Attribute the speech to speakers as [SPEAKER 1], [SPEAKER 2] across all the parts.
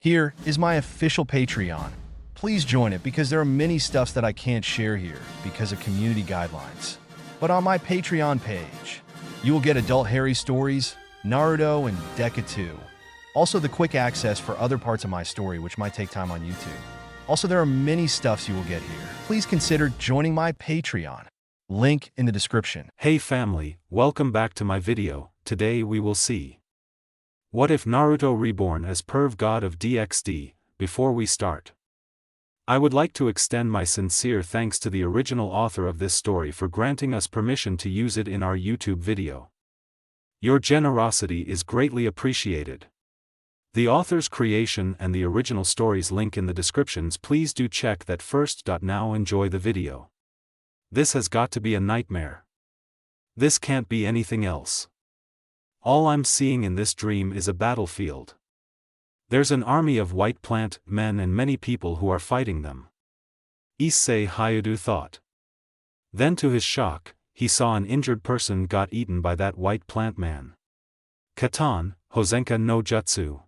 [SPEAKER 1] Here is my official Patreon. Please join it because there are many stuffs that I can't share here because of community guidelines. But on my Patreon page, you will get adult Harry stories, Naruto, and Deca 2. Also the quick access for other parts of my story which might take time on YouTube. Also there are many stuffs you will get here. Please consider joining my Patreon. Link in the description.
[SPEAKER 2] Hey family, welcome back to my video. Today we will see what if Naruto reborn as Perv God of DxD. Before we start, I would like to extend my sincere thanks to the original author of this story for granting us permission to use it in our YouTube video. Your generosity is greatly appreciated. The author's creation and the original story's link in the descriptions. Please do check that first. Now enjoy the video. This has got to be a nightmare. This can't be anything else. All I'm seeing in this dream is a battlefield. There's an army of white plant men and many people who are fighting them. Issei Hayudu thought. Then to his shock, he saw an injured person got eaten by that white plant man. Katan, Hozenka no Jutsu.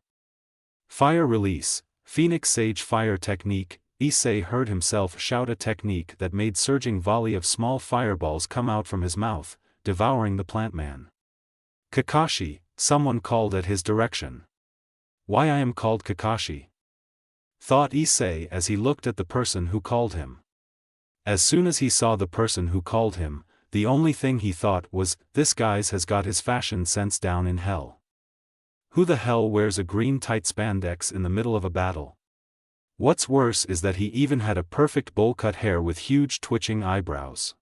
[SPEAKER 2] Fire release, Phoenix Sage fire technique. Issei heard himself shout a technique that made surging volley of small fireballs come out from his mouth, devouring the plant man. Kakashi, someone called at his direction. Why I am called Kakashi? Thought Issei as he looked at the person who called him. As soon as he saw the person who called him, the only thing he thought was, this guy's has got his fashion sense down in hell. Who the hell wears a green tight spandex in the middle of a battle? What's worse is that he even had a perfect bowl cut hair with huge twitching eyebrows.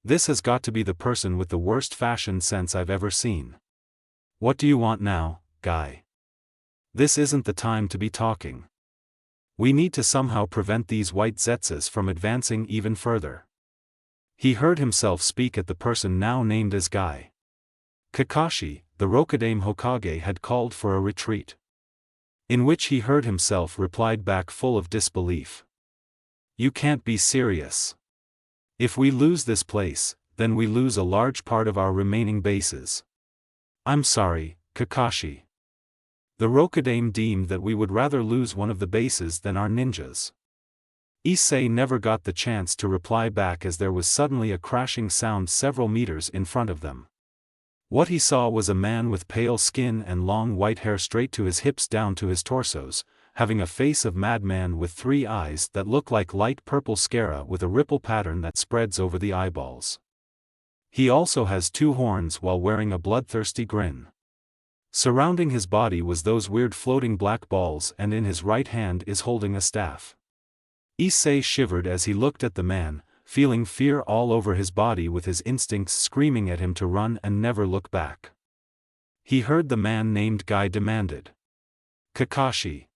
[SPEAKER 2] This has got to be the person with the worst fashion sense I've ever seen. What do you want now, guy? This isn't the time to be talking. We need to somehow prevent these white Zetsas from advancing even further. He heard himself speak at the person now named as Guy. Kakashi, the Rokudame Hokage, had called for a retreat. In which he heard himself replied back full of disbelief. You can't be serious. If we lose this place, then we lose a large part of our remaining bases. I'm sorry, Kakashi. The Rokudame deemed that we would rather lose one of the bases than our ninjas. Issei never got the chance to reply back as there was suddenly a crashing sound several meters in front of them. What he saw was a man with pale skin and long white hair straight to his hips down to his torsos, having a face of madman with 3 eyes that look like light purple scara with a ripple pattern that spreads over the eyeballs. He also has 2 horns while wearing a bloodthirsty grin. Surrounding his body was those weird floating black balls, and in his right hand is holding a staff. Issei shivered as he looked at the man, feeling fear all over his body with his instincts screaming at him to run and never look back. He heard the man named Guy demanded. Kakashi.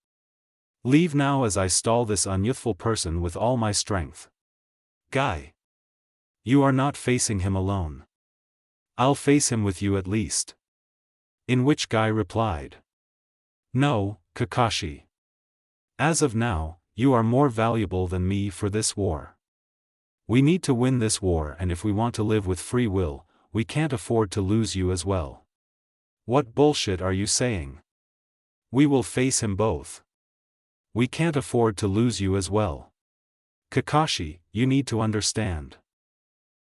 [SPEAKER 2] Leave now as I stall this unyouthful person with all my strength. Guy. You are not facing him alone. I'll face him with you at least. In which Guy replied. No, Kakashi. As of now, you are more valuable than me for this war. We need to win this war, and if we want to live with free will, we can't afford to lose you as well. What bullshit are you saying? We will face him both. We can't afford to lose you as well. Kakashi, you need to understand.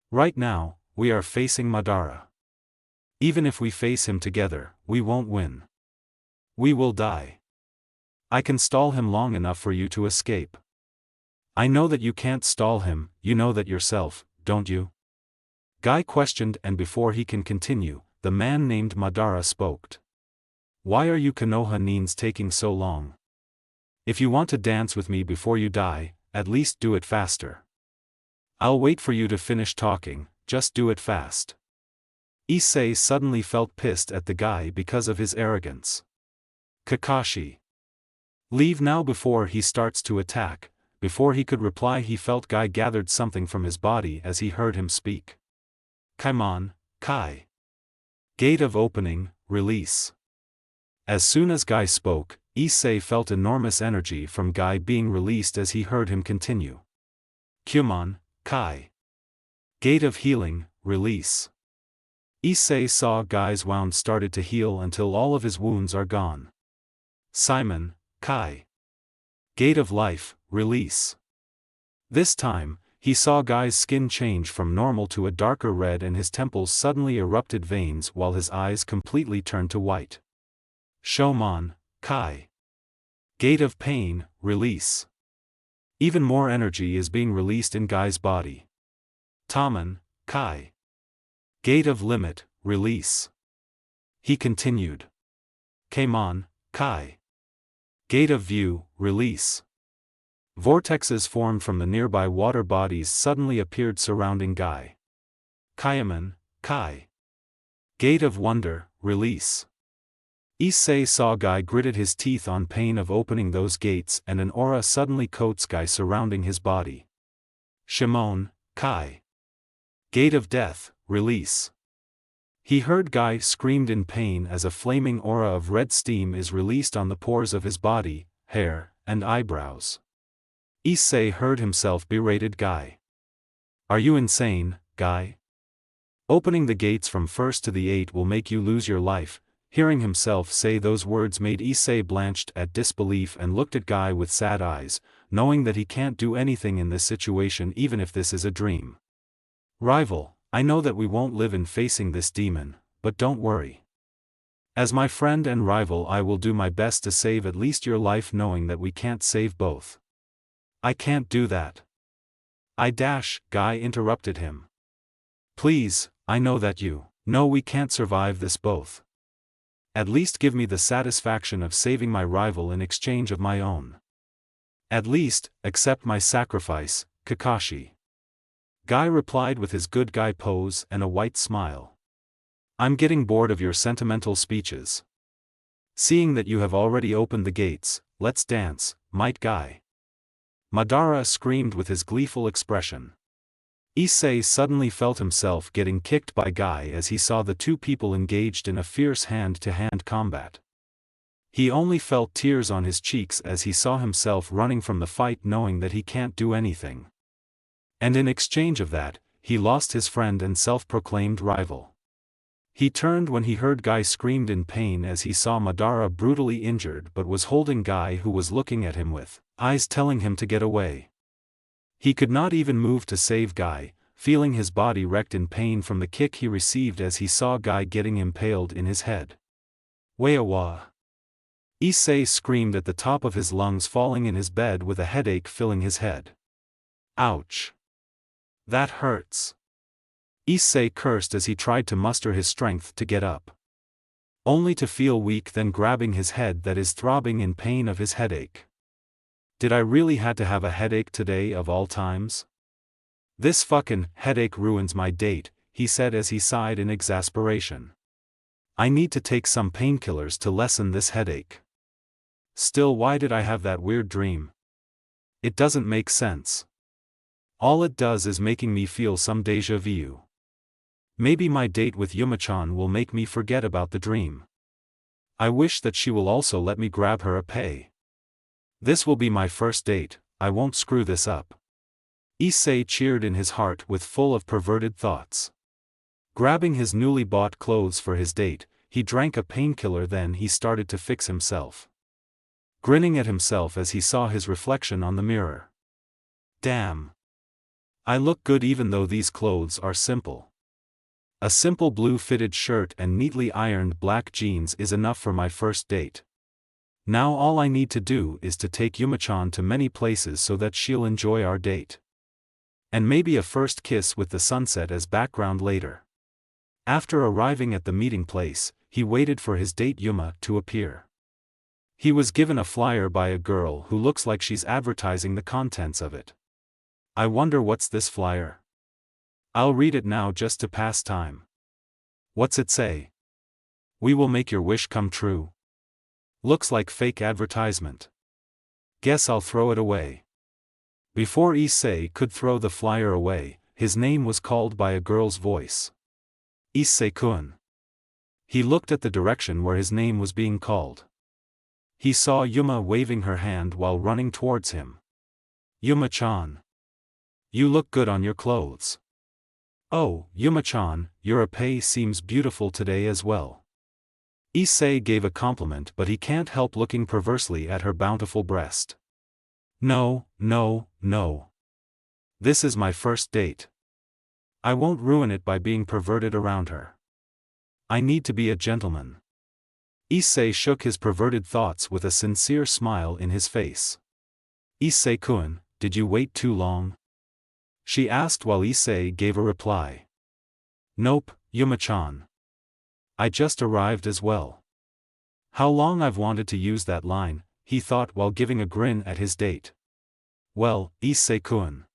[SPEAKER 2] Right now, we are facing Madara. Even if we face him together, we won't win. We will die. I can stall him long enough for you to escape. I know that you can't stall him, you know that yourself, don't you? Guy questioned, and before he can continue, the man named Madara spoke. Why are you Konoha Nins taking so long? If you want to dance with me before you die, at least do it faster. I'll wait for you to finish talking, just do it fast. Issei suddenly felt pissed at the guy because of his arrogance. Kakashi. Leave now before he starts to attack. Before he could reply, he felt Guy gathered something from his body as he heard him speak. Kaimon, Kai. Gate of opening, release. As soon as Guy spoke, Issei felt enormous energy from Guy being released as he heard him continue. Kyumon, Kai. Gate of healing, release. Issei saw Guy's wound started to heal until all of his wounds are gone. Simon, Kai. Gate of Life, Release. This time, he saw Guy's skin change from normal to a darker red and his temples suddenly erupted veins while his eyes completely turned to white. Shomon, Kai. Gate of Pain, Release. Even more energy is being released in Guy's body. Taman, Kai. Gate of Limit, Release. He continued. Kaimon, Kai. Gate of View, Release. Vortexes formed from the nearby water bodies suddenly appeared surrounding Guy. Kaiaman, Kai. Gate of Wonder, Release. Issei saw Guy gritted his teeth on pain of opening those gates and an aura suddenly coats Guy surrounding his body. Shimon, Kai. Gate of Death, Release. He heard Guy screamed in pain as a flaming aura of red steam is released on the pores of his body, hair, and eyebrows. Issei heard himself berated Guy. Are you insane, Guy? Opening the gates from 1st to the 8 will make you lose your life. Hearing himself say those words made Issei blanched at disbelief and looked at Guy with sad eyes, knowing that he can't do anything in this situation even if this is a dream. Rival, I know that we won't live in facing this demon, but don't worry. As my friend and rival I will do my best to save at least your life knowing that we can't save both. I can't do that. Guy interrupted him. Please, I know that you know we can't survive this both. At least give me the satisfaction of saving my rival in exchange of my own. At least, accept my sacrifice, Kakashi. Guy replied with his good guy pose and a white smile. I'm getting bored of your sentimental speeches. Seeing that you have already opened the gates, let's dance, might Guy. Madara screamed with his gleeful expression. Issei suddenly felt himself getting kicked by Guy as he saw the two people engaged in a fierce hand-to-hand combat. He only felt tears on his cheeks as he saw himself running from the fight knowing that he can't do anything. And in exchange of that, he lost his friend and self-proclaimed rival. He turned when he heard Guy screamed in pain as he saw Madara brutally injured but was holding Guy who was looking at him with eyes telling him to get away. He could not even move to save Guy, feeling his body wrecked in pain from the kick he received as he saw Guy getting impaled in his head. Weiwa! Issei screamed at the top of his lungs falling in his bed with a headache filling his head. Ouch! That hurts! Issei cursed as he tried to muster his strength to get up. Only to feel weak then grabbing his head that is throbbing in pain of his headache. Did I really had to have a headache today of all times? This fucking headache ruins my date, he said as he sighed in exasperation. I need to take some painkillers to lessen this headache. Still, why did I have that weird dream? It doesn't make sense. All it does is making me feel some déjà vu. Maybe my date with Yuma-chan will make me forget about the dream. I wish that she will also let me grab her a pay. This will be my first date, I won't screw this up. Issei cheered in his heart with full of perverted thoughts. Grabbing his newly bought clothes for his date, he drank a painkiller then he started to fix himself. Grinning at himself as he saw his reflection on the mirror. Damn! I look good even though these clothes are simple. A simple blue fitted shirt and neatly ironed black jeans is enough for my first date. Now all I need to do is to take Yuma-chan to many places so that she'll enjoy our date. And maybe a first kiss with the sunset as background later. After arriving at the meeting place, he waited for his date Yuma to appear. He was given a flyer by a girl who looks like she's advertising the contents of it. I wonder what's this flyer? I'll read it now just to pass time. What's it say? We will make your wish come true. Looks like fake advertisement. Guess I'll throw it away. Before Issei could throw the flyer away, his name was called by a girl's voice. Issei-kun. He looked at the direction where his name was being called. He saw Yuma waving her hand while running towards him. Yuma-chan. You look good on your clothes. Oh, Yuma-chan, your épée seems beautiful today as well. Issei gave a compliment, but he can't help looking perversely at her bountiful breast. No, no, no. This is my first date. I won't ruin it by being perverted around her. I need to be a gentleman. Issei shook his perverted thoughts with a sincere smile in his face. Issei-kun, did you wait too long? She asked while Issei gave a reply. Nope, Yuma-chan. I just arrived as well. How long I've wanted to use that line, he thought while giving a grin at his date. Well, Issei-kun.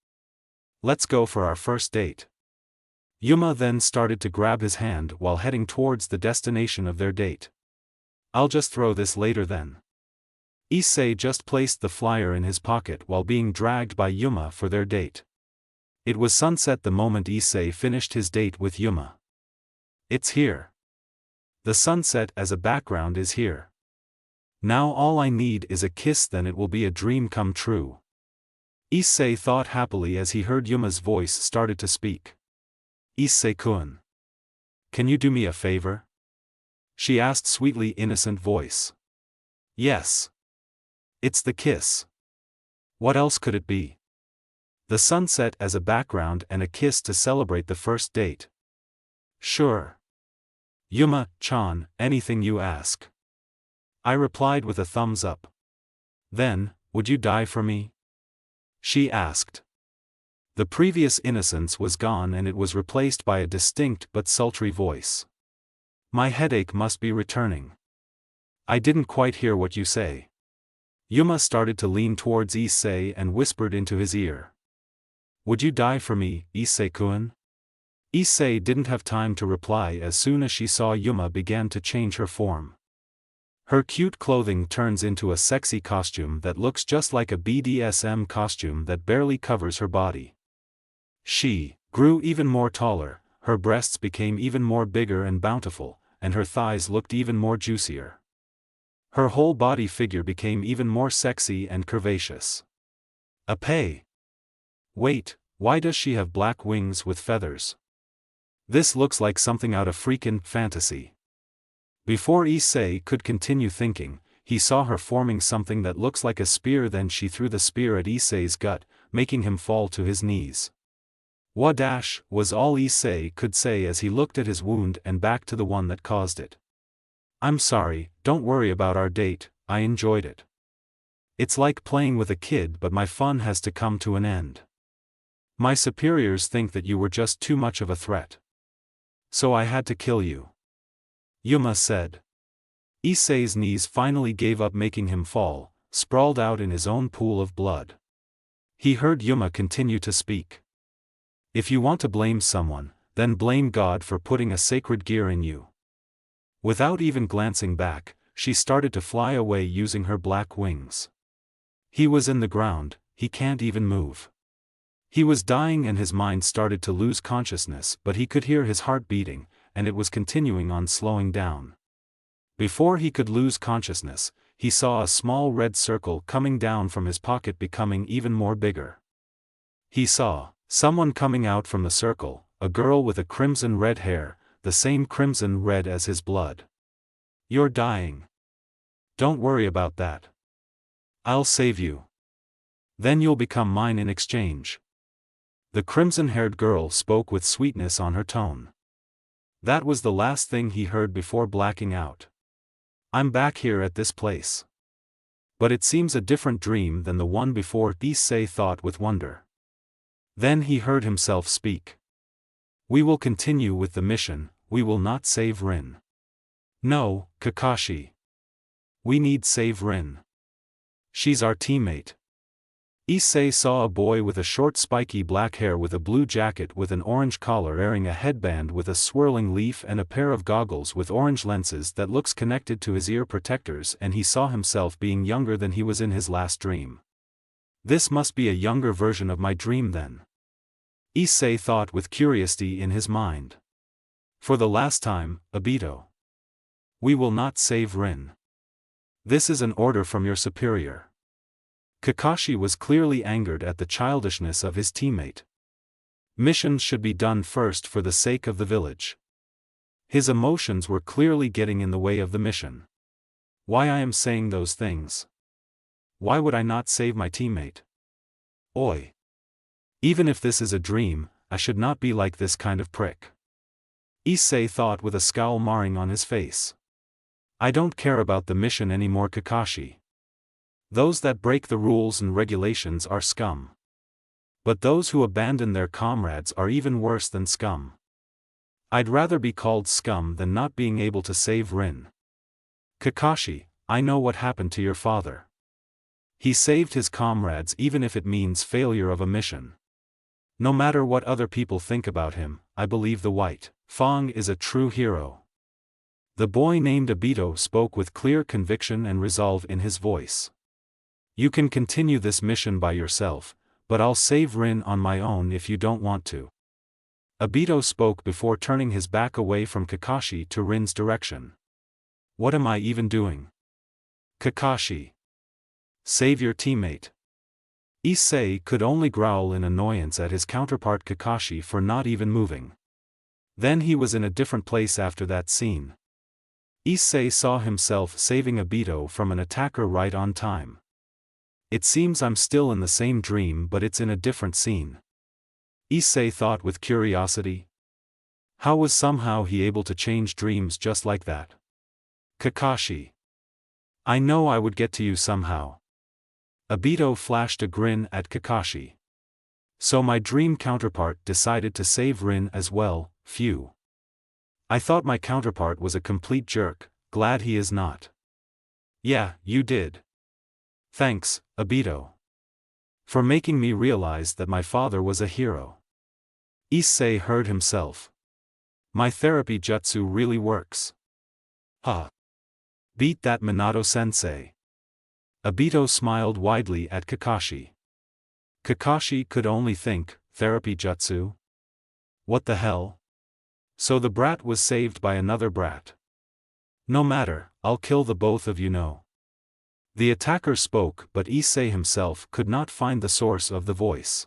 [SPEAKER 2] Let's go for our first date. Yuma then started to grab his hand while heading towards the destination of their date. I'll just throw this later then. Issei just placed the flyer in his pocket while being dragged by Yuma for their date. It was sunset the moment Issei finished his date with Yuma. It's here. The sunset as a background is here. Now all I need is a kiss, then it will be a dream come true. Issei thought happily as he heard Yuma's voice started to speak. Issei-kun. Can you do me a favor? She asked sweetly innocent voice. Yes. It's the kiss. What else could it be? The sunset as a background and a kiss to celebrate the first date. Sure. Yuma-chan, anything you ask. I replied with a thumbs up. Then, would you die for me? She asked. The previous innocence was gone and it was replaced by a distinct but sultry voice. My headache must be returning. I didn't quite hear what you say. Yuma started to lean towards Issei and whispered into his ear. Would you die for me, Issei-kun? Issei didn't have time to reply as soon as she saw Yuma began to change her form. Her cute clothing turns into a sexy costume that looks just like a BDSM costume that barely covers her body. She grew even more taller, her breasts became even more bigger and bountiful, and her thighs looked even more juicier. Her whole body figure became even more sexy and curvaceous. Wait, why does she have black wings with feathers? This looks like something out of freakin' fantasy. Before Issei could continue thinking, he saw her forming something that looks like a spear. Then she threw the spear at Issei's gut, making him fall to his knees. Wadash, was all Issei could say as he looked at his wound and back to the one that caused it. I'm sorry, don't worry about our date, I enjoyed it. It's like playing with a kid, but my fun has to come to an end. My superiors think that you were just too much of a threat. So I had to kill you. Yuma said. Issei's knees finally gave up, making him fall, sprawled out in his own pool of blood. He heard Yuma continue to speak. If you want to blame someone, then blame God for putting a sacred gear in you. Without even glancing back, she started to fly away using her black wings. He was in the ground, he can't even move. He was dying and his mind started to lose consciousness, but he could hear his heart beating, and it was continuing on, slowing down. Before he could lose consciousness, he saw a small red circle coming down from his pocket, becoming even more bigger. He saw someone coming out from the circle, a girl with a crimson red hair, the same crimson red as his blood. You're dying. Don't worry about that. I'll save you. Then you'll become mine in exchange. The crimson-haired girl spoke with sweetness on her tone. That was the last thing he heard before blacking out. I'm back here at this place. But it seems a different dream than the one before, Issei thought with wonder. Then he heard himself speak. We will continue with the mission, we will not save Rin. No, Kakashi. We need save Rin. She's our teammate. Issei saw a boy with a short spiky black hair with a blue jacket with an orange collar wearing a headband with a swirling leaf and a pair of goggles with orange lenses that looks connected to his ear protectors, and he saw himself being younger than he was in his last dream. This must be a younger version of my dream then. Issei thought with curiosity in his mind. For the last time, Obito. We will not save Rin. This is an order from your superior. Kakashi was clearly angered at the childishness of his teammate. Missions should be done first for the sake of the village. His emotions were clearly getting in the way of the mission. Why I am saying those things? Why would I not save my teammate? Oi! Even if this is a dream, I should not be like this kind of prick. Issei thought with a scowl marring on his face. I don't care about the mission anymore, Kakashi. Those that break the rules and regulations are scum. But those who abandon their comrades are even worse than scum. I'd rather be called scum than not being able to save Rin. Kakashi, I know what happened to your father. He saved his comrades even if it means failure of a mission. No matter what other people think about him, I believe the White Fang is a true hero. The boy named Obito spoke with clear conviction and resolve in his voice. You can continue this mission by yourself, but I'll save Rin on my own if you don't want to. Obito spoke before turning his back away from Kakashi to Rin's direction. What am I even doing? Kakashi. Save your teammate. Issei could only growl in annoyance at his counterpart Kakashi for not even moving. Then he was in a different place after that scene. Issei saw himself saving Obito from an attacker right on time. It seems I'm still in the same dream, but it's in a different scene. Issei thought with curiosity. How was somehow he able to change dreams just like that? Kakashi. I know I would get to you somehow. Obito flashed a grin at Kakashi. So my dream counterpart decided to save Rin as well, phew. I thought my counterpart was a complete jerk, glad he is not. Yeah, you did. Thanks, Obito. For making me realize that my father was a hero. Issei heard himself. My therapy jutsu really works. Huh. Beat that Minato-sensei. Obito smiled widely at Kakashi. Kakashi could only think, therapy jutsu? What the hell? So the brat was saved by another brat. No matter, I'll kill the both of you know. The attacker spoke, but Issei himself could not find the source of the voice.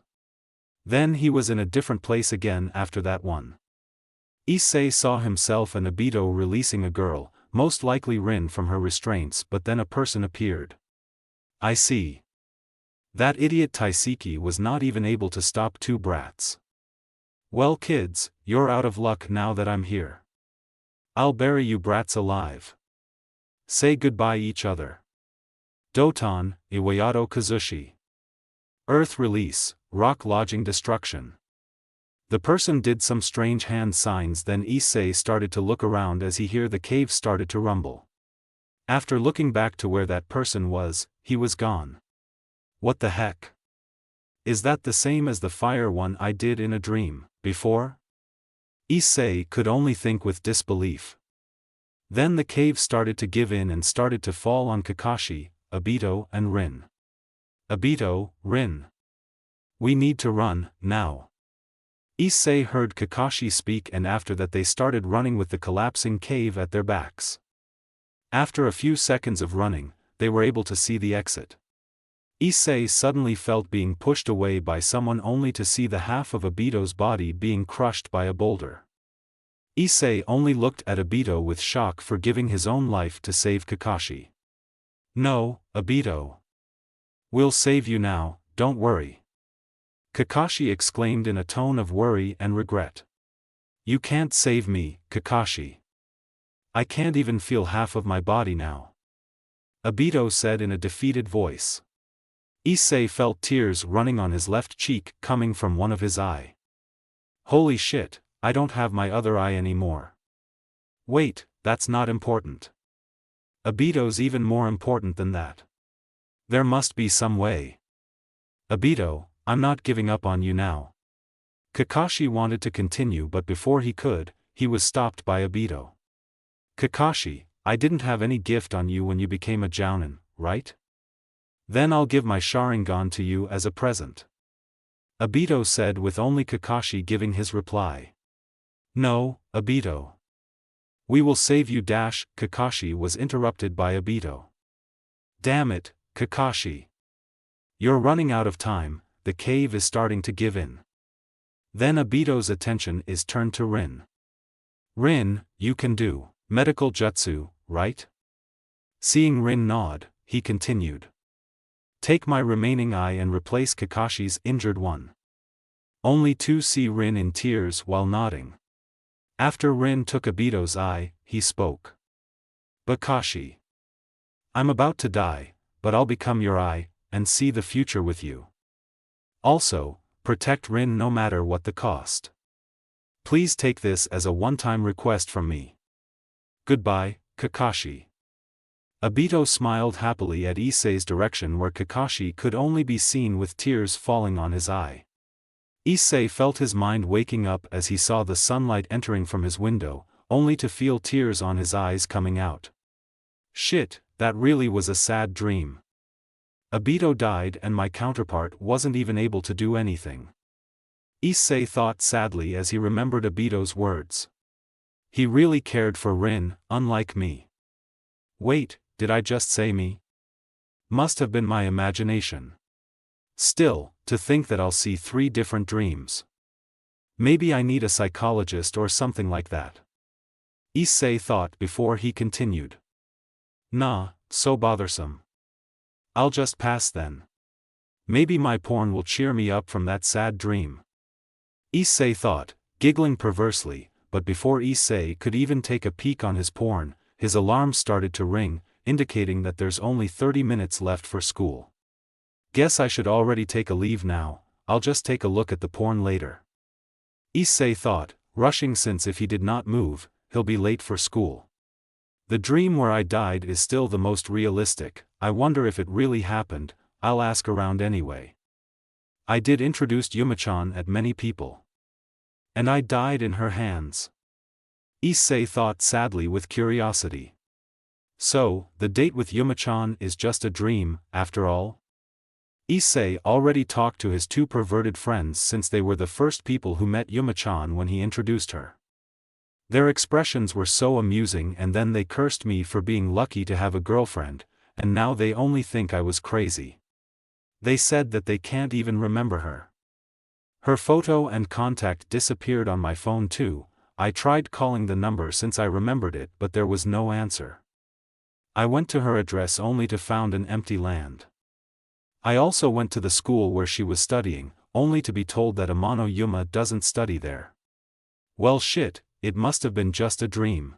[SPEAKER 2] Then he was in a different place again after that one. Issei saw himself and Obito releasing a girl, most likely Rin, from her restraints, but then a person appeared. I see. That idiot Taiseki was not even able to stop two brats. Well kids, you're out of luck now that I'm here. I'll bury you brats alive. Say goodbye each other. Doton, Iwayato Kazushi. Earth release, rock lodging destruction. The person did some strange hand signs, then Issei started to look around as he heard the cave started to rumble. After looking back to where that person was, he was gone. What the heck? Is that the same as the fire one I did in a dream before? Issei could only think with disbelief. Then the cave started to give in and started to fall on Kakashi, Obito and Rin. Obito, Rin. We need to run, now. Issei heard Kakashi speak, and after that they started running with the collapsing cave at their backs. After a few seconds of running, they were able to see the exit. Issei suddenly felt being pushed away by someone only to see the half of Obito's body being crushed by a boulder. Issei only looked at Obito with shock for giving his own life to save Kakashi. No, Obito. We'll save you now, don't worry. Kakashi exclaimed in a tone of worry and regret. You can't save me, Kakashi. I can't even feel half of my body now. Obito said in a defeated voice. Issei felt tears running on his left cheek coming from one of his eye. Holy shit, I don't have my other eye anymore. Wait, that's not important. Obito's even more important than that. There must be some way. Obito, I'm not giving up on you now. Kakashi wanted to continue, but before he could, he was stopped by Obito. Kakashi, I didn't have any gift on you when you became a Jounin, right? Then I'll give my Sharingan to you as a present. Obito said with only Kakashi giving his reply. No, Obito. We will save you. Kakashi was interrupted by Obito. Damn it, Kakashi. You're running out of time, the cave is starting to give in. Then Obito's attention is turned to Rin. Rin, you can do medical jutsu, right? Seeing Rin nod, he continued. Take my remaining eye and replace Kakashi's injured one. Only to see Rin in tears while nodding. After Rin took Obito's eye, he spoke. Kakashi. I'm about to die, but I'll become your eye, and see the future with you. Also, protect Rin no matter what the cost. Please take this as a one-time request from me. Goodbye, Kakashi. Obito smiled happily at Issei's direction where Kakashi could only be seen with tears falling on his eye. Issei felt his mind waking up as he saw the sunlight entering from his window, only to feel tears on his eyes coming out. Shit, that really was a sad dream. Obito died and my counterpart wasn't even able to do anything. Issei thought sadly as he remembered Obito's words. He really cared for Rin, unlike me. Wait, did I just say me? Must have been my imagination. Still, to think that I'll see 3 different dreams. Maybe I need a psychologist or something like that. Issei thought before he continued. Nah, so bothersome. I'll just pass then. Maybe my porn will cheer me up from that sad dream. Issei thought, giggling perversely, but before Issei could even take a peek on his porn, his alarm started to ring, indicating that there's only 30 minutes left for school. Guess I should already take a leave now, I'll just take a look at the porn later. Issei thought, rushing since if he did not move, he'll be late for school. The dream where I died is still the most realistic, I wonder if it really happened, I'll ask around anyway. I did introduce Yuma-chan at many people. And I died in her hands. Issei thought sadly with curiosity. So, the date with Yuma-chan is just a dream, after all? Issei already talked to his 2 perverted friends since they were the first people who met Yuma-chan when he introduced her. Their expressions were so amusing and then they cursed me for being lucky to have a girlfriend, and now they only think I was crazy. They said that they can't even remember her. Her photo and contact disappeared on my phone too. I tried calling the number since I remembered it but there was no answer. I went to her address only to found an empty land. I also went to the school where she was studying, only to be told that Amano Yuma doesn't study there. Well shit, it must have been just a dream.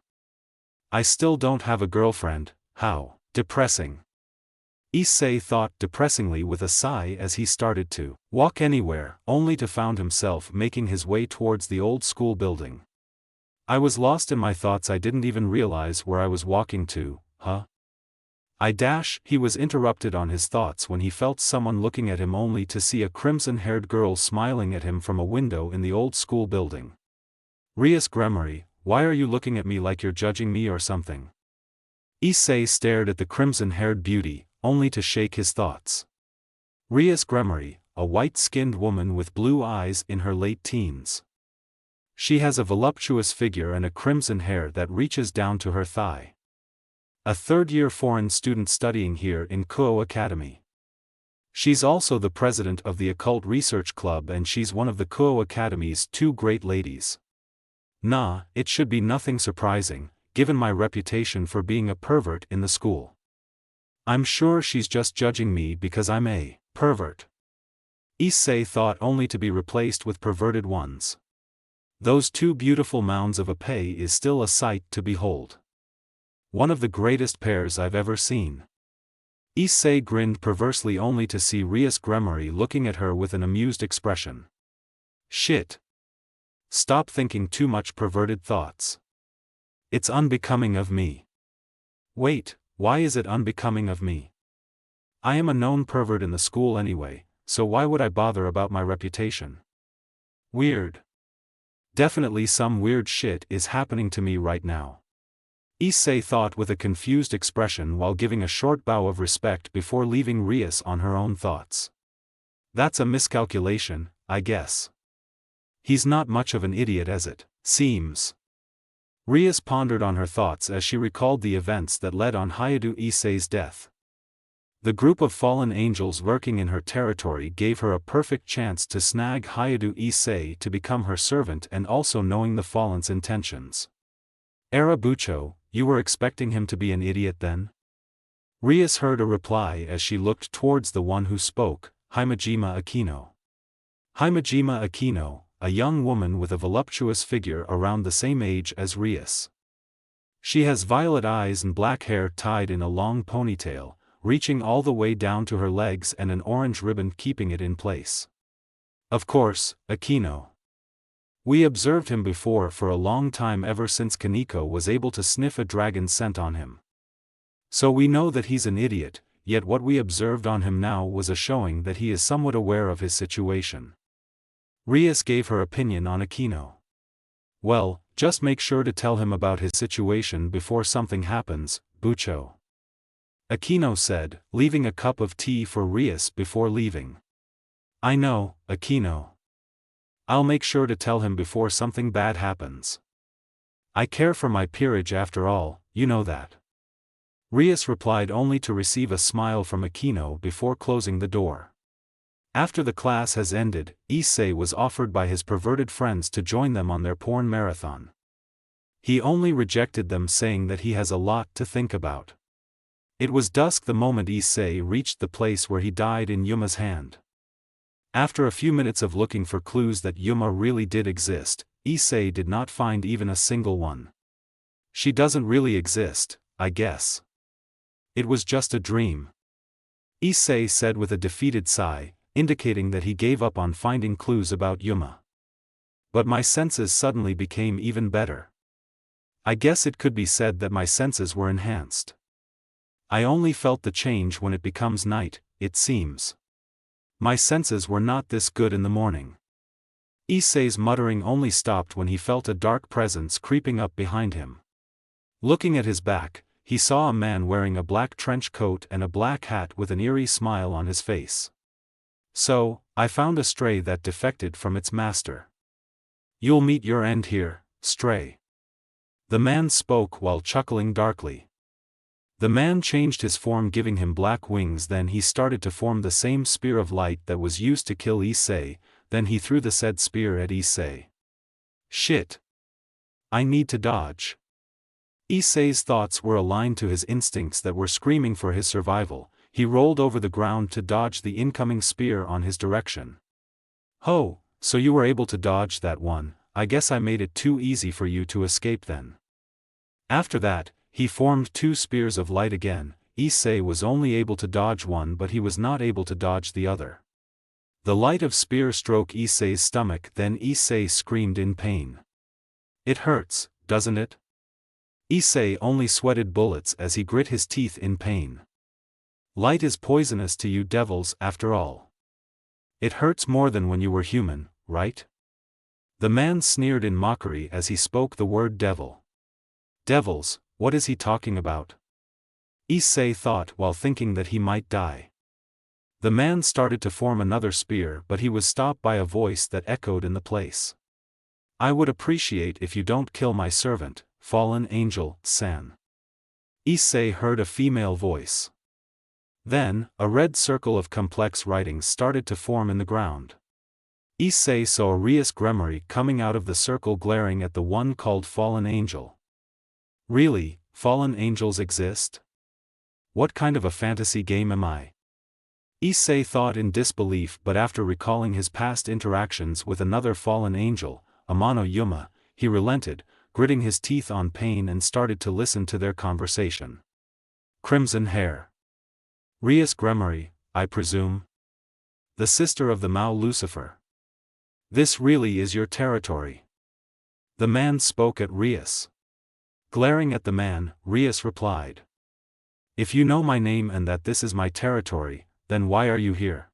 [SPEAKER 2] I still don't have a girlfriend, how depressing. Issei thought depressingly with a sigh as he started to walk anywhere, only to found himself making his way towards the old school building. I was lost in my thoughts, I didn't even realize where I was walking to, huh? He was interrupted on his thoughts when he felt someone looking at him only to see a crimson-haired girl smiling at him from a window in the old school building. Rias Gremory, why are you looking at me like you're judging me or something? Issei stared at the crimson-haired beauty, only to shake his thoughts. Rias Gremory, a white-skinned woman with blue eyes in her late teens. She has a voluptuous figure and a crimson hair that reaches down to her thigh. A third-year foreign student studying here in Kuo Academy. She's also the president of the Occult Research Club and she's one of the Kuo Academy's 2 great ladies. Nah, it should be nothing surprising, given my reputation for being a pervert in the school. I'm sure she's just judging me because I'm a pervert. Issei thought, only to be replaced with perverted ones. Those 2 beautiful mounds of a pay is still a sight to behold. One of the greatest pairs I've ever seen. Issei grinned perversely only to see Rias Gremory looking at her with an amused expression. Shit. Stop thinking too much perverted thoughts. It's unbecoming of me. Wait, why is it unbecoming of me? I am a known pervert in the school anyway, so why would I bother about my reputation? Weird. Definitely some weird shit is happening to me right now. Issei thought with a confused expression while giving a short bow of respect before leaving Rias on her own thoughts. That's a miscalculation, I guess. He's not much of an idiot as it seems. Rias pondered on her thoughts as she recalled the events that led on Hayadu Issei's death. The group of fallen angels lurking in her territory gave her a perfect chance to snag Hayadu Issei to become her servant and also knowing the fallen's intentions. Arabucho, you were expecting him to be an idiot then? Rias heard a reply as she looked towards the one who spoke, Himejima Aquino. Himejima Aquino, a young woman with a voluptuous figure around the same age as Rias. She has violet eyes and black hair tied in a long ponytail, reaching all the way down to her legs and an orange ribbon keeping it in place. Of course, Aquino. We observed him before for a long time, ever since Kaneko was able to sniff a dragon's scent on him. So we know that he's an idiot, yet what we observed on him now was a showing that he is somewhat aware of his situation. Rias gave her opinion on Aquino. Well, just make sure to tell him about his situation before something happens, Bucho. Aquino said, leaving a cup of tea for Rias before leaving. I know, Aquino. I'll make sure to tell him before something bad happens. I care for my peerage after all, you know that. Rias replied only to receive a smile from Aquino before closing the door. After the class has ended, Issei was offered by his perverted friends to join them on their porn marathon. He only rejected them, saying that he has a lot to think about. It was dusk the moment Issei reached the place where he died in Yuma's hand. After a few minutes of looking for clues that Yuma really did exist, Issei did not find even a single one. She doesn't really exist, I guess. It was just a dream. Issei said with a defeated sigh, indicating that he gave up on finding clues about Yuma. But my senses suddenly became even better. I guess it could be said that my senses were enhanced. I only felt the change when it becomes night, it seems. My senses were not this good in the morning. Issei's muttering only stopped when he felt a dark presence creeping up behind him. Looking at his back, he saw a man wearing a black trench coat and a black hat with an eerie smile on his face. So, I found a stray that defected from its master. You'll meet your end here, stray. The man spoke while chuckling darkly. The man changed his form, giving him black wings. Then he started to form the same spear of light that was used to kill Issei, then he threw the said spear at Issei. Shit. I need to dodge. Issei's thoughts were aligned to his instincts that were screaming for his survival. He rolled over the ground to dodge the incoming spear on his direction. Ho, so you were able to dodge that one. I guess I made it too easy for you to escape then. After that, he formed two spears of light again. Issei was only able to dodge one, but he was not able to dodge the other. The light of spear struck Issei's stomach, then Issei screamed in pain. It hurts, doesn't it? Issei only sweated bullets as he grit his teeth in pain. Light is poisonous to you devils after all. It hurts more than when you were human, right? The man sneered in mockery as he spoke the word devil. Devils, what is he talking about? Issei thought while thinking that he might die. The man started to form another spear, but he was stopped by a voice that echoed in the place. I would appreciate if you don't kill my servant, fallen angel, San. Issei heard a female voice. Then, a red circle of complex writings started to form in the ground. Issei saw Rias Gremory coming out of the circle, glaring at the one called Fallen Angel. Really, fallen angels exist? What kind of a fantasy game am I? Issei thought in disbelief, but after recalling his past interactions with another fallen angel, Amano Yuma, he relented, gritting his teeth on pain, and started to listen to their conversation. Crimson hair. Rias Gremory, I presume? The sister of the Mao Lucifer. This really is your territory. The man spoke at Rias. Glaring at the man, Rias replied. If you know my name and that this is my territory, then why are you here?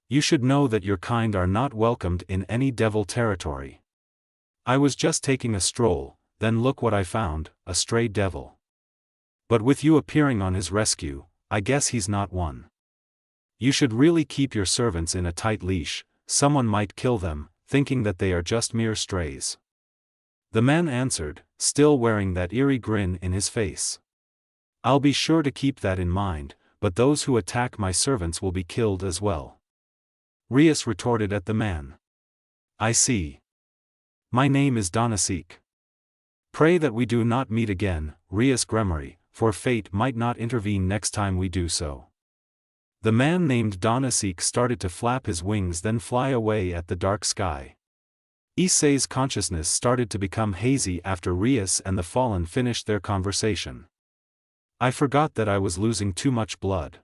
[SPEAKER 2] You should know that your kind are not welcomed in any devil territory. I was just taking a stroll, then look what I found, a stray devil. But with you appearing on his rescue, I guess he's not one. You should really keep your servants in a tight leash, someone might kill them, thinking that they are just mere strays. The man answered, still wearing that eerie grin in his face. I'll be sure to keep that in mind, but those who attack my servants will be killed as well. Rias retorted at the man. I see. My name is Donasik. Pray that we do not meet again, Rias Gremory, for fate might not intervene next time we do so. The man named Donasik started to flap his wings then fly away at the dark sky. Issei's consciousness started to become hazy after Rias and the Fallen finished their conversation. I forgot that I was losing too much blood.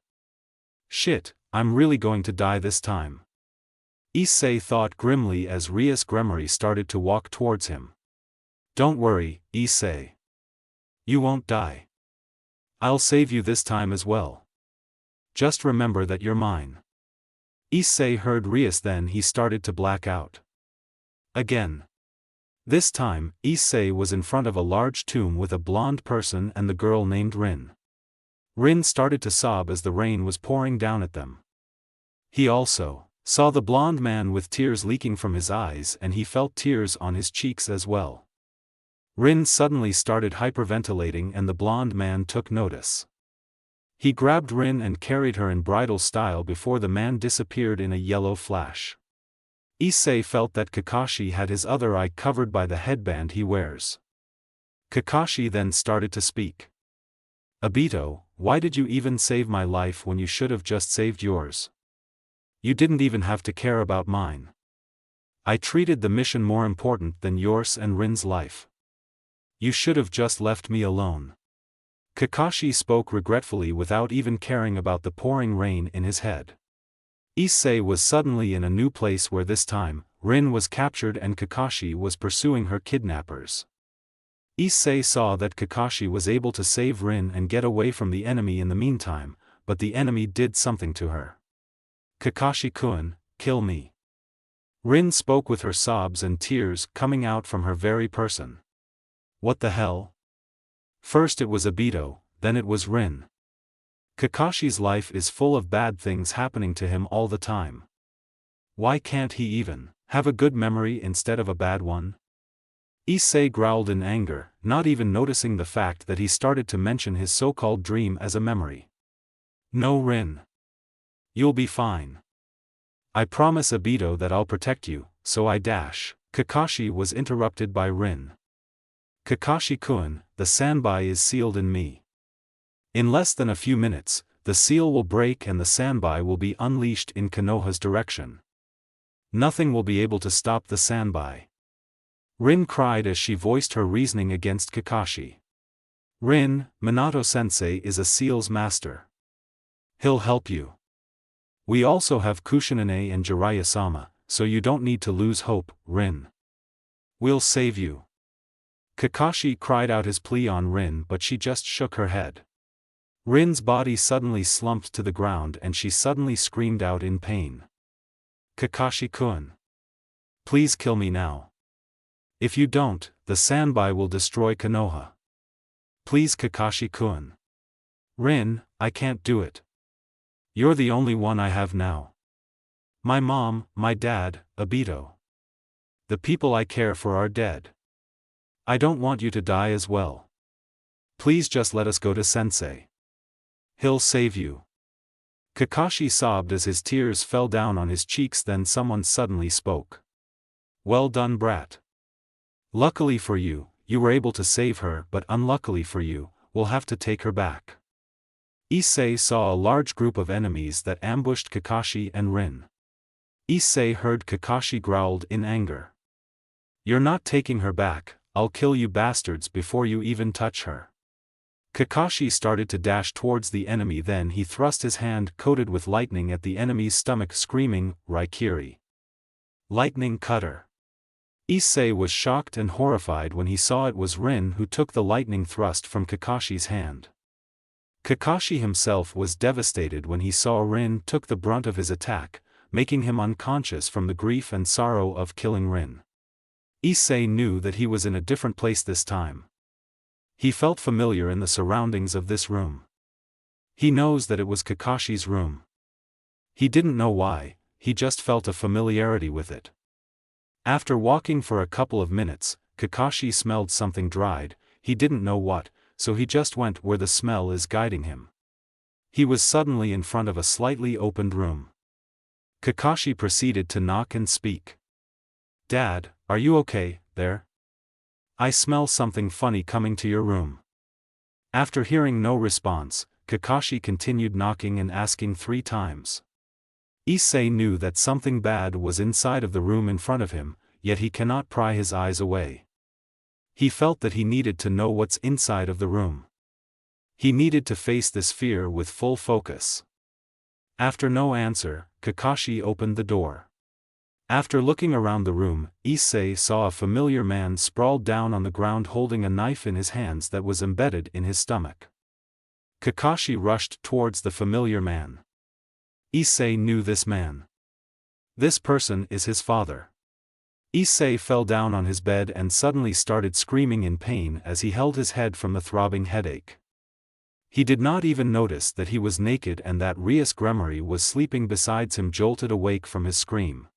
[SPEAKER 2] Shit, I'm really going to die this time. Issei thought grimly as Rias Gremory started to walk towards him. Don't worry, Issei. You won't die. I'll save you this time as well. Just remember that you're mine. Issei heard Rias, then he started to black out. Again. This time, Issei was in front of a large tomb with a blonde person and the girl named Rin. Rin started to sob as the rain was pouring down at them. He also saw the blonde man with tears leaking from his eyes and he felt tears on his cheeks as well. Rin suddenly started hyperventilating and the blonde man took notice. He grabbed Rin and carried her in bridal style before the man disappeared in a yellow flash. Issei felt that Kakashi had his other eye covered by the headband he wears. Kakashi then started to speak. Obito, why did you even save my life when you should have just saved yours? You didn't even have to care about mine. I treated the mission more important than yours and Rin's life. You should have just left me alone. Kakashi spoke regretfully without even caring about the pouring rain in his head. Issei was suddenly in a new place where this time, Rin was captured and Kakashi was pursuing her kidnappers. Issei saw that Kakashi was able to save Rin and get away from the enemy in the meantime, but the enemy did something to her. Kakashi-kun, kill me. Rin spoke with her sobs and tears coming out from her very person. What the hell? First it was Obito, then it was Rin. Kakashi's life is full of bad things happening to him all the time. Why can't he even have a good memory instead of a bad one? Issei growled in anger, not even noticing the fact that he started to mention his so-called dream as a memory. No, Rin. You'll be fine. I promise Obito that I'll protect you, so I dash. Kakashi was interrupted by Rin. Kakashi-kun, the sanbai is sealed in me. In less than a few minutes, the seal will break and the sanbai will be unleashed in Konoha's direction. Nothing will be able to stop the sanbai. Rin cried as she voiced her reasoning against Kakashi. Rin, Minato-sensei is a seal's master. He'll help you. We also have Kushinane and Jiraiya-sama, so you don't need to lose hope, Rin. We'll save you. Kakashi cried out his plea on Rin, but she just shook her head. Rin's body suddenly slumped to the ground and she suddenly screamed out in pain. Kakashi-kun. Please kill me now. If you don't, the sanbai will destroy Konoha. Please Kakashi-kun. Rin, I can't do it. You're the only one I have now. My mom, my dad, Obito. The people I care for are dead. I don't want you to die as well. Please just let us go to Sensei. He'll save you. Kakashi sobbed as his tears fell down on his cheeks. Then someone suddenly spoke. Well done, brat. Luckily for you, you were able to save her, but unluckily for you, we'll have to take her back. Issei saw a large group of enemies that ambushed Kakashi and Rin. Issei heard Kakashi growled in anger. You're not taking her back, I'll kill you bastards before you even touch her. Kakashi started to dash towards the enemy, then he thrust his hand coated with lightning at the enemy's stomach, screaming, Raikiri. Lightning cutter. Issei was shocked and horrified when he saw it was Rin who took the lightning thrust from Kakashi's hand. Kakashi himself was devastated when he saw Rin took the brunt of his attack, making him unconscious from the grief and sorrow of killing Rin. Issei knew that he was in a different place this time. He felt familiar in the surroundings of this room. He knows that it was Kakashi's room. He didn't know why, he just felt a familiarity with it. After walking for a couple of minutes, Kakashi smelled something dried, he didn't know what, so he just went where the smell is guiding him. He was suddenly in front of a slightly opened room. Kakashi proceeded to knock and speak. Dad, are you okay, there? I smell something funny coming to your room. After hearing no response, Kakashi continued knocking and asking 3 times. Issei knew that something bad was inside of the room in front of him, yet he cannot pry his eyes away. He felt that he needed to know what's inside of the room. He needed to face this fear with full focus. After no answer, Kakashi opened the door. After looking around the room, Issei saw a familiar man sprawled down on the ground holding a knife in his hands that was embedded in his stomach. Kakashi rushed towards the familiar man. Issei knew this man. This person is his father. Issei fell down on his bed and suddenly started screaming in pain as he held his head from the throbbing headache. He did not even notice that he was naked and that Rias Gremory was sleeping beside him, jolted awake from his scream.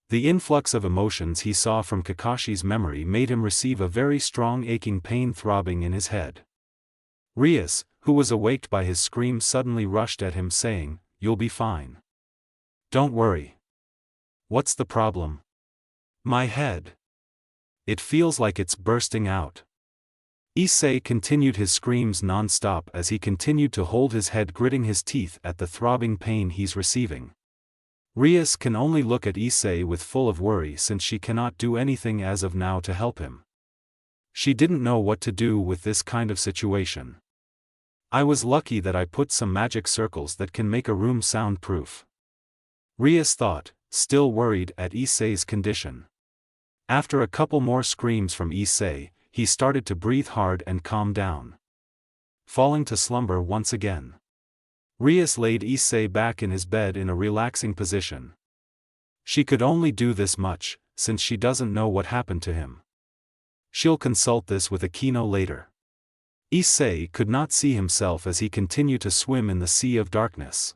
[SPEAKER 2] The influx of emotions he saw from Kakashi's memory made him receive a very strong aching pain throbbing in his head. Rias, who was awaked by his scream, suddenly rushed at him saying, "You'll be fine. Don't worry." "What's the problem?" "My head. It feels like it's bursting out." Issei continued his screams non-stop as he continued to hold his head, gritting his teeth at the throbbing pain he's receiving. Rias can only look at Issei with full of worry since she cannot do anything as of now to help him. She didn't know what to do with this kind of situation. "I was lucky that I put some magic circles that can make a room soundproof," Rias thought, still worried at Issei's condition. After a couple more screams from Issei, he started to breathe hard and calm down. Falling to slumber once again, Rias laid Issei back in his bed in a relaxing position. She could only do this much, since she doesn't know what happened to him. She'll consult this with Akino later. Issei could not see himself as he continued to swim in the sea of darkness.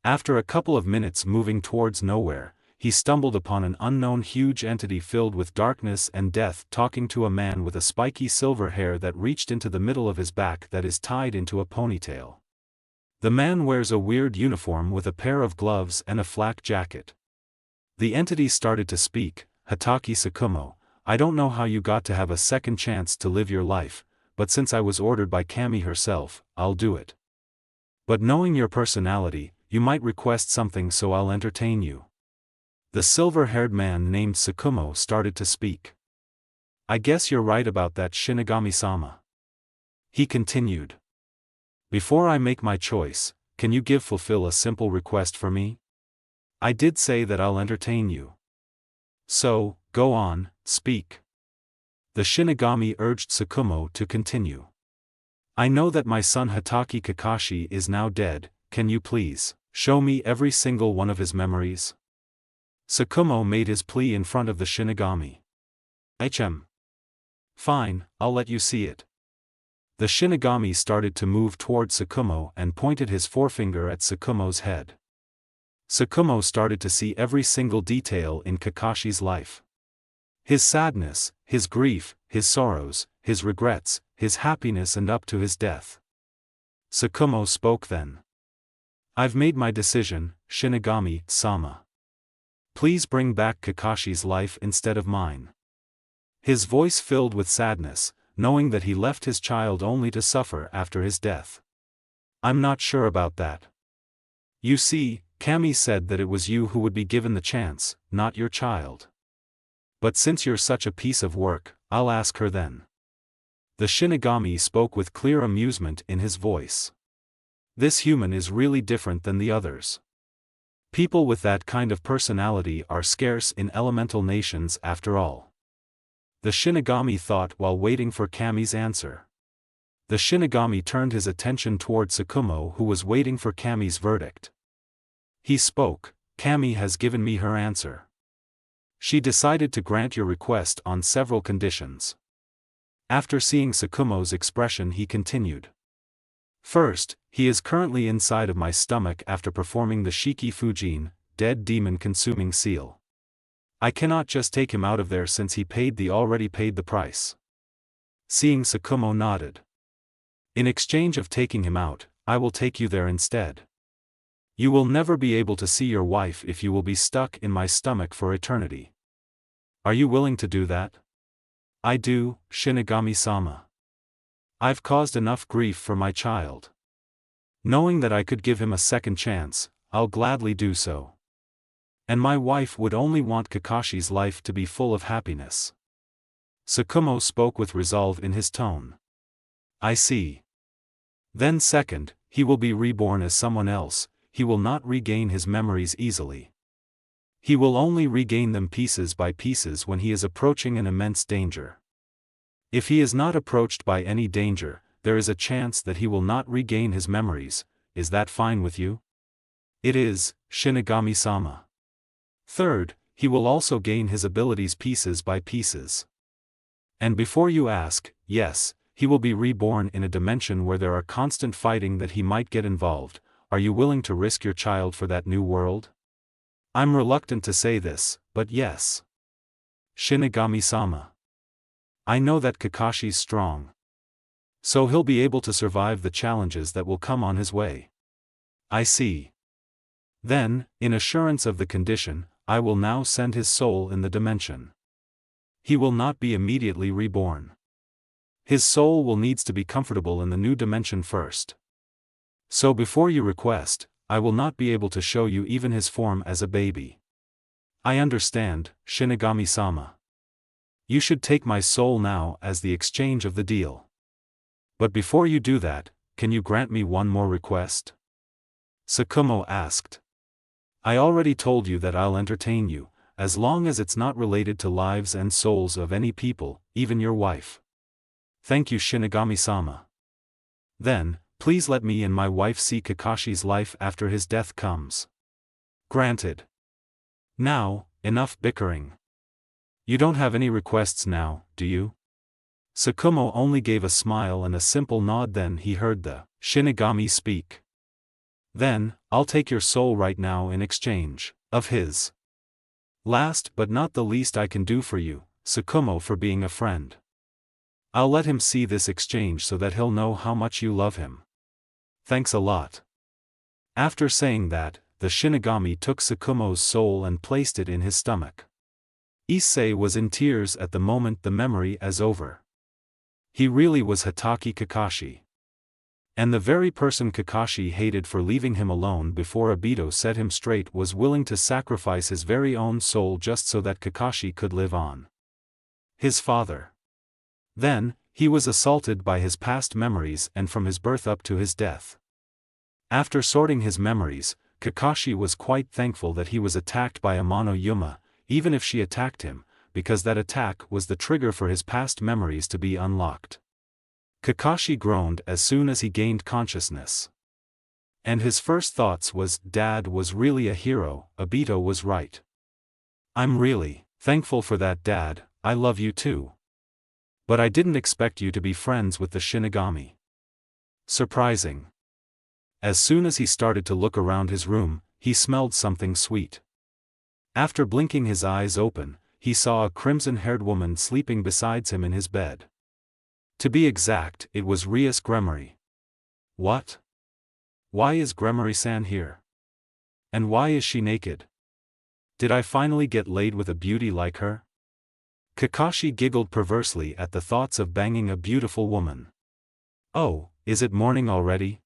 [SPEAKER 2] After a couple of minutes moving towards nowhere, he stumbled upon an unknown huge entity filled with darkness and death talking to a man with a spiky silver hair that reached into the middle of his back that is tied into a ponytail. The man wears a weird uniform with a pair of gloves and a flak jacket. The entity started to speak, "Hataki Tsukumo, I don't know how you got to have a second chance to live your life, but since I was ordered by Kami herself, I'll do it. But knowing your personality, you might request something, so I'll entertain you." The silver-haired man named Tsukumo started to speak. "I guess you're right about that, Shinigami-sama," he continued. "Before I make my choice, can you fulfill a simple request for me? I did say that I'll entertain you. So, go on, speak." The Shinigami urged Tsukumo to continue. "I know that my son Hataki Kakashi is now dead, can you please show me every single one of his memories?" Tsukumo made his plea in front of the Shinigami. "Fine, I'll let you see it." The Shinigami started to move toward Tsukumo and pointed his forefinger at Tsukumo's head. Tsukumo started to see every single detail in Kakashi's life. His sadness, his grief, his sorrows, his regrets, his happiness, and up to his death. Tsukumo spoke then. "I've made my decision, Shinigami-sama. Please bring back Kakashi's life instead of mine." His voice filled with sadness, knowing that he left his child only to suffer after his death. "I'm not sure about that. You see, Kami said that it was you who would be given the chance, not your child. But since you're such a piece of work, I'll ask her then." The Shinigami spoke with clear amusement in his voice. This human is really different than the others. People with that kind of personality are scarce in elemental nations after all. The Shinigami thought while waiting for Kami's answer. The Shinigami turned his attention toward Tsukumo, who was waiting for Kami's verdict. He spoke, "Kami has given me her answer. She decided to grant your request on several conditions." After seeing Tsukumo's expression, he continued. "First, he is currently inside of my stomach after performing the Shiki Fujin, dead demon-consuming seal. I cannot just take him out of there since he already paid the price." Seeing Tsukumo nodded. "In exchange of taking him out, I will take you there instead. You will never be able to see your wife if you will be stuck in my stomach for eternity. Are you willing to do that?" I do, Shinigami-sama. I've caused enough grief for my child. Knowing that I could give him a second chance, I'll gladly do so. And my wife would only want Kakashi's life to be full of happiness. Tsukumo spoke with resolve in his tone. I see. Then second, he will be reborn as someone else, he will not regain his memories easily. He will only regain them pieces by pieces when he is approaching an immense danger. If he is not approached by any danger, there is a chance that he will not regain his memories. Is that fine with you? It is, Shinigami-sama. Third, he will also gain his abilities pieces by pieces. And before you ask, yes, he will be reborn in a dimension where there are constant fighting that he might get involved. Are you willing to risk your child for that new world? I'm reluctant to say this, but yes. Shinigami-sama. I know that Kakashi's strong. So he'll be able to survive the challenges that will come on his way. I see. Then, in assurance of the condition, I will now send his soul in the dimension. He will not be immediately reborn. His soul will needs to be comfortable in the new dimension first. So before you request, I will not be able to show you even his form as a baby. I understand, Shinigami-sama. You should take my soul now as the exchange of the deal. But before you do that, can you grant me one more request? Tsukumo asked. I already told you that I'll entertain you, as long as it's not related to lives and souls of any people, even your wife. Thank you, Shinigami-sama. Then, please let me and my wife see Kakashi's life after his death comes. Granted. Now, enough bickering. You don't have any requests now, do you? Tsukumo only gave a smile and a simple nod. Then he heard the Shinigami speak. Then, I'll take your soul right now in exchange of his. Last but not the least I can do for you, Tsukumo, for being a friend. I'll let him see this exchange so that he'll know how much you love him. Thanks a lot. After saying that, the Shinigami took Tsukumo's soul and placed it in his stomach. Issei was in tears at the moment the memory as over. He really was Hatake Kakashi. And the very person Kakashi hated for leaving him alone before Obito set him straight was willing to sacrifice his very own soul just so that Kakashi could live on. His father. Then, he was assaulted by his past memories and from his birth up to his death. After sorting his memories, Kakashi was quite thankful that he was attacked by Amano Yuma, even if she attacked him, because that attack was the trigger for his past memories to be unlocked. Kakashi groaned as soon as he gained consciousness. And his first thoughts was, Dad was really a hero, Obito was right. I'm really thankful for that, Dad, I love you too. But I didn't expect you to be friends with the Shinigami. Surprising. As soon as he started to look around his room, he smelled something sweet. After blinking his eyes open, he saw a crimson-haired woman sleeping beside him in his bed. To be exact, it was Rias Gremory. What? Why is Gremory-san here? And why is she naked? Did I finally get laid with a beauty like her? Kakashi giggled perversely at the thoughts of banging a beautiful woman. Oh, is it morning already?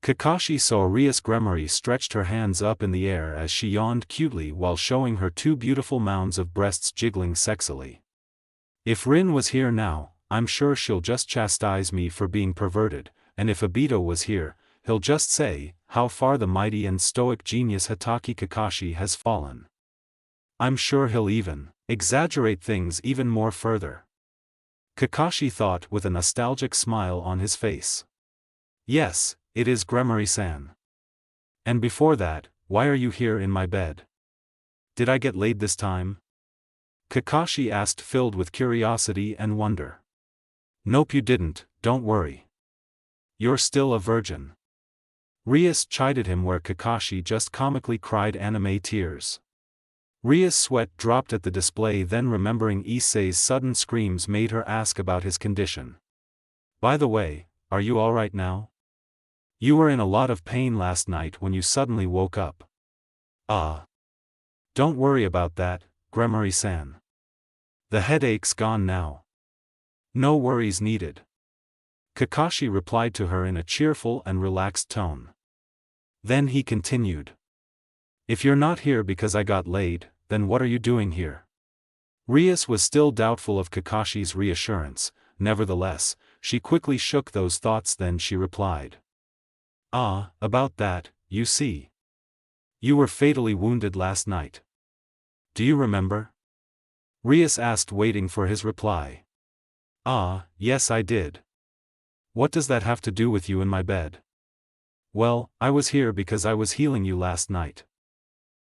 [SPEAKER 2] Kakashi saw Rias Gremory stretched her hands up in the air as she yawned cutely while showing her two beautiful mounds of breasts jiggling sexily. If Rin was here now, I'm sure she'll just chastise me for being perverted, and if Obito was here, he'll just say, how far the mighty and stoic genius Hatake Kakashi has fallen. I'm sure he'll even exaggerate things even more further. Kakashi thought with a nostalgic smile on his face. Yes, it is Gremory-san. And before that, why are you here in my bed? Did I get laid this time? Kakashi asked, filled with curiosity and wonder. Nope, you didn't, don't worry. You're still a virgin. Rias chided him where Kakashi just comically cried anime tears. Rias' sweat dropped at the display, then remembering Issei's sudden screams made her ask about his condition. By the way, are you alright now? You were in a lot of pain last night when you suddenly woke up. Don't worry about that, Gremory-san. The headache's gone now. No worries needed. Kakashi replied to her in a cheerful and relaxed tone. Then he continued. If you're not here because I got laid, then what are you doing here? Rias was still doubtful of Kakashi's reassurance. Nevertheless, she quickly shook those thoughts. Then she replied. Ah, about that, you see. You were fatally wounded last night. Do you remember? Rias asked, waiting for his reply. Ah, yes I did. What does that have to do with you in my bed? Well, I was here because I was healing you last night.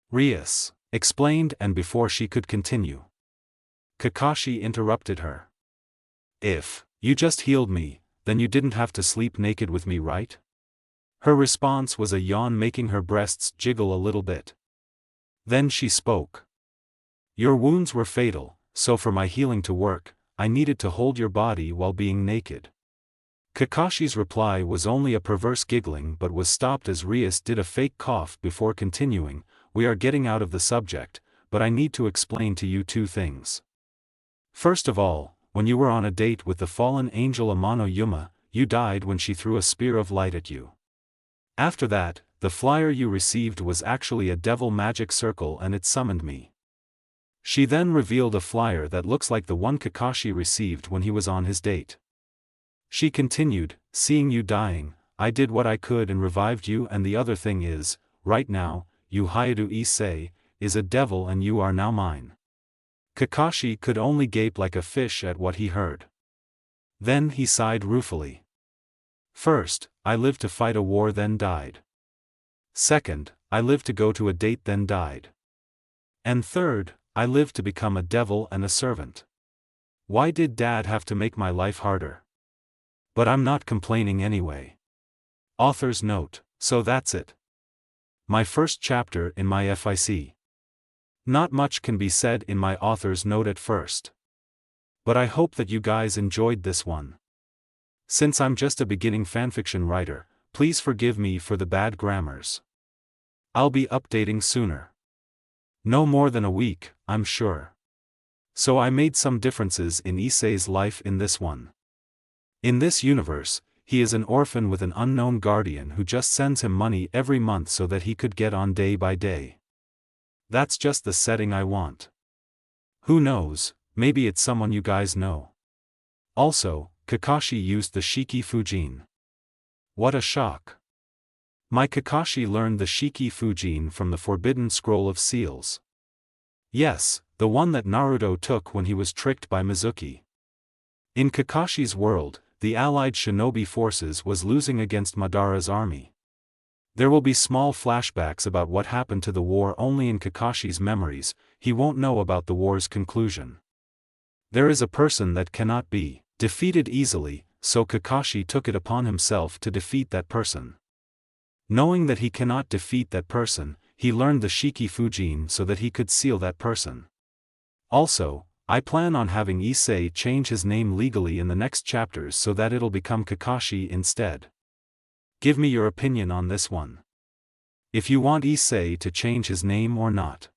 [SPEAKER 2] Rias explained, and before she could continue, Kakashi interrupted her. If you just healed me, then you didn't have to sleep naked with me, right? Her response was a yawn, making her breasts jiggle a little bit. Then she spoke. Your wounds were fatal, so for my healing to work, I needed to hold your body while being naked. Kakashi's reply was only a perverse giggling, but was stopped as Rias did a fake cough before continuing. We are getting out of the subject, but I need to explain to you two things. First of all, when you were on a date with the fallen angel Amano Yuma, you died when she threw a spear of light at you. After that, the flyer you received was actually a devil magic circle and it summoned me. She then revealed a flyer that looks like the one Kakashi received when he was on his date. She continued, seeing you dying, I did what I could and revived you, and the other thing is, right now, you Hayadu Issei, is a devil and you are now mine. Kakashi could only gape like a fish at what he heard. Then he sighed ruefully. First, I lived to fight a war then died. Second, I lived to go to a date then died. And third, I lived to become a devil and a servant. Why did Dad have to make my life harder? But I'm not complaining anyway. Author's note, so that's it. My first chapter in my FIC. Not much can be said in my author's note at first. But I hope that you guys enjoyed this one. Since I'm just a beginning fanfiction writer, please forgive me for the bad grammars. I'll be updating sooner. No more than a week, I'm sure. So I made some differences in Issei's life in this one. In this universe, he is an orphan with an unknown guardian who just sends him money every month so that he could get on day by day. That's just the setting I want. Who knows, maybe it's someone you guys know. Also, Kakashi used the Shiki Fujin. What a shock. My Kakashi learned the Shiki Fujin from the Forbidden Scroll of Seals. Yes, the one that Naruto took when he was tricked by Mizuki. In Kakashi's world, the allied shinobi forces was losing against Madara's army. There will be small flashbacks about what happened to the war only in Kakashi's memories. He won't know about the war's conclusion. There is a person that cannot be defeated easily, so Kakashi took it upon himself to defeat that person. Knowing that he cannot defeat that person, he learned the Shiki Fujin so that he could seal that person. Also, I plan on having Issei change his name legally in the next chapters so that it'll become Kakashi instead. Give me your opinion on this one. If you want Issei to change his name or not.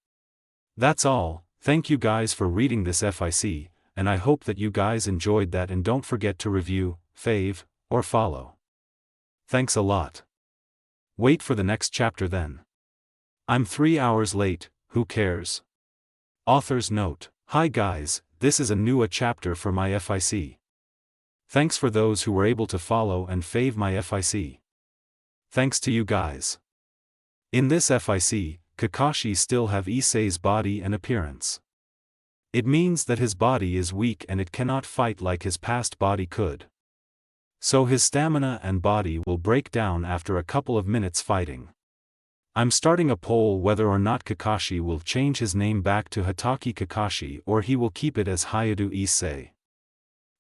[SPEAKER 2] That's all. Thank you guys for reading this FIC, and I hope that you guys enjoyed that, and don't forget to review, fave, or follow. Thanks a lot. Wait for the next chapter then. I'm 3 hours late, who cares? Author's note. Hi guys, this is a new chapter for my FIC. Thanks for those who were able to follow and fave my FIC. Thanks to you guys. In this FIC, Kakashi still have Issei's body and appearance. It means that his body is weak and it cannot fight like his past body could. So his stamina and body will break down after a couple of minutes fighting. I'm starting a poll whether or not Kakashi will change his name back to Hatake Kakashi or he will keep it as Hayadu Issei.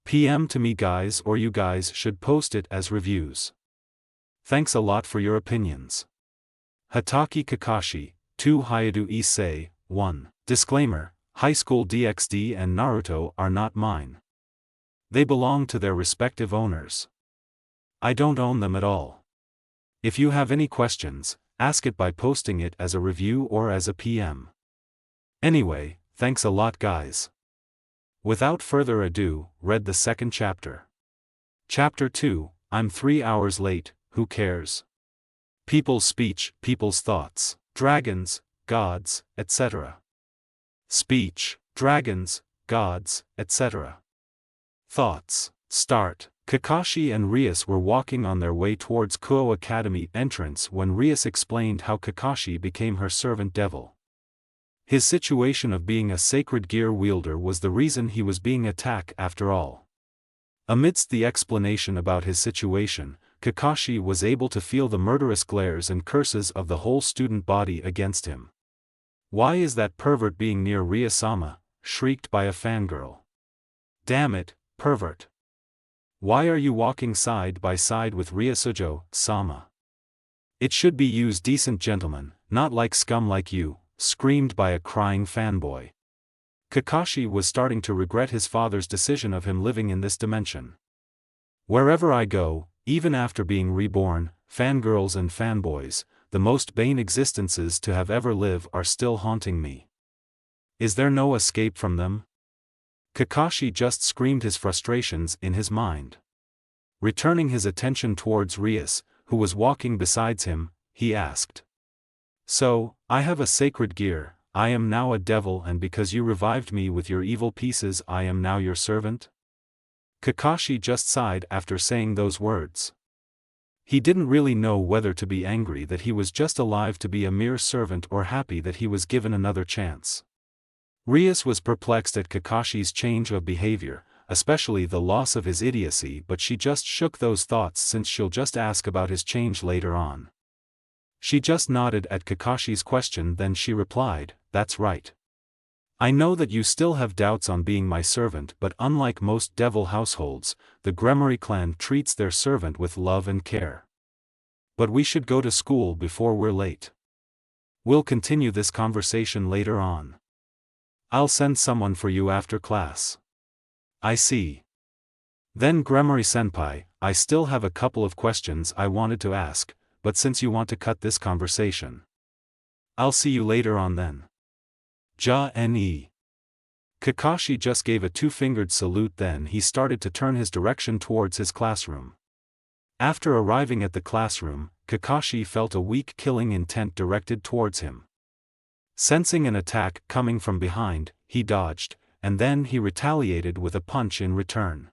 [SPEAKER 2] PM to me guys, or you guys should post it as reviews. Thanks a lot for your opinions. Hatake Kakashi, 2 Hayadu Issei, 1. Disclaimer, High School DxD and Naruto are not mine. They belong to their respective owners. I don't own them at all. If you have any questions, ask it by posting it as a review or as a PM. Anyway, thanks a lot guys. Without further ado, read the second chapter. Chapter 2, I'm 3 hours late, who cares? People's speech, people's thoughts, dragons, gods, etc. Speech, dragons, gods, etc. Thoughts. Start. Kakashi and Rias were walking on their way towards Kuo Academy entrance when Rias explained how Kakashi became her servant devil. His situation of being a sacred gear wielder was the reason he was being attacked after all. Amidst the explanation about his situation, Kakashi was able to feel the murderous glares and curses of the whole student body against him. "Why is that pervert being near Ria-sama?" shrieked by a fangirl. "Damn it, pervert. Why are you walking side by side with Ryasujo-sama? It should be use decent gentlemen, not like scum like you," screamed by a crying fanboy. Kakashi was starting to regret his father's decision of him living in this dimension. "Wherever I go, even after being reborn, fangirls and fanboys, the most bane existences to have ever lived are still haunting me. Is there no escape from them?" Kakashi just screamed his frustrations in his mind. Returning his attention towards Rias, who was walking beside him, he asked. "So, I have a sacred gear, I am now a devil, and because you revived me with your evil pieces I am now your servant?" Kakashi just sighed after saying those words. He didn't really know whether to be angry that he was just alive to be a mere servant or happy that he was given another chance. Rias was perplexed at Kakashi's change of behavior, especially the loss of his idiocy, but she just shook those thoughts since she'll just ask about his change later on. She just nodded at Kakashi's question, then she replied, "That's right. I know that you still have doubts on being my servant, but unlike most devil households, the Gremory clan treats their servant with love and care. But we should go to school before we're late. We'll continue this conversation later on. I'll send someone for you after class." "I see. Then Gremory-senpai, I still have a couple of questions I wanted to ask, but since you want to cut this conversation, I'll see you later on then." Ja-ne. Kakashi just gave a two-fingered salute, then he started to turn his direction towards his classroom. After arriving at the classroom, Kakashi felt a weak killing intent directed towards him. Sensing an attack coming from behind, he dodged, and then he retaliated with a punch in return.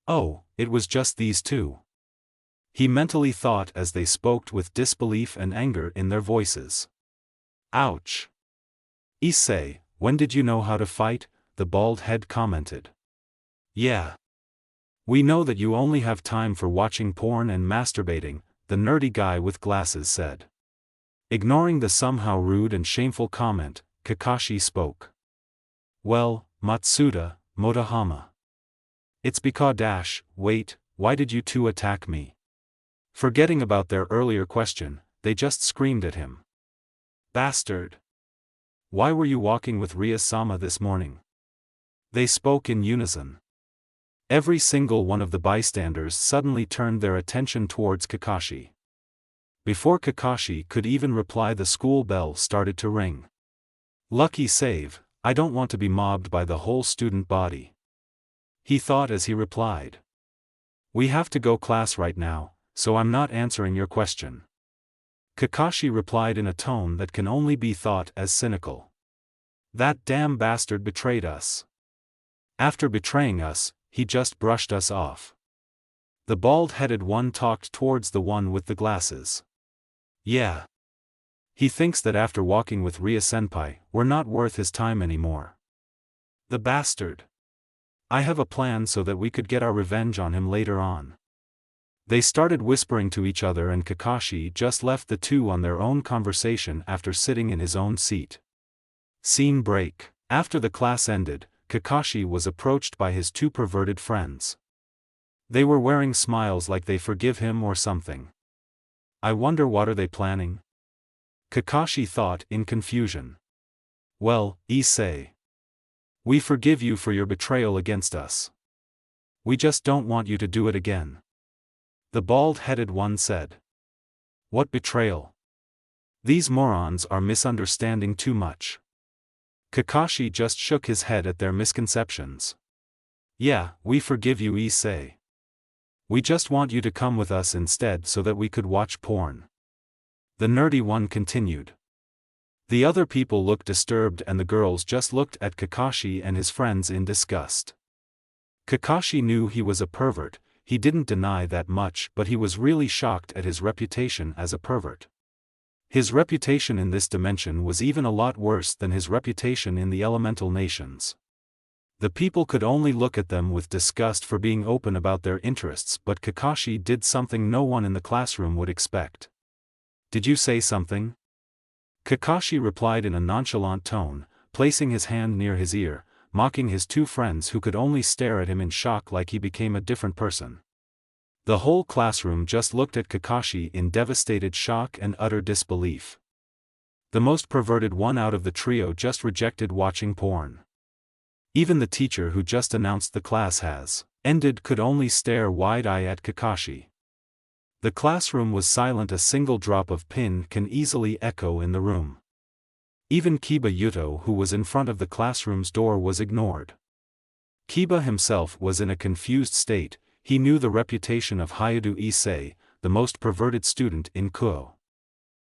[SPEAKER 2] "Oh, it was just these two," he mentally thought as they spoke with disbelief and anger in their voices. "Ouch. Issei, when did you know how to fight?" the bald head commented. "Yeah. We know that you only have time for watching porn and masturbating," the nerdy guy with glasses said. Ignoring the somehow rude and shameful comment, Kakashi spoke. "Well, Matsuda, Motohama. It's because wait, why did you two attack me?" Forgetting about their earlier question, they just screamed at him. "Bastard. Why were you walking with Ria-sama this morning?" They spoke in unison. Every single one of the bystanders suddenly turned their attention towards Kakashi. Before Kakashi could even reply, the school bell started to ring. "Lucky save, I don't want to be mobbed by the whole student body," he thought as he replied. "We have to go class right now, so I'm not answering your question." Kakashi replied in a tone that can only be thought as cynical. "That damn bastard betrayed us. After betraying us, he just brushed us off." The bald-headed one talked towards the one with the glasses. "Yeah. He thinks that after walking with Ria-senpai, we're not worth his time anymore. The bastard. I have a plan so that we could get our revenge on him later on." They started whispering to each other, and Kakashi just left the two on their own conversation after sitting in his own seat. Scene break. After the class ended, Kakashi was approached by his two perverted friends. They were wearing smiles like they forgive him or something. I wonder what are they planning? Kakashi thought in confusion. "Well, Issei. We forgive you for your betrayal against us. We just don't want you to do it again," the bald-headed one said. "What betrayal? These morons are misunderstanding too much. Kakashi just shook his head at their misconceptions. Yeah, we forgive you, Issei. We just want you to come with us instead so that we could watch porn. The nerdy one continued. The other people looked disturbed and the girls just looked at Kakashi and his friends in disgust. Kakashi knew he was a pervert, he didn't deny that much, but he was really shocked at his reputation as a pervert. His reputation in this dimension was even a lot worse than his reputation in the elemental nations. The people could only look at them with disgust for being open about their interests, but Kakashi did something no one in the classroom would expect. Did you say something? Kakashi replied in a nonchalant tone, placing his hand near his ear, mocking his two friends who could only stare at him in shock like he became a different person. The whole classroom just looked at Kakashi in devastated shock and utter disbelief. The most perverted one out of the trio just rejected watching porn. Even the teacher who just announced the class has ended could only stare wide-eyed at Kakashi. The classroom was silent. A single drop of pin can easily echo in the room. Even Kiba Yuto, who was in front of the classroom's door, was ignored. Kiba himself was in a confused state. He knew the reputation of Hayadu Issei, the most perverted student in Kuo.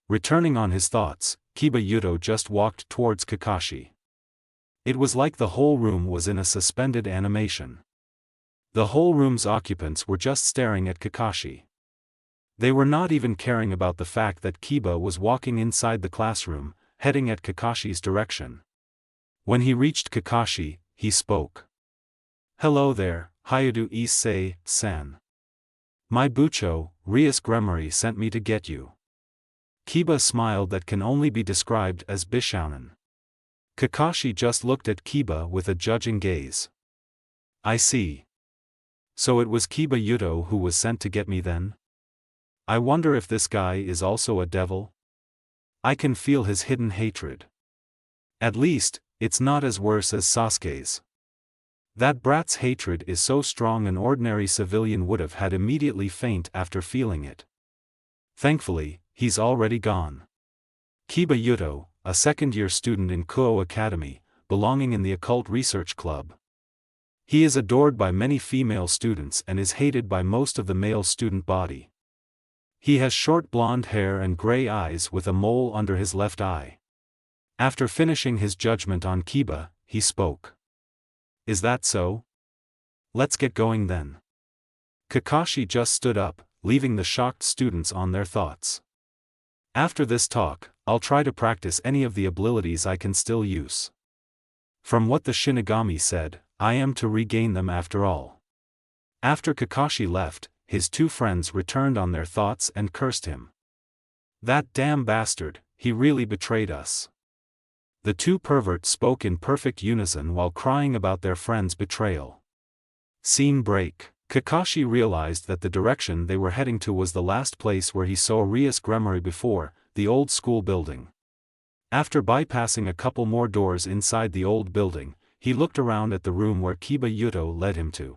[SPEAKER 2] Returning on his thoughts, Kiba Yuto just walked towards Kakashi. It was like the whole room was in a suspended animation. The whole room's occupants were just staring at Kakashi. They were not even caring about the fact that Kiba was walking inside the classroom, heading at Kakashi's direction. When he reached Kakashi, he spoke. Hello there, Hayadu Issei-san. My bucho, Rias Gremory, sent me to get you. Kiba smiled that can only be described as bishounen. Kakashi just looked at Kiba with a judging gaze. I see. So it was Kiba Yuto who was sent to get me then? I wonder if this guy is also a devil? I can feel his hidden hatred. At least, it's not as worse as Sasuke's. That brat's hatred is so strong an ordinary civilian would have had immediately faint after feeling it. Thankfully, he's already gone. Kiba Yuto, a second-year student in Kuo Academy, belonging in the Occult Research Club. He is adored by many female students and is hated by most of the male student body. He has short blonde hair and gray eyes with a mole under his left eye. After finishing his judgment on Kiba, he spoke. Is that so? Let's get going then. Kakashi just stood up, leaving the shocked students on their thoughts. After this talk, I'll try to practice any of the abilities I can still use. From what the Shinigami said, I am to regain them after all. After Kakashi left, his two friends returned on their thoughts and cursed him. That damn bastard, he really betrayed us. The two perverts spoke in perfect unison while crying about their friend's betrayal. Scene break. Kakashi realized that the direction they were heading to was the last place where he saw Rias Gremory before, the old school building. After bypassing a couple more doors inside the old building, he looked around at the room where Kiba Yuto led him to.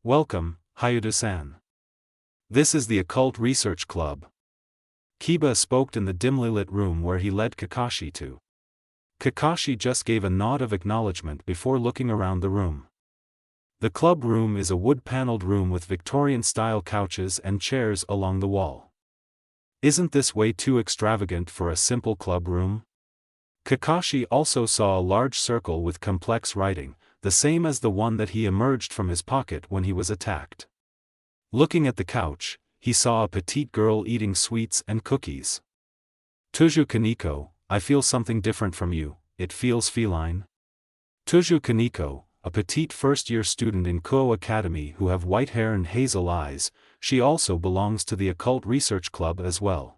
[SPEAKER 2] Welcome, Hayadu-san. This is the Occult Research Club. Kiba spoke in the dimly lit room where he led Kakashi to. Kakashi just gave a nod of acknowledgement before looking around the room. The club room is a wood-paneled room with Victorian-style couches and chairs along the wall. Isn't this way too extravagant for a simple club room? Kakashi also saw a large circle with complex writing, the same as the one that he emerged from his pocket when he was attacked. Looking at the couch, he saw a petite girl eating sweets and cookies. Tuju Kaneko, I feel something different from you, it feels feline. Tuju Kaneko, a petite first-year student in Kuo Academy who have white hair and hazel eyes, she also belongs to the Occult Research Club as well.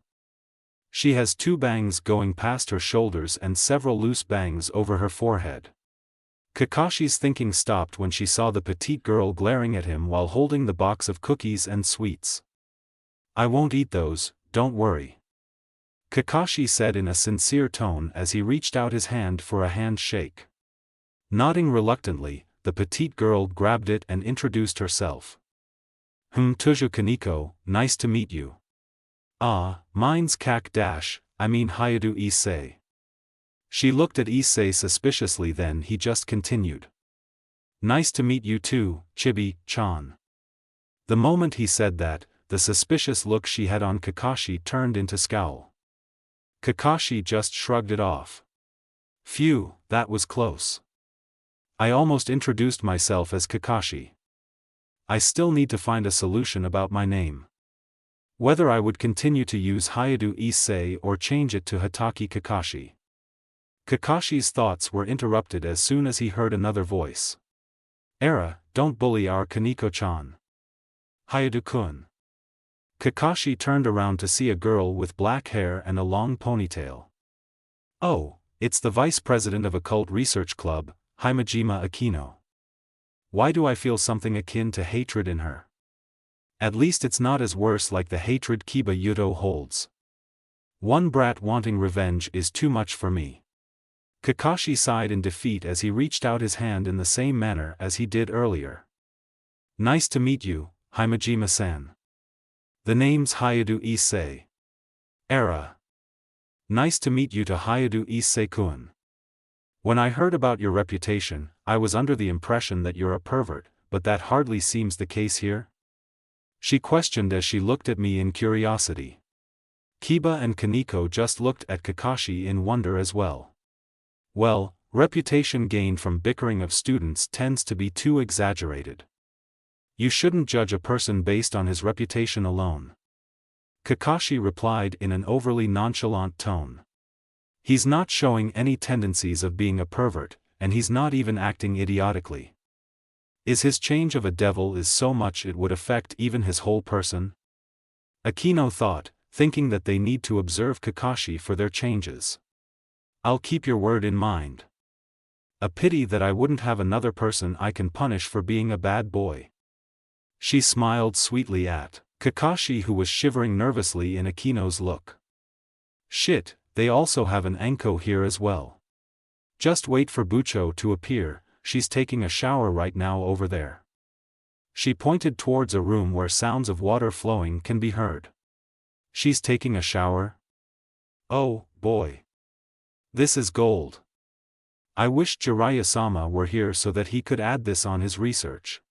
[SPEAKER 2] She has two bangs going past her shoulders and several loose bangs over her forehead. Kakashi's thinking stopped when she saw the petite girl glaring at him while holding the box of cookies and sweets. I won't eat those, don't worry. Kakashi said in a sincere tone as he reached out his hand for a handshake. Nodding reluctantly, the petite girl grabbed it and introduced herself. Tuju Kaneko, nice to meet you. Ah, mine's Hayadu Issei. She looked at Issei suspiciously, then he just continued. Nice to meet you too, Chibi-chan. The moment he said that, the suspicious look she had on Kakashi turned into scowl. Kakashi just shrugged it off. Phew, that was close. I almost introduced myself as Kakashi. I still need to find a solution about my name. Whether I would continue to use Hayadu Issei or change it to Hataki Kakashi. Kakashi's thoughts were interrupted as soon as he heard another voice. Era, don't bully our Kaneko-chan. Hayadu-kun. Kakashi turned around to see a girl with black hair and a long ponytail. Oh, it's the vice president of Occult Research Club, Himejima Akino. Why do I feel something akin to hatred in her? At least it's not as worse like the hatred Kiba Yuto holds. One brat wanting revenge is too much for me. Kakashi sighed in defeat as he reached out his hand in the same manner as he did earlier. Nice to meet you, Himejima-san. The name's Hayadu Issei. Era. Nice to meet you to Hayadu Issei-kun. When I heard about your reputation, I was under the impression that you're a pervert, but that hardly seems the case here? She questioned as she looked at me in curiosity. Kiba and Kaneko just looked at Kakashi in wonder as well. Well, reputation gained from bickering of students tends to be too exaggerated. You shouldn't judge a person based on his reputation alone. Kakashi replied in an overly nonchalant tone. He's not showing any tendencies of being a pervert, and he's not even acting idiotically. Is his change of a devil is so much it would affect even his whole person? Akino thought, thinking that they need to observe Kakashi for their changes. I'll keep your word in mind. A pity that I wouldn't have another person I can punish for being a bad boy. She smiled sweetly at Kakashi, who was shivering nervously in Akino's look. Shit, they also have an Anko here as well. Just wait for Bucho to appear, she's taking a shower right now over there. She pointed towards a room where sounds of water flowing can be heard. She's taking a shower? Oh, boy. This is gold. I wish Jiraiya-sama were here so that he could add this on his research.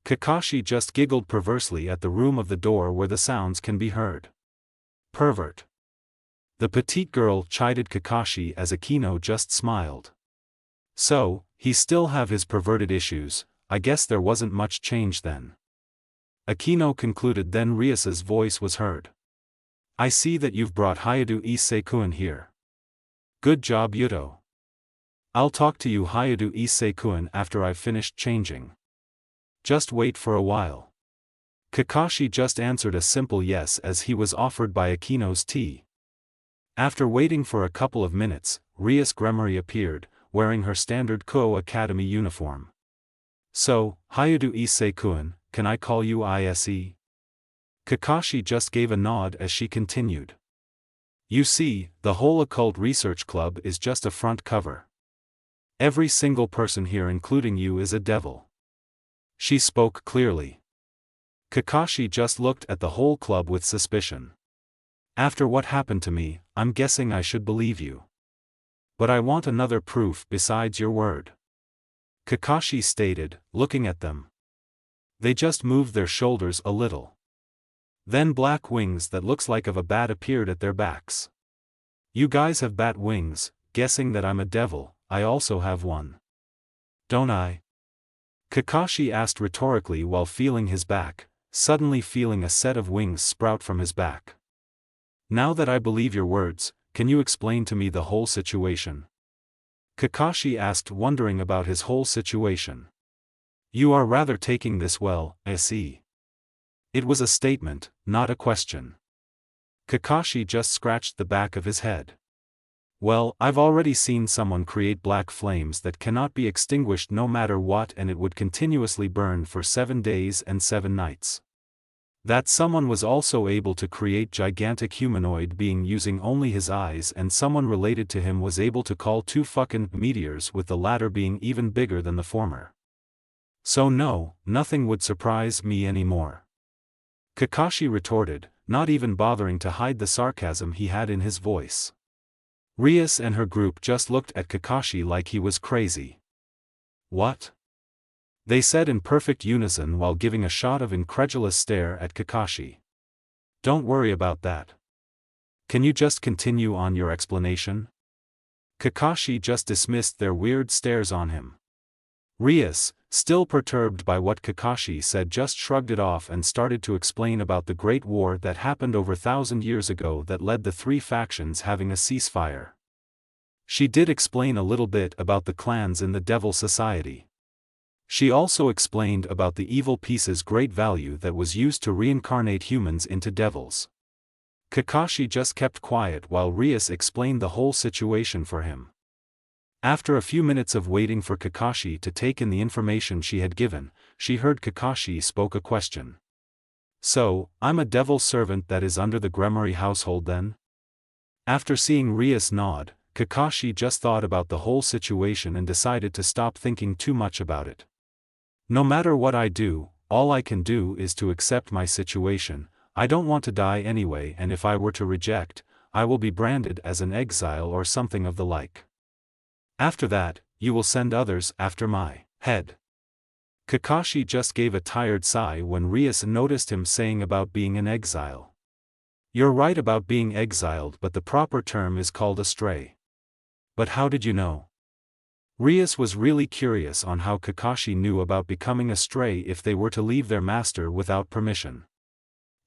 [SPEAKER 2] Kakashi just giggled perversely at the room of the door where the sounds can be heard. Pervert. The petite girl chided Kakashi as Akino just smiled. So, he still have his perverted issues, I guess there wasn't much change then. Akino concluded, then Rias's voice was heard. I see that you've brought Hayadu Issei-kun here. Good job, Yuto. I'll talk to you Hayadu Issei-kun after I've finished changing. Just wait for a while. Kakashi just answered a simple yes as he was offered by Akino's tea. After waiting for a couple of minutes, Rias Gremory appeared, wearing her standard Kuo Academy uniform. So, Hayadu Issei-kun, can I call you Ise? Kakashi just gave a nod as she continued. You see, the whole Occult Research Club is just a front cover. Every single person here including you is a devil. She spoke clearly. Kakashi just looked at the whole club with suspicion. After what happened to me, I'm guessing I should believe you. But I want another proof besides your word. Kakashi stated, looking at them. They just moved their shoulders a little. Then black wings that looks like of a bat appeared at their backs. You guys have bat wings, guessing that I'm a devil, I also have one. Don't I? Kakashi asked rhetorically while feeling his back, suddenly feeling a set of wings sprout from his back. Now that I believe your words, can you explain to me the whole situation? Kakashi asked, wondering about his whole situation. You are rather taking this well, I see. It was a statement, not a question. Kakashi just scratched the back of his head. Well, I've already seen someone create black flames that cannot be extinguished no matter what, and it would continuously burn for 7 days and 7 nights. That someone was also able to create gigantic humanoid being using only his eyes, and someone related to him was able to call 2 fucking meteors, with the latter being even bigger than the former. So no, nothing would surprise me anymore. Kakashi retorted, not even bothering to hide the sarcasm he had in his voice. Rias and her group just looked at Kakashi like he was crazy. What? They said in perfect unison while giving a shot of incredulous stare at Kakashi. Don't worry about that. Can you just continue on your explanation? Kakashi just dismissed their weird stares on him. Rias, still perturbed by what Kakashi said, just shrugged it off and started to explain about the Great War that happened over 1,000 years ago that led the three factions having a ceasefire. She did explain a little bit about the clans in the Devil Society. She also explained about the evil piece's great value that was used to reincarnate humans into devils. Kakashi just kept quiet while Rias explained the whole situation for him. After a few minutes of waiting for Kakashi to take in the information she had given, she heard Kakashi spoke a question. So, I'm a devil servant that is under the Gremory household then? After seeing Rias nod, Kakashi just thought about the whole situation and decided to stop thinking too much about it. No matter what I do, all I can do is to accept my situation. I don't want to die anyway, and if I were to reject, I will be branded as an exile or something of the like. After that, you will send others after my head. Kakashi just gave a tired sigh when Rias noticed him saying about being an exile. You're right about being exiled, but the proper term is called a stray. But how did you know? Rias was really curious on how Kakashi knew about becoming a stray if they were to leave their master without permission.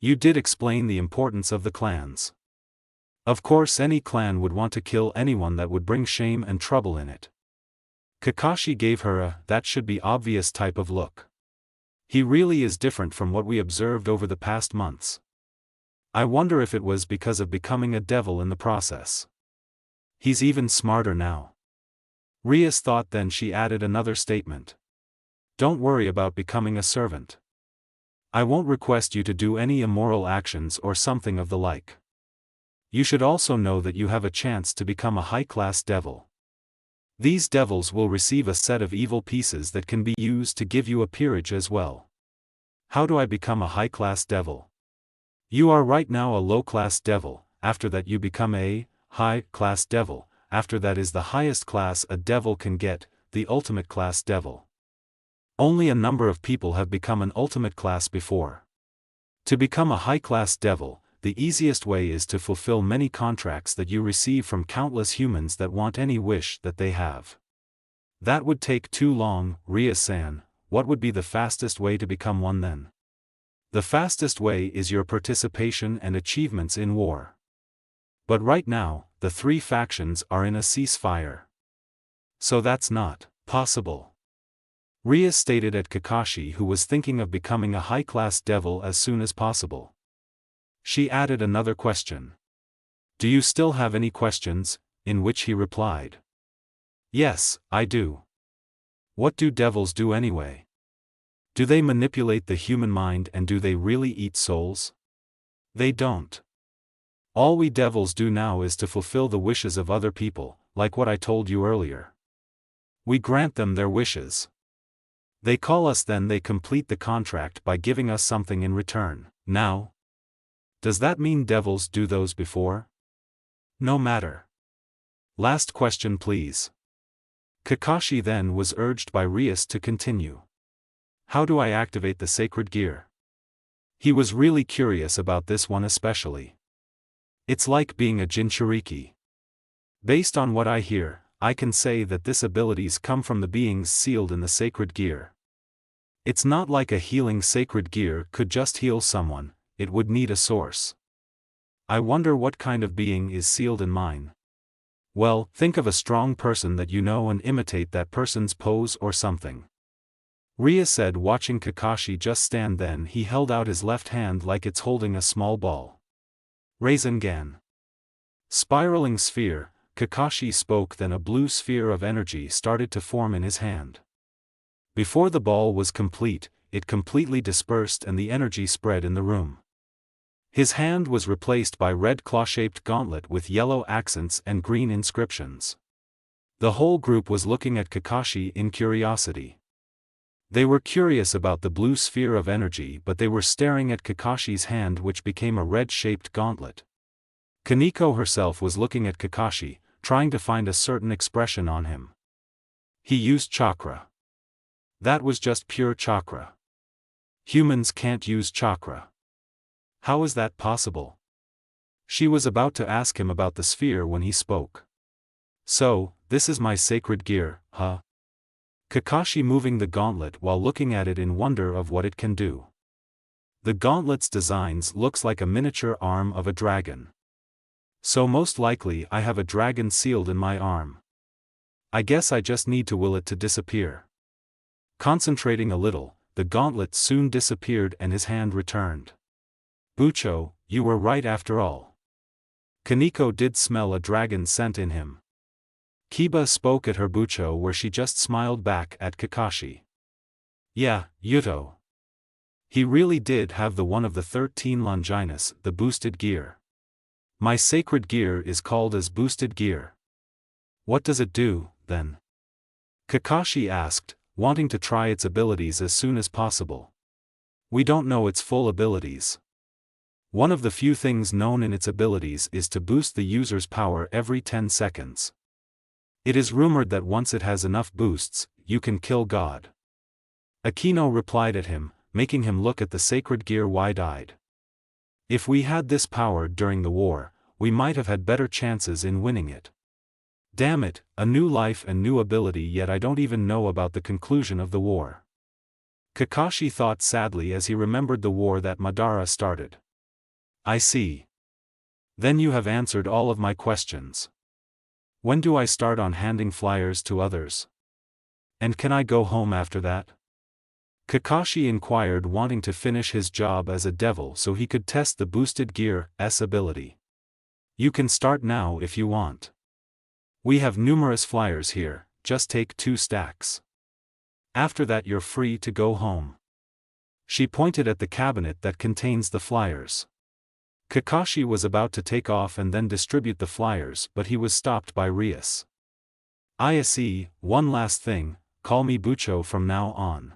[SPEAKER 2] You did explain the importance of the clans. Of course any clan would want to kill anyone that would bring shame and trouble in it. Kakashi gave her a "that should be obvious" type of look. He really is different from what we observed over the past months. I wonder if it was because of becoming a devil in the process. He's even smarter now. Rias thought, then she added another statement. Don't worry about becoming a servant. I won't request you to do any immoral actions or something of the like. You should also know that you have a chance to become a high-class devil. These devils will receive a set of evil pieces that can be used to give you a peerage as well. How do I become a high-class devil? You are right now a low-class devil, after that you become a high-class devil, after that is the highest class a devil can get, the ultimate class devil. Only a number of people have become an ultimate class before. To become a high-class devil, the easiest way is to fulfill many contracts that you receive from countless humans that want any wish that they have. That would take too long. Rias-san, what would be the fastest way to become one then? The fastest way is your participation and achievements in war. But right now, the three factions are in a ceasefire. So that's not possible. Rias stated at Kakashi, who was thinking of becoming a high-class devil as soon as possible. She added another question. Do you still have any questions? In which he replied. Yes, I do. What do devils do anyway? Do they manipulate the human mind, and do they really eat souls? They don't. All we devils do now is to fulfill the wishes of other people, like what I told you earlier. We grant them their wishes. They call us, then they complete the contract by giving us something in return. Now, does that mean devils do those before? No matter. Last question please. Kakashi then was urged by Rias to continue. How do I activate the sacred gear? He was really curious about this one especially. It's like being a Jinchuriki. Based on what I hear, I can say that this abilities come from the beings sealed in the sacred gear. It's not like a healing sacred gear could just heal someone, it would need a source. I wonder what kind of being is sealed in mine. Well, think of a strong person that you know and imitate that person's pose or something. Rias said, watching Kakashi just stand. Then he held out his left hand like it's holding a small ball. Rasengan. Spiraling sphere, Kakashi spoke. Then a blue sphere of energy started to form in his hand. Before the ball was complete, it completely dispersed and the energy spread in the room. His hand was replaced by red claw-shaped gauntlet with yellow accents and green inscriptions. The whole group was looking at Kakashi in curiosity. They were curious about the blue sphere of energy, but they were staring at Kakashi's hand, which became a red-shaped gauntlet. Kaneko herself was looking at Kakashi, trying to find a certain expression on him. He used chakra. That was just pure chakra. Humans can't use chakra. How is that possible? She was about to ask him about the sphere when he spoke. So, this is my sacred gear, huh? Kakashi moving the gauntlet while looking at it in wonder of what it can do. The gauntlet's designs looks like a miniature arm of a dragon. So most likely I have a dragon sealed in my arm. I guess I just need to will it to disappear. Concentrating a little, the gauntlet soon disappeared and his hand returned. Bucho, you were right after all. Kaneko did smell a dragon scent in him. Kiba spoke at her Bucho where she just smiled back at Kakashi. Yeah, Yuto. He really did have the one of the 13 Longinus, the boosted gear. My sacred gear is called as boosted gear. What does it do, then? Kakashi asked, wanting to try its abilities as soon as possible. We don't know its full abilities. One of the few things known in its abilities is to boost the user's power every 10 seconds. It is rumored that once it has enough boosts, you can kill God. Akino replied at him, making him look at the sacred gear wide-eyed. If we had this power during the war, we might have had better chances in winning it. Damn it, a new life and new ability, yet I don't even know about the conclusion of the war. Kakashi thought sadly as he remembered the war that Madara started. I see. Then you have answered all of my questions. When do I start on handing flyers to others? And can I go home after that? Kakashi inquired, wanting to finish his job as a devil so he could test the boosted gear's ability. You can start now if you want. We have numerous flyers here, just take 2 stacks. After that you're free to go home. She pointed at the cabinet that contains the flyers. Kakashi was about to take off and then distribute the flyers, but he was stopped by Rias. ISE, one last thing, call me Bucho from now on.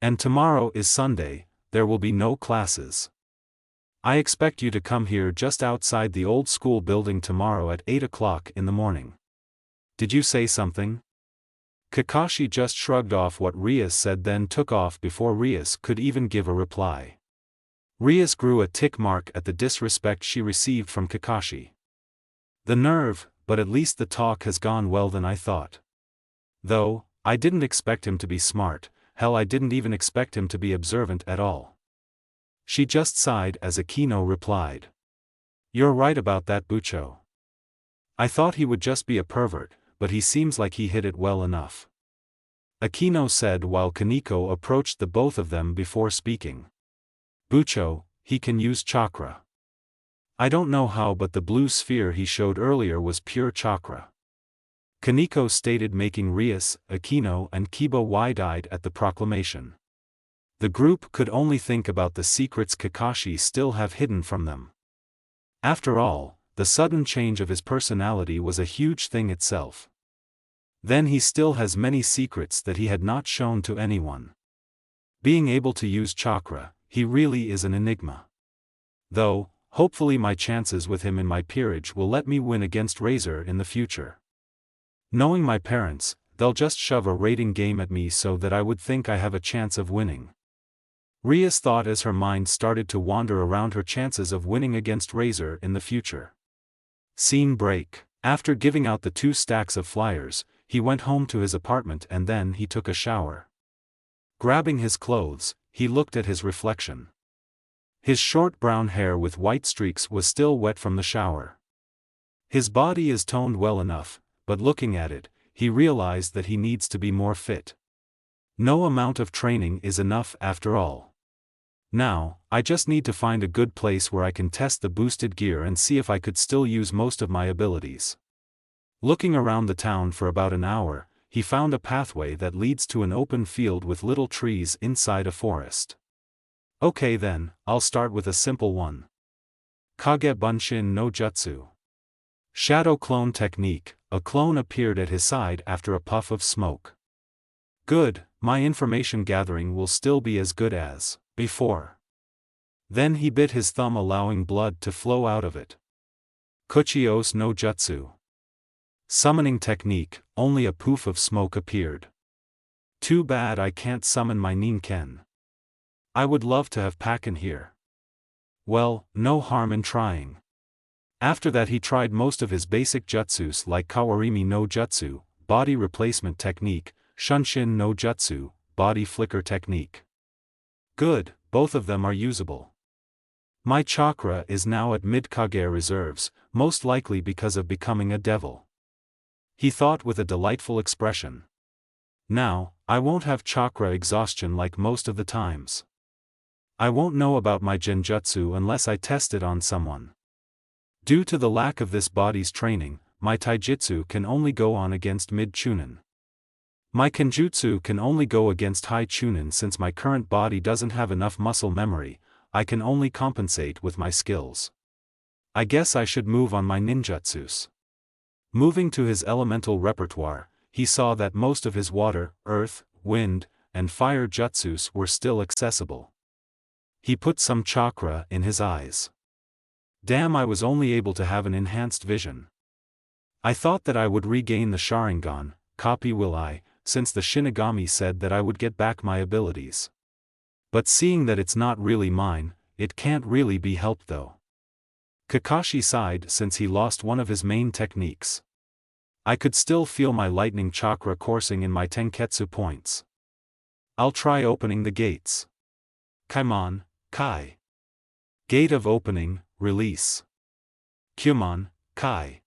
[SPEAKER 2] And tomorrow is Sunday, there will be no classes. I expect you to come here just outside the old school building tomorrow at 8 o'clock in the morning. Did you say something? Kakashi just shrugged off what Rias said, then took off before Rias could even give a reply. Rias grew a tick mark at the disrespect she received from Kakashi. The nerve, but at least the talk has gone well than I thought. Though, I didn't expect him to be smart, hell I didn't even expect him to be observant at all. She just sighed as Akino replied. You're right about that, Bucho. I thought he would just be a pervert, but he seems like he hid it well enough. Akino said while Kaneko approached the both of them before speaking. Bucho, he can use chakra. I don't know how, but the blue sphere he showed earlier was pure chakra. Kaneko stated, making Rias, Akino and Kiba wide-eyed at the proclamation. The group could only think about the secrets Kakashi still have hidden from them. After all, the sudden change of his personality was a huge thing itself. Then he still has many secrets that he had not shown to anyone. Being able to use chakra, he really is an enigma. Though, hopefully my chances with him in my peerage will let me win against Razor in the future. Knowing my parents, they'll just shove a rating game at me so that I would think I have a chance of winning. Rias thought as her mind started to wander around her chances of winning against Razor in the future. Scene break. After giving out the 2 stacks of flyers, he went home to his apartment and then he took a shower. Grabbing his clothes, he looked at his reflection. His short brown hair with white streaks was still wet from the shower. His body is toned well enough, but looking at it, he realized that he needs to be more fit. No amount of training is enough after all. Now, I just need to find a good place where I can test the boosted gear and see if I could still use most of my abilities. Looking around the town for about an hour, he found a pathway that leads to an open field with little trees inside a forest. Okay then, I'll start with a simple one. Kage Bunshin no Jutsu. Shadow clone technique. A clone appeared at his side after a puff of smoke. Good, my information gathering will still be as good as before. Then he bit his thumb, allowing blood to flow out of it. Kuchios no Jutsu. Summoning technique, only a poof of smoke appeared. Too bad I can't summon my Ninken. I would love to have Pakken here. Well, no harm in trying. After that he tried most of his basic jutsus like Kawarimi no Jutsu, body replacement technique, Shunshin no Jutsu, body flicker technique. Good, both of them are usable. My chakra is now at mid-Kage reserves, most likely because of becoming a devil. He thought with a delightful expression. Now, I won't have chakra exhaustion like most of the times. I won't know about my genjutsu unless I test it on someone. Due to the lack of this body's training, my taijutsu can only go on against mid-chunin. My kenjutsu can only go against high chunin. Since my current body doesn't have enough muscle memory, I can only compensate with my skills. I guess I should move on my ninjutsus. Moving to his elemental repertoire, he saw that most of his water, earth, wind, and fire jutsus were still accessible. He put some chakra in his eyes. Damn, I was only able to have an enhanced vision. I thought that I would regain the Sharingan, copy will I, since the Shinigami said that I would get back my abilities. But seeing that it's not really mine, it can't really be helped though. Kakashi sighed since he lost one of his main techniques. I could still feel my lightning chakra coursing in my tenketsu points. I'll try opening the gates. Kaimon, Kai. Gate of opening, release. Kyumon, Kai.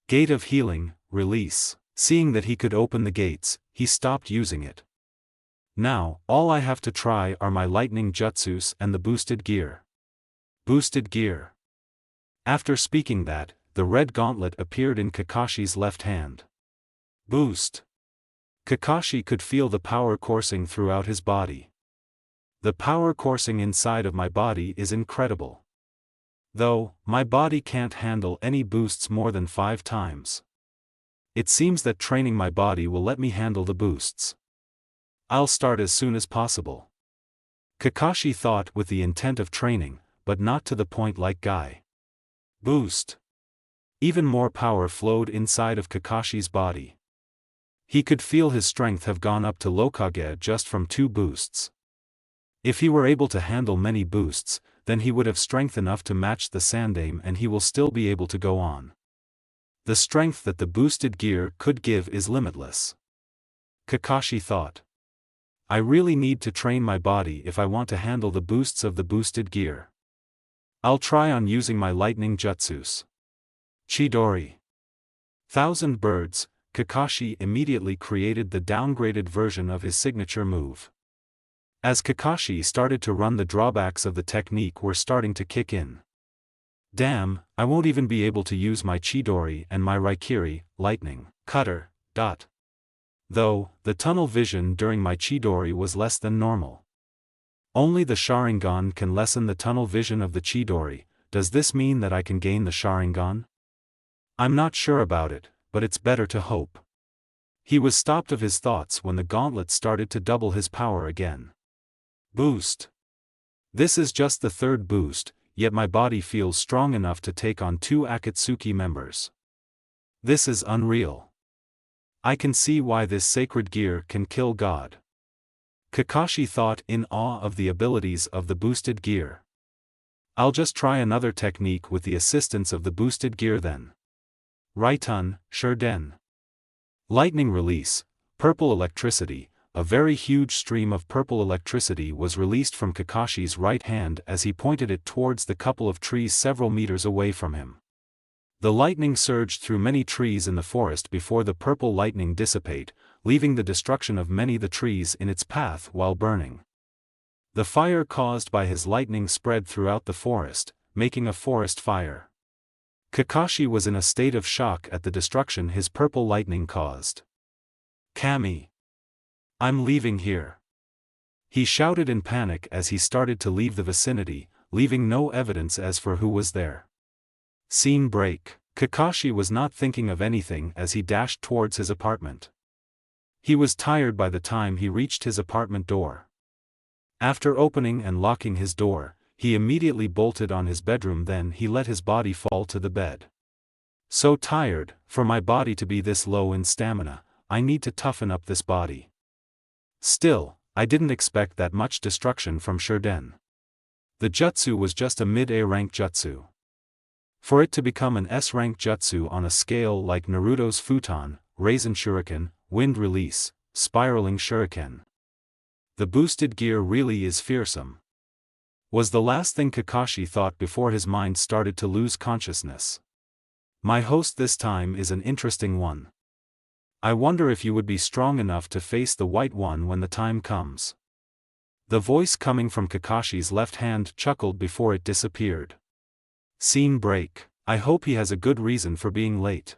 [SPEAKER 2] Gate of healing, release. Seeing that he could open the gates, he stopped using it. Now, all I have to try are my lightning jutsus and the boosted gear. Boosted gear. After speaking that, the red gauntlet appeared in Kakashi's left hand. Boost. Kakashi could feel the power coursing throughout his body. The power coursing inside of my body is incredible. Though, my body can't handle any boosts more than 5 times. It seems that training my body will let me handle the boosts. I'll start as soon as possible. Kakashi thought with the intent of training, but not to the point like Guy. Boost. Even more power flowed inside of Kakashi's body. He could feel his strength have gone up to Lokage just from 2 boosts. If he were able to handle many boosts, then he would have strength enough to match the Sandaime and he will still be able to go on. The strength that the boosted gear could give is limitless. Kakashi thought. I really need to train my body if I want to handle the boosts of the boosted gear. I'll try on using my lightning jutsus. Chidori. 1,000 birds, Kakashi immediately created the downgraded version of his signature move. As Kakashi started to run, the drawbacks of the technique were starting to kick in. Damn, I won't even be able to use my Chidori and my Raikiri, lightning, cutter, dot. Though, the tunnel vision during my Chidori was less than normal. Only the Sharingan can lessen the tunnel vision of the Chidori. Does this mean that I can gain the Sharingan? I'm not sure about it, but it's better to hope. He was stopped of his thoughts when the gauntlet started to double his power again. Boost. This is just the 3rd boost, yet my body feels strong enough to take on 2 Akatsuki members. This is unreal. I can see why this sacred gear can kill God. Kakashi thought in awe of the abilities of the boosted gear. I'll just try another technique with the assistance of the boosted gear then. Raitun, Shurden. Lightning release, purple electricity. A very huge stream of purple electricity was released from Kakashi's right hand as he pointed it towards the couple of trees several meters away from him. The lightning surged through many trees in the forest before the purple lightning dissipate, leaving the destruction of many the trees in its path while burning. The fire caused by his lightning spread throughout the forest, making a forest fire. Kakashi was in a state of shock at the destruction his purple lightning caused. Kami. I'm leaving here. He shouted in panic as he started to leave the vicinity, leaving no evidence as for who was there. Scene break. Kakashi was not thinking of anything as he dashed towards his apartment. He was tired by the time he reached his apartment door. After opening and locking his door, he immediately bolted on his bedroom, then he let his body fall to the bed. So tired, for my body to be this low in stamina, I need to toughen up this body. Still, I didn't expect that much destruction from Shurden. The jutsu was just a mid-A rank jutsu. For it to become an S-rank jutsu on a scale like Naruto's Futon, Raisin Shuriken, Wind Release, Spiraling Shuriken. The boosted gear really is fearsome. Was the last thing Kakashi thought before his mind started to lose consciousness. My host this time is an interesting one. I wonder if you would be strong enough to face the White One when the time comes. The voice coming from Kakashi's left hand chuckled before it disappeared. Scene break. I hope he has a good reason for being late.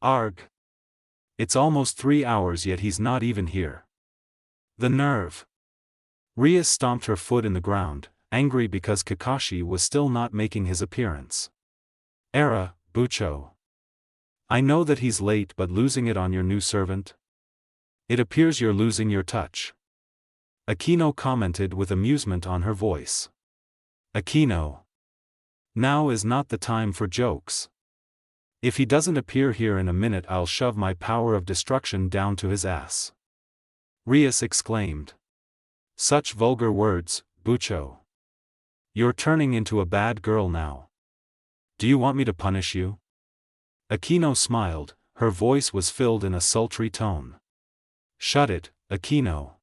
[SPEAKER 2] Arg. It's almost 3 hours yet he's not even here. The nerve. Ria stomped her foot in the ground, angry because Kakashi was still not making his appearance. Era, Bucho. I know that he's late, but losing it on your new servant? It appears you're losing your touch. Akino commented with amusement on her voice. Akino. Now is not the time for jokes. If he doesn't appear here in a minute, I'll shove my power of destruction down to his ass. Rias exclaimed. Such vulgar words, Bucho. You're turning into a bad girl now. Do you want me to punish you? Akino smiled, her voice was filled in a sultry tone. Shut it, Akino.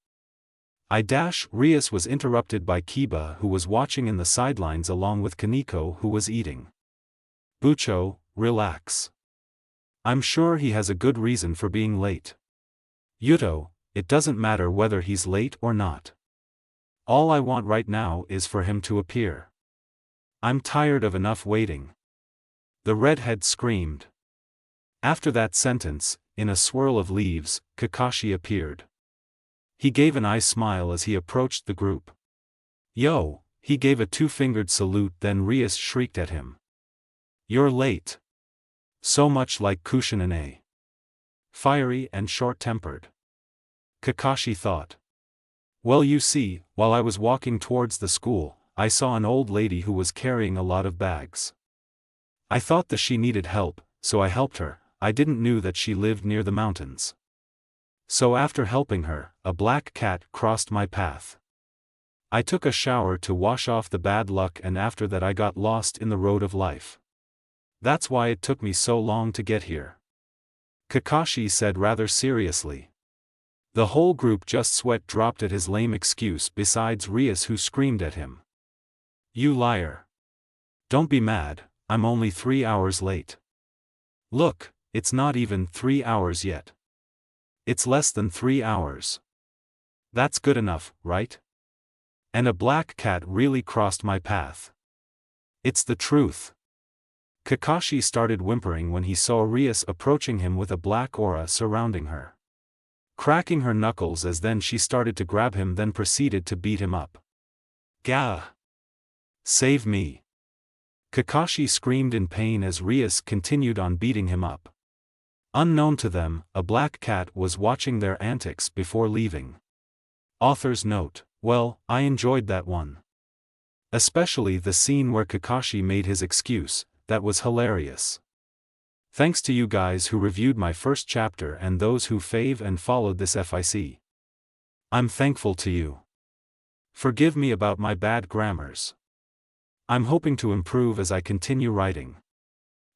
[SPEAKER 2] Rias was interrupted by Kiba, who was watching in the sidelines along with Kaneko, who was eating. Bucho, relax. I'm sure he has a good reason for being late. Yuto, it doesn't matter whether he's late or not. All I want right now is for him to appear. I'm tired of enough waiting. The redhead screamed. After that sentence, in a swirl of leaves, Kakashi appeared. He gave an eye smile as he approached the group. Yo, he gave a two-fingered salute, then Rias shrieked at him. You're late. So much like Kushinae. Fiery and short-tempered. Kakashi thought. Well, you see, while I was walking towards the school, I saw an old lady who was carrying a lot of bags. I thought that she needed help, so I helped her. I didn't know that she lived near the mountains. So after helping her, a black cat crossed my path. I took a shower to wash off the bad luck, and after that I got lost in the road of life. That's why it took me so long to get here. Kakashi said rather seriously. The whole group just sweat dropped at his lame excuse, besides Rias, who screamed at him. You liar. Don't be mad, I'm only 3 hours late. Look, it's not even 3 hours yet. It's less than 3 hours. That's good enough, right? And a black cat really crossed my path. It's the truth. Kakashi started whimpering when he saw Rias approaching him with a black aura surrounding her. Cracking her knuckles as then she started to grab him, then proceeded to beat him up. Gah! Save me! Kakashi screamed in pain as Rias continued on beating him up. Unknown to them, a black cat was watching their antics before leaving. Author's note: well, I enjoyed that one. Especially the scene where Kakashi made his excuse, that was hilarious. Thanks to you guys who reviewed my first chapter and those who fave and followed this FIC. I'm thankful to you. Forgive me about my bad grammars. I'm hoping to improve as I continue writing.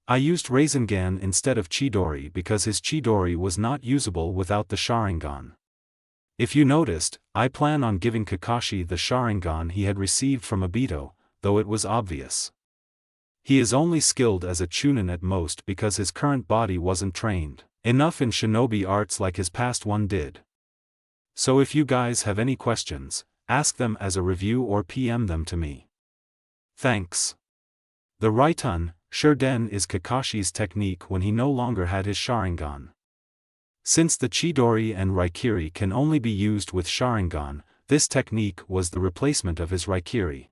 [SPEAKER 2] I used Rasengan instead of Chidori because his Chidori was not usable without the Sharingan. If you noticed, I plan on giving Kakashi the Sharingan he had received from Obito, though it was obvious. He is only skilled as a Chunin at most because his current body wasn't trained enough in shinobi arts like his past one did. So if you guys have any questions, ask them as a review or PM them to me. Thanks. The Raitun, Shurden, is Kakashi's technique when he no longer had his Sharingan. Since the Chidori and Raikiri can only be used with Sharingan, this technique was the replacement of his Raikiri.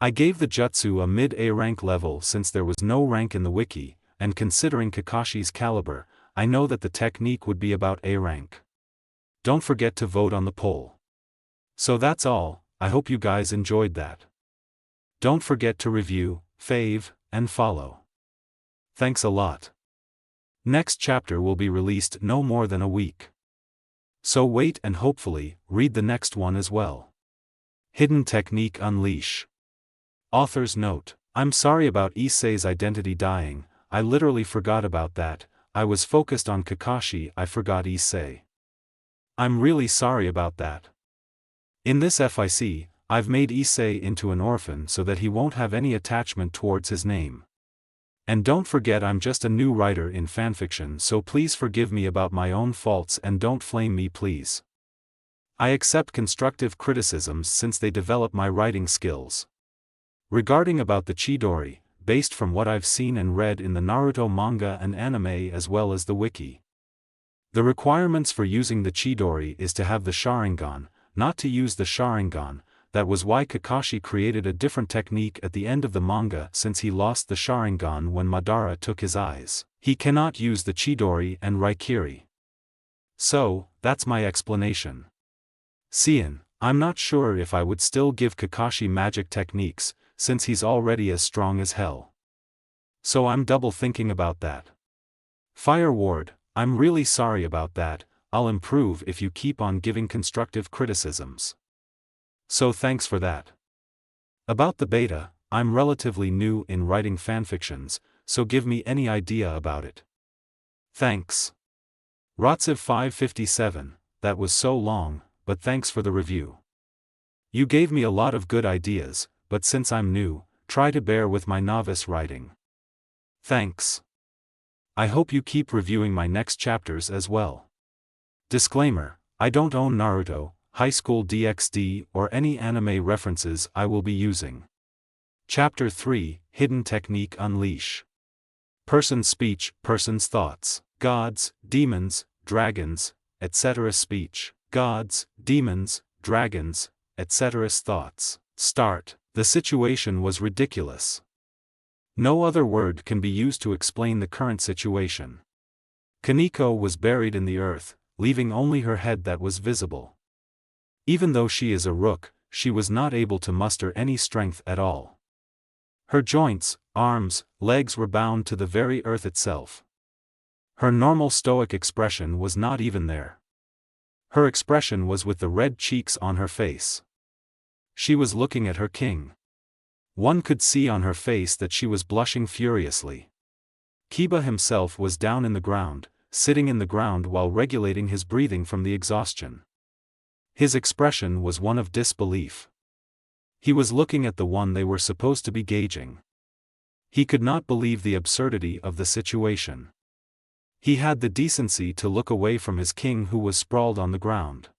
[SPEAKER 2] I gave the jutsu a mid-A rank level since there was no rank in the wiki, and considering Kakashi's caliber, I know that the technique would be about A rank. Don't forget to vote on the poll. So that's all, I hope you guys enjoyed that. Don't forget to review, fave, and follow. Thanks a lot. Next chapter will be released no more than a week. So wait and hopefully, read the next one as well. Hidden Technique Unleash. Author's note: I'm sorry about Issei's identity dying, I literally forgot about that, I was focused on Kakashi, I forgot Issei. I'm really sorry about that. In this FIC, I've made Issei into an orphan so that he won't have any attachment towards his name. And don't forget, I'm just a new writer in fanfiction, so please forgive me about my own faults and don't flame me, please. I accept constructive criticisms since they develop my writing skills. Regarding about the Chidori, based from what I've seen and read in the Naruto manga and anime as well as the wiki. The requirements for using the Chidori is to have the Sharingan, not to use the Sharingan. That was why Kakashi created a different technique at the end of the manga, since he lost the Sharingan when Madara took his eyes. He cannot use the Chidori and Raikiri. So, that's my explanation. Cian, I'm not sure if I would still give Kakashi magic techniques, since he's already as strong as hell. So I'm double thinking about that. Fire Ward, I'm really sorry about that, I'll improve if you keep on giving constructive criticisms. So thanks for that. About the beta, I'm relatively new in writing fanfictions, so give me any idea about it. Thanks. Rotsev 557, that was so long, but thanks for the review. You gave me a lot of good ideas, but since I'm new, try to bear with my novice writing. Thanks. I hope you keep reviewing my next chapters as well. Disclaimer: I don't own Naruto, High School DxD or any anime references I will be using. Chapter 3, Hidden Technique Unleash. Person's speech, person's thoughts. Gods, demons, dragons, etc. Speech. Gods, demons, dragons, etc.'s thoughts. Start. The situation was ridiculous. No other word can be used to explain the current situation. Kaneko was buried in the earth, leaving only her head that was visible. Even though she is a rook, she was not able to muster any strength at all. Her joints, arms, legs were bound to the very earth itself. Her normal stoic expression was not even there. Her expression was with the red cheeks on her face. She was looking at her king. One could see on her face that she was blushing furiously. Kiba himself was down in the ground, sitting in the ground while regulating his breathing from the exhaustion. His expression was one of disbelief. He was looking at the one they were supposed to be gauging. He could not believe the absurdity of the situation. He had the decency to look away from his king who was sprawled on the ground.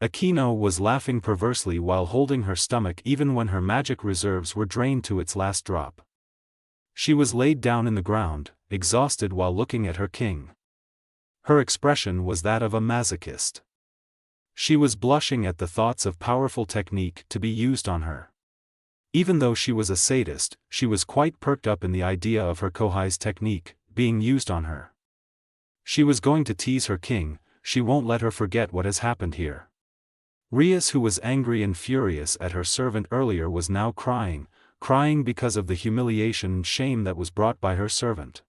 [SPEAKER 2] Akino was laughing perversely while holding her stomach even when her magic reserves were drained to its last drop. She was laid down in the ground, exhausted while looking at her king. Her expression was that of a masochist. She was blushing at the thoughts of powerful technique to be used on her. Even though she was a sadist, she was quite perked up in the idea of her Kohai's technique being used on her. She was going to tease her king, she won't let her forget what has happened here. Rias, who was angry and furious at her servant earlier, was now crying because of the humiliation and shame that was brought by her servant.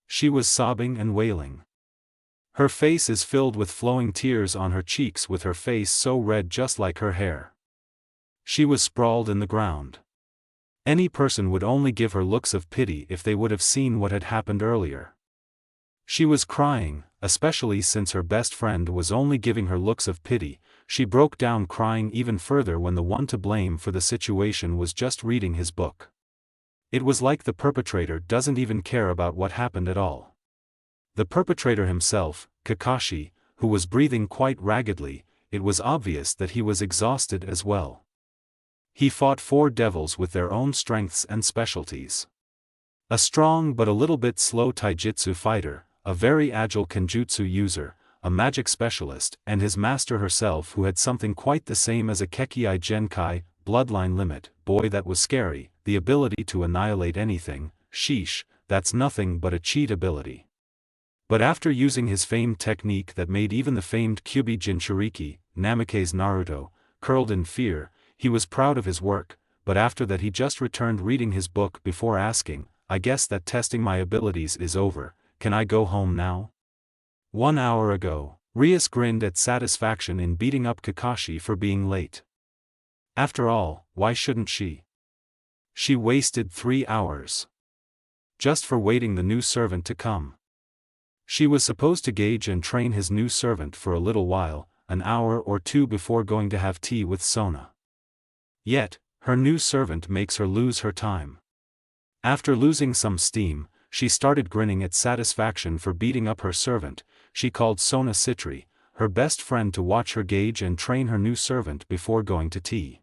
[SPEAKER 2] She was sobbing and wailing. Her face is filled with flowing tears on her cheeks, with her face so red just like her hair. She was sprawled in the ground. Any person would only give her looks of pity if they would have seen what had happened earlier. She was crying, especially since her best friend was only giving her looks of pity. She broke down crying even further when the one to blame for the situation was just reading his book. It was like the perpetrator doesn't even care about what happened at all. The perpetrator himself, Kakashi, who was breathing quite raggedly, it was obvious that he was exhausted as well. He fought 4 devils with their own strengths and specialties. A strong but a little bit slow taijutsu fighter, a very agile kenjutsu user, a magic specialist, and his master herself, who had something quite the same as a Kekkei Genkai, bloodline limit, boy that was scary, the ability to annihilate anything. Sheesh, that's nothing but a cheat ability. But after using his famed technique that made even the famed Kyubi Jinchuriki, Namikaze Naruto, curled in fear, he was proud of his work, but after that he just returned reading his book before asking, I guess that testing my abilities is over. Can I go home now? 1 hour ago, Rias grinned at satisfaction in beating up Kakashi for being late. After all, why shouldn't she? She wasted 3 hours. Just for waiting the new servant to come. She was supposed to gauge and train his new servant for a little while, an hour or two before going to have tea with Sona. Yet, her new servant makes her lose her time. After losing some steam, she started grinning at satisfaction for beating up her servant. She called Sona Citri, her best friend, to watch her gauge and train her new servant before going to tea.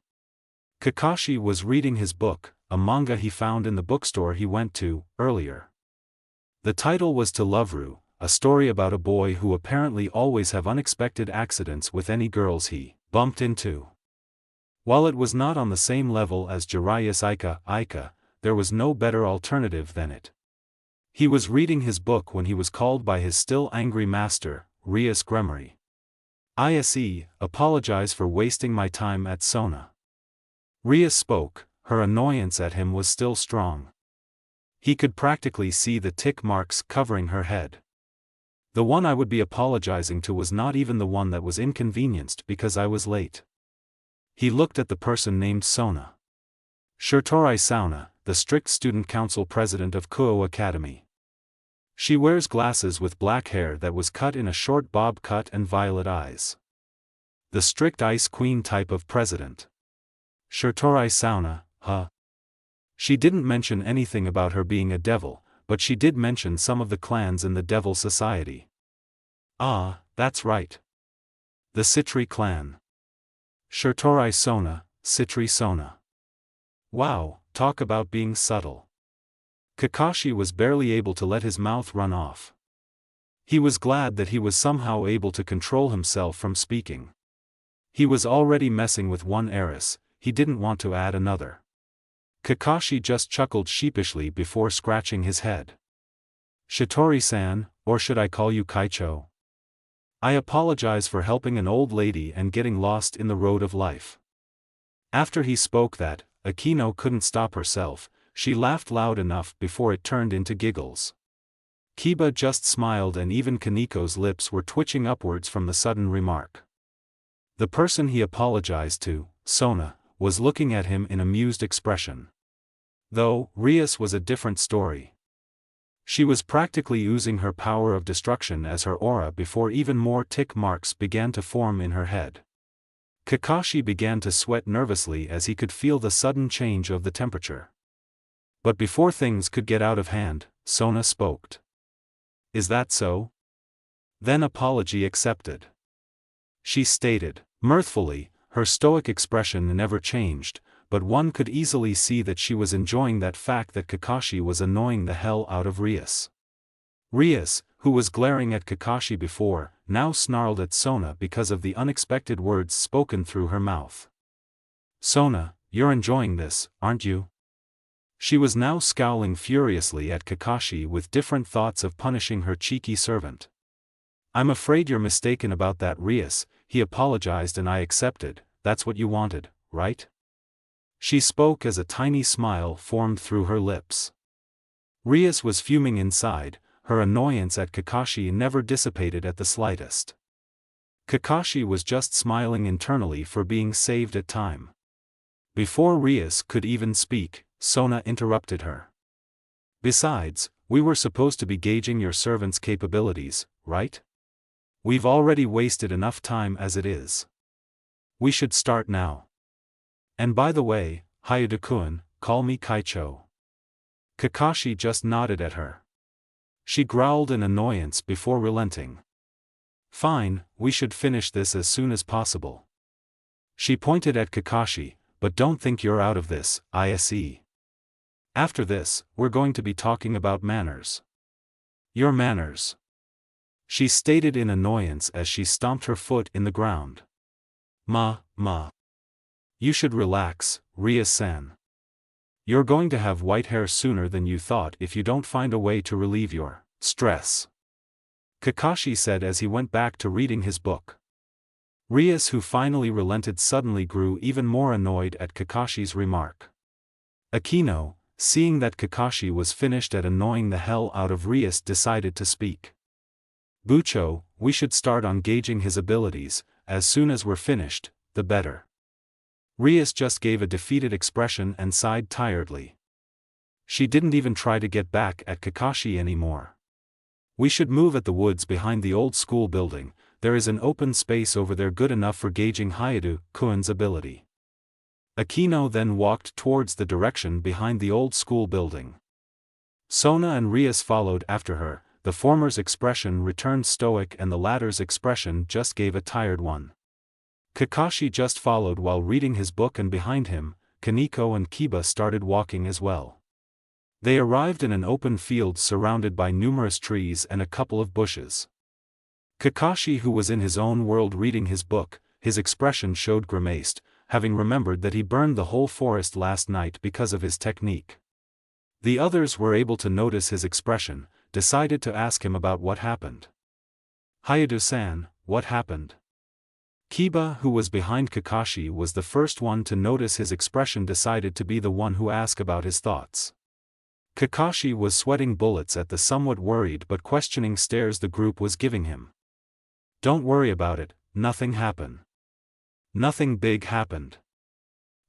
[SPEAKER 2] Kakashi was reading his book, a manga he found in the bookstore he went to earlier. The title was To Love-Ru, a story about a boy who apparently always have unexpected accidents with any girls he bumped into. While it was not on the same level as Jiraiya's Aika, there was no better alternative than it. He was reading his book when he was called by his still angry master, Rias Gremory. "ISE, apologize for wasting my time at Sona." Rias spoke, her annoyance at him was still strong. He could practically see the tick marks covering her head. "The one I would be apologizing to was not even the one that was inconvenienced because I was late." He looked at the person named Sona. Shirtorai Sauna, the strict student council president of Kuo Academy. She wears glasses with black hair that was cut in a short bob cut and violet eyes. The strict ice queen type of president. Shirtorai Sauna, huh? She didn't mention anything about her being a devil, but she did mention some of the clans in the Devil Society. "Ah, that's right. The Citri clan. Shirtorai Sona, Citri Sona." Wow, talk about being subtle. Kakashi was barely able to let his mouth run off. He was glad that he was somehow able to control himself from speaking. He was already messing with one heiress, he didn't want to add another. Kakashi just chuckled sheepishly before scratching his head. "Shitori-san, or should I call you Kaicho? I apologize for helping an old lady and getting lost in the road of life." After he spoke that, Akino couldn't stop herself. She laughed loud enough before it turned into giggles. Kiba just smiled and even Kaniko's lips were twitching upwards from the sudden remark. The person he apologized to, Sona, was looking at him in amused expression. Though, Rias was a different story. She was practically oozing her power of destruction as her aura before even more tick marks began to form in her head. Kakashi began to sweat nervously as he could feel the sudden change of the temperature. But before things could get out of hand, Sona spoke. "Is that so? Then apology accepted." She stated, mirthfully, her stoic expression never changed, but one could easily see that she was enjoying that fact that Kakashi was annoying the hell out of Rias. Rias, who was glaring at Kakashi before, now snarled at Sona because of the unexpected words spoken through her mouth. "Sona, you're enjoying this, aren't you?" She was now scowling furiously at Kakashi with different thoughts of punishing her cheeky servant. "I'm afraid you're mistaken about that, Rias. He apologized and I accepted. That's what you wanted, right?" She spoke as a tiny smile formed through her lips. Rias was fuming inside, her annoyance at Kakashi never dissipated at the slightest. Kakashi was just smiling internally for being saved at time. Before Rias could even speak, Sona interrupted her. "Besides, we were supposed to be gauging your servant's capabilities, right? We've already wasted enough time as it is. We should start now. And by the way, Hayuda-kun, call me Kaicho." Kakashi just nodded at her. She growled in annoyance before relenting. "Fine, we should finish this as soon as possible." She pointed at Kakashi, "But don't think you're out of this, ISE. After this, we're going to be talking about manners." "Your manners," she stated in annoyance as she stomped her foot in the ground. Ma. You should relax, Rias-san. You're going to have white hair sooner than you thought if you don't find a way to relieve your stress," Kakashi said as he went back to reading his book. Rias, who finally relented, suddenly grew even more annoyed at Kakashi's remark. "Akino, Seeing that Kakashi was finished at annoying the hell out of Rias, decided to speak. Bucho, we should start on gauging his abilities, as soon as we're finished, the better. Rias just gave a defeated expression and sighed tiredly. She didn't even try to get back at Kakashi anymore. We should move at the woods behind the old school building. There is an open space over there good enough for gauging Hayate-kun's ability. Akino then walked towards the direction behind the old school building. Sona and Rias followed after her. The former's expression returned stoic and the latter's expression just gave a tired one. Kakashi just followed while reading his book, and behind him, Kaneko and Kiba started walking as well. They arrived in an open field surrounded by numerous trees and a couple of bushes. Kakashi, who was in his own world reading his book, his expression showed grimaced, having remembered that he burned the whole forest last night because of his technique. The others were able to notice his expression, decided to ask him about what happened. Hayate-san, what happened? Kiba, who was behind Kakashi, was the first one to notice his expression, decided to be the one who asked about his thoughts. Kakashi was sweating bullets at the somewhat worried but questioning stares the group was giving him. Don't worry about it, nothing happened. Nothing big happened.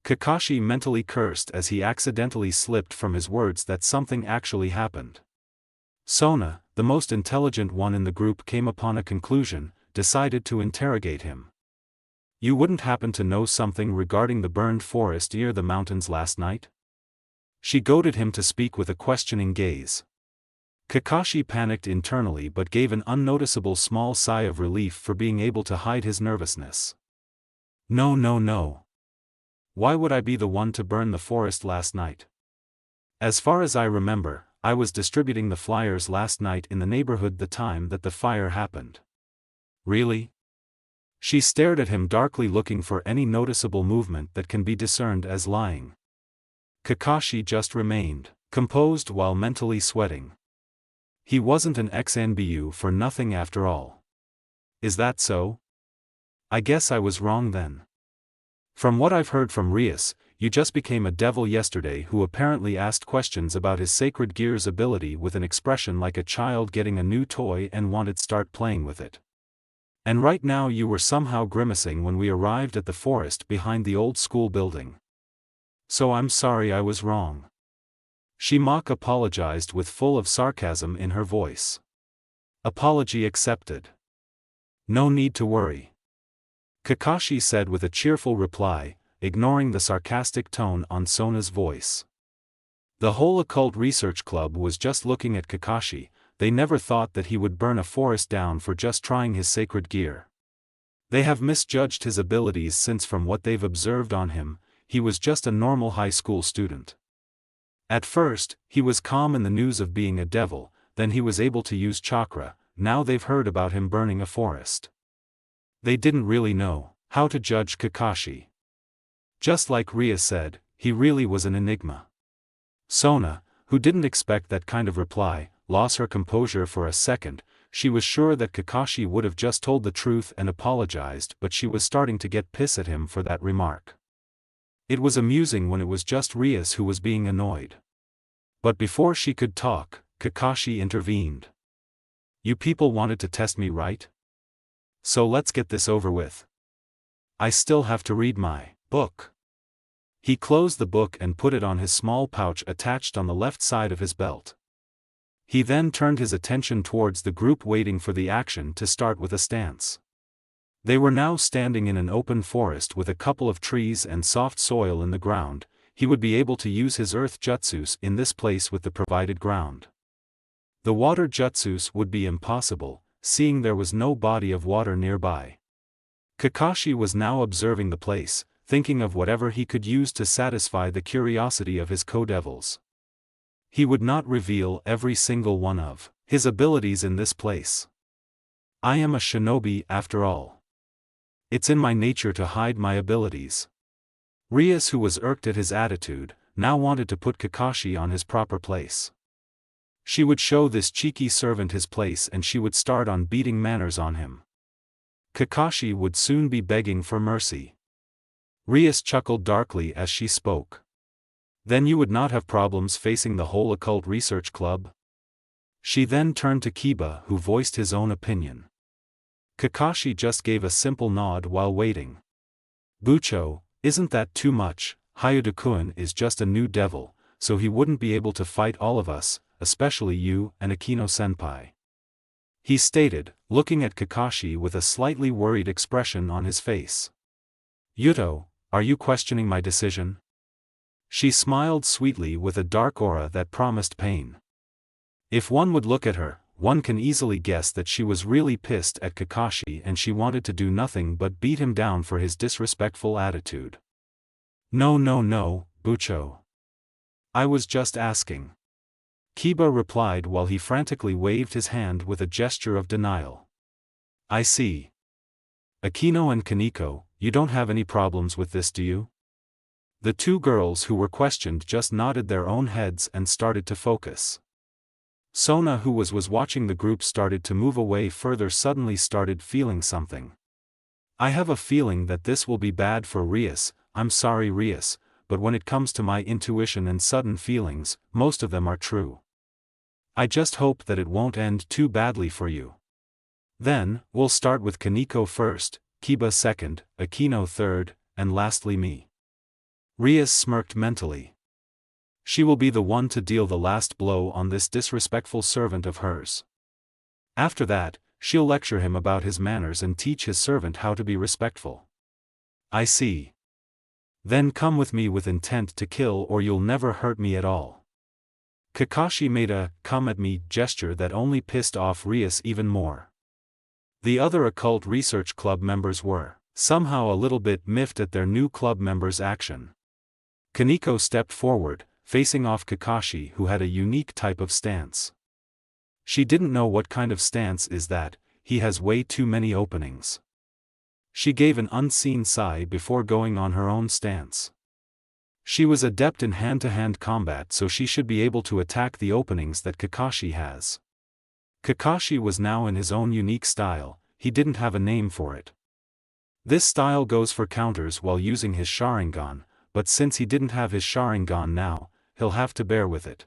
[SPEAKER 2] Kakashi mentally cursed as he accidentally slipped from his words that something actually happened. Sona, the most intelligent one in the group, came upon a conclusion, decided to interrogate him. You wouldn't happen to know something regarding the burned forest near the mountains last night? She goaded him to speak with a questioning gaze. Kakashi panicked internally but gave an unnoticeable small sigh of relief for being able to hide his nervousness. No, no, no. Why would I be the one to burn the forest last night? As far as I remember, I was distributing the flyers last night in the neighborhood the time that the fire happened. Really? She stared at him darkly, looking for any noticeable movement that can be discerned as lying. Kakashi just remained composed while mentally sweating. He wasn't an ex-NBU for nothing after all. Is that so? I guess I was wrong then. From what I've heard from Rias, you just became a devil yesterday who apparently asked questions about his sacred gear's ability with an expression like a child getting a new toy and wanted to start playing with it. And right now you were somehow grimacing when we arrived at the forest behind the old school building. So I'm sorry I was wrong. She mock apologized with full of sarcasm in her voice. Apology accepted. No need to worry. Kakashi said with a cheerful reply, ignoring the sarcastic tone on Sona's voice. The whole occult research club was just looking at Kakashi. They never thought that he would burn a forest down for just trying his sacred gear. They have misjudged his abilities since, from what they've observed on him, he was just a normal high school student. At first, he was calm in the news of being a devil, then he was able to use chakra, now they've heard about him burning a forest. They didn't really know how to judge Kakashi. Just like Ria said, he really was an enigma. Sona, who didn't expect that kind of reply, lost her composure for a second. She was sure that Kakashi would have just told the truth and apologized, but she was starting to get pissed at him for that remark. It was amusing when it was just Rias who was being annoyed. But before she could talk, Kakashi intervened. You people wanted to test me, right? So let's get this over with. I still have to read my book. He closed the book and put it on his small pouch attached on the left side of his belt. He then turned his attention towards the group waiting for the action to start with a stance. They were now standing in an open forest with a couple of trees and soft soil in the ground. He would be able to use his earth jutsus in this place with the provided ground. The water jutsus would be impossible, seeing there was no body of water nearby. Kakashi was now observing the place, thinking of whatever he could use to satisfy the curiosity of his co-devils. He would not reveal every single one of his abilities in this place. I am a shinobi after all. It's in my nature to hide my abilities. Rias, who was irked at his attitude, now wanted to put Kakashi on his proper place. She would show this cheeky servant his place and she would start on beating manners on him. Kakashi would soon be begging for mercy. Rias chuckled darkly as she spoke. Then you would not have problems facing the whole occult research club? She then turned to Kiba, who voiced his own opinion. Kakashi just gave a simple nod while waiting. Bucho, isn't that too much? Hayuda-kun is just a new devil, so he wouldn't be able to fight all of us, especially you and Akino-senpai. He stated, looking at Kakashi with a slightly worried expression on his face. Yuto, are you questioning my decision? She smiled sweetly with a dark aura that promised pain. If one would look at her, one can easily guess that she was really pissed at Kakashi and she wanted to do nothing but beat him down for his disrespectful attitude. No, Bucho. I was just asking. Kiba replied while he frantically waved his hand with a gesture of denial. I see. Akino and Kaneko, you don't have any problems with this, do you? The two girls who were questioned just nodded their own heads and started to focus. Sona, who was watching the group, started to move away further, suddenly started feeling something. I have a feeling that this will be bad for Rias. I'm sorry Rias, but when it comes to my intuition and sudden feelings, most of them are true. I just hope that it won't end too badly for you. Then, we'll start with Kaneko first, Kiba second, Akino third, and lastly me. Rias smirked mentally. She will be the one to deal the last blow on this disrespectful servant of hers. After that, she'll lecture him about his manners and teach his servant how to be respectful. I see. Then come with me with intent to kill or you'll never hurt me at all. Kakashi made a come at me gesture that only pissed off Rias even more. The other occult research club members were somehow a little bit miffed at their new club members' action. Kaneko stepped forward, facing off Kakashi, who had a unique type of stance. She didn't know what kind of stance is that, he has way too many openings. She gave an unseen sigh before going on her own stance. She was adept in hand-to-hand combat, so she should be able to attack the openings that Kakashi has. Kakashi was now in his own unique style, he didn't have a name for it. This style goes for counters while using his Sharingan, but since he didn't have his Sharingan now, he'll have to bear with it.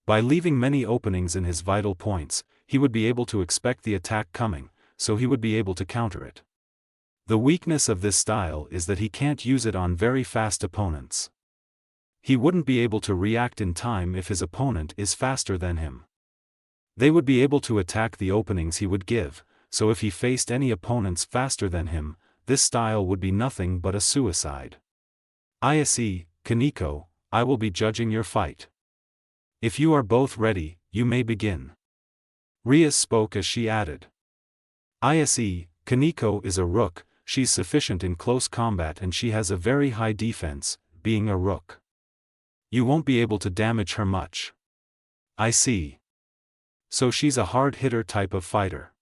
[SPEAKER 2] By leaving many openings in his vital points, he would be able to expect the attack coming, so he would be able to counter it. The weakness of this style is that he can't use it on very fast opponents. He wouldn't be able to react in time if his opponent is faster than him. They would be able to attack the openings he would give, so if he faced any opponents faster than him, this style would be nothing but a suicide. ISE, Kaneko, I will be judging your fight. If you are both ready, you may begin. Rias spoke as she added. ISE, Kaneko is a rook, she's sufficient in close combat and she has a very high defense, being a rook. You won't be able to damage her much. I see. So she's a hard-hitter type of fighter.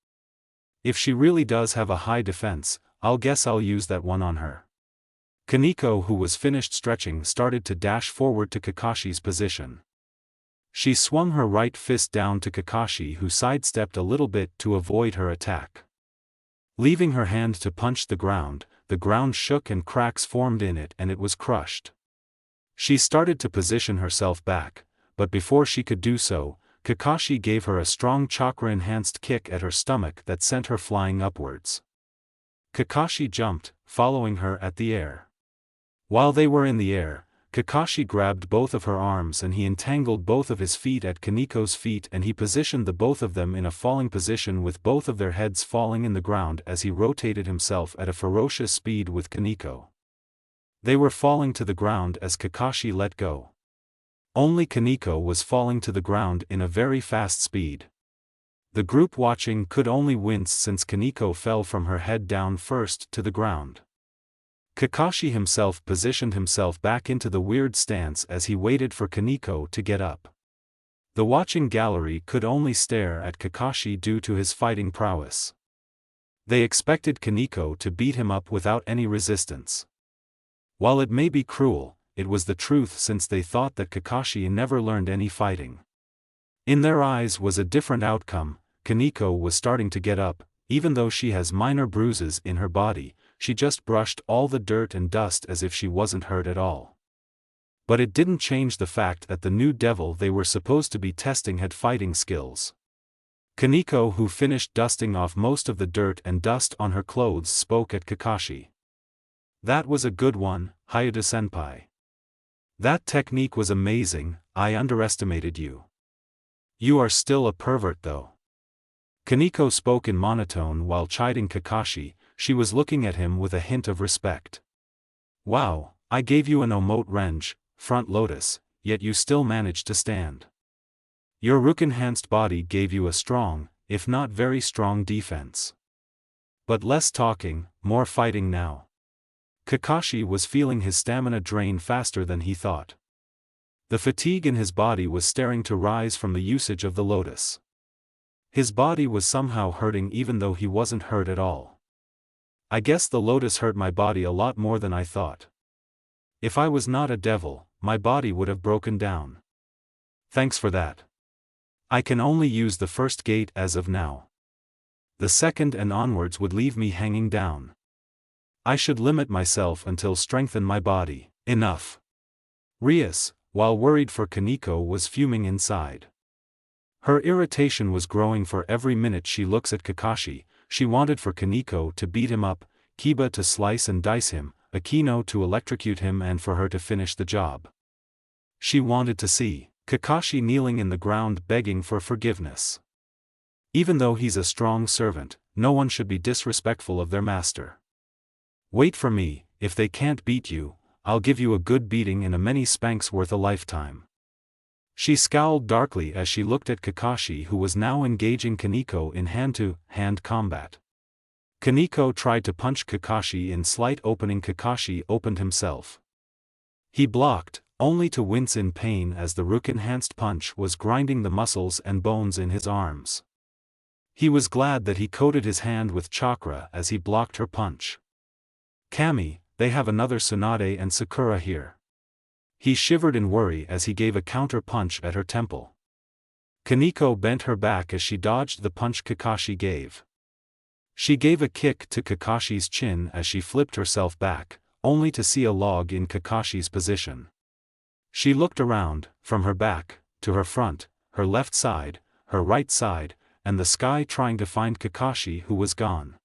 [SPEAKER 2] If she really does have a high defense, I'll guess I'll use that one on her. Kaneko, who was finished stretching, started to dash forward to Kakashi's position. She swung her right fist down to Kakashi, who sidestepped a little bit to avoid her attack. Leaving her hand to punch the ground shook and cracks formed in it and it was crushed. She started to position herself back, but before she could do so, Kakashi gave her a strong chakra-enhanced kick at her stomach that sent her flying upwards. Kakashi jumped, following her at the air. While they were in the air, Kakashi grabbed both of her arms and he entangled both of his feet at Kaneko's feet and he positioned the both of them in a falling position with both of their heads falling in the ground as he rotated himself at a ferocious speed with Kaneko. They were falling to the ground as Kakashi let go. Only Kaneko was falling to the ground in a very fast speed. The group watching could only wince since Kaneko fell from her head down first to the ground. Kakashi himself positioned himself back into the weird stance as he waited for Kaneko to get up. The watching gallery could only stare at Kakashi due to his fighting prowess. They expected Kaneko to beat him up without any resistance. While it may be cruel, it was the truth since they thought that Kakashi never learned any fighting. In their eyes was a different outcome. Kaneko was starting to get up, even though she has minor bruises in her body, she just brushed all the dirt and dust as if she wasn't hurt at all. But it didn't change the fact that the new devil they were supposed to be testing had fighting skills. Kaneko, who finished dusting off most of the dirt and dust on her clothes, spoke at Kakashi. "That was a good one, Hayate-senpai. That technique was amazing, I underestimated you. You are still a pervert though." Kaneko spoke in monotone while chiding Kakashi. She was looking at him with a hint of respect. "Wow, I gave you an omote wrench, front lotus, yet you still managed to stand. Your rook-enhanced body gave you a strong, if not very strong defense. But less talking, more fighting now." Kakashi was feeling his stamina drain faster than he thought. The fatigue in his body was starting to rise from the usage of the lotus. His body was somehow hurting even though he wasn't hurt at all. "I guess the lotus hurt my body a lot more than I thought. If I was not a devil, my body would have broken down. Thanks for that. I can only use the first gate as of now. The second and onwards would leave me hanging down. I should limit myself until strengthen my body." Enough. Rias, while worried for Kaneko, was fuming inside. Her irritation was growing for every minute she looks at Kakashi. She wanted for Kaneko to beat him up, Kiba to slice and dice him, Akino to electrocute him, and for her to finish the job. She wanted to see Kakashi kneeling in the ground begging for forgiveness. Even though he's a strong servant, no one should be disrespectful of their master. "Wait for me, if they can't beat you, I'll give you a good beating and a many spanks worth a lifetime." She scowled darkly as she looked at Kakashi, who was now engaging Kaneko in hand-to-hand combat. Kaneko tried to punch Kakashi in slight opening. Kakashi opened himself. He blocked, only to wince in pain as the rook-enhanced punch was grinding the muscles and bones in his arms. He was glad that he coated his hand with chakra as he blocked her punch. "Kami, they have another Tsunade and Sakura here." He shivered in worry as he gave a counter-punch at her temple. Kaneko bent her back as she dodged the punch Kakashi gave. She gave a kick to Kakashi's chin as she flipped herself back, only to see a log in Kakashi's position. She looked around, from her back, to her front, her left side, her right side, and the sky, trying to find Kakashi, who was gone.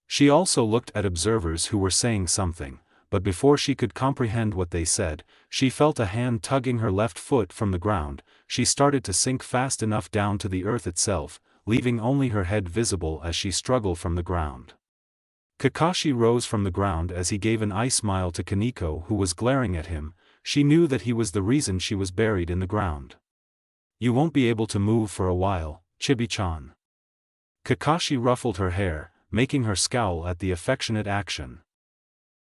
[SPEAKER 2] She also looked at observers who were saying something, but before she could comprehend what they said, she felt a hand tugging her left foot from the ground. She started to sink fast enough down to the earth itself, leaving only her head visible as she struggled from the ground. Kakashi rose from the ground as he gave an eye smile to Kaneko, who was glaring at him. She knew that he was the reason she was buried in the ground. "You won't be able to move for a while, Chibi-chan." Kakashi ruffled her hair, making her scowl at the affectionate action.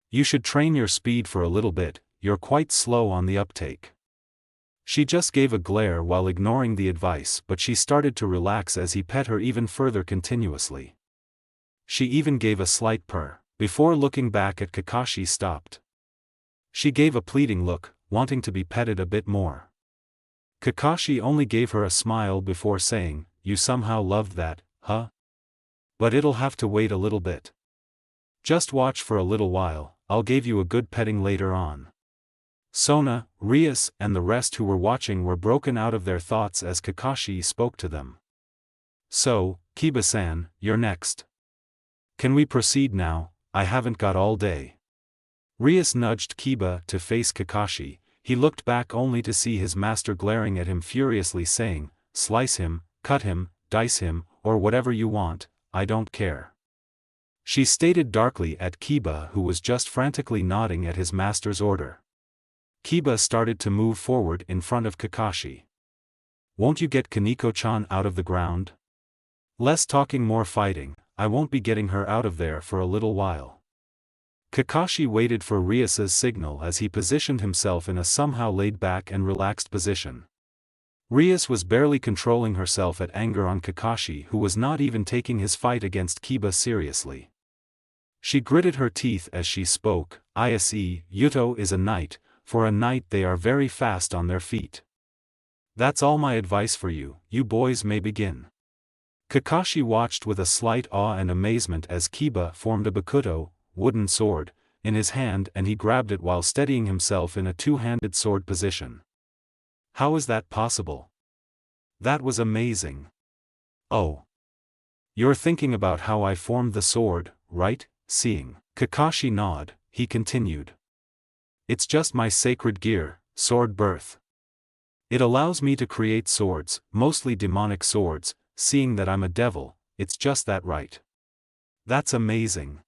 [SPEAKER 2] "You should train your speed for a little bit, you're quite slow on the uptake." She just gave a glare while ignoring the advice, but she started to relax as he pet her even further continuously. She even gave a slight purr, before looking back at Kakashi stopped. She gave a pleading look, wanting to be petted a bit more. Kakashi only gave her a smile before saying, "You somehow loved that, huh? But it'll have to wait a little bit. Just watch for a little while, I'll give you a good petting later on." Sona, Rias, and the rest who were watching were broken out of their thoughts as Kakashi spoke to them. "So, Kiba-san, you're next. Can we proceed now? I haven't got all day." Rias nudged Kiba to face Kakashi. He looked back only to see his master glaring at him furiously, saying, "Slice him, cut him, dice him, or whatever you want, I don't care." She stated darkly at Kiba, who was just frantically nodding at his master's order. Kiba started to move forward in front of Kakashi. "Won't you get Kaneko-chan out of the ground? Less talking, more fighting. I won't be getting her out of there for a little while." Kakashi waited for Rias's signal as he positioned himself in a somehow laid-back and relaxed position. Rias was barely controlling herself at anger on Kakashi, who was not even taking his fight against Kiba seriously. She gritted her teeth as she spoke. "Ise, Yuto is a knight. For a knight they are very fast on their feet. That's all my advice for you. You boys may begin." Kakashi watched with a slight awe and amazement as Kiba formed a Bakuto, wooden sword, in his hand, and he grabbed it while steadying himself in a two-handed sword position. How is that possible? That was amazing. Oh. You're thinking about how I formed the sword, right? Seeing Kakashi nod, he continued. It's just my sacred gear, sword birth. It allows me to create swords, mostly demonic swords, seeing that I'm a devil, it's just that right. That's amazing.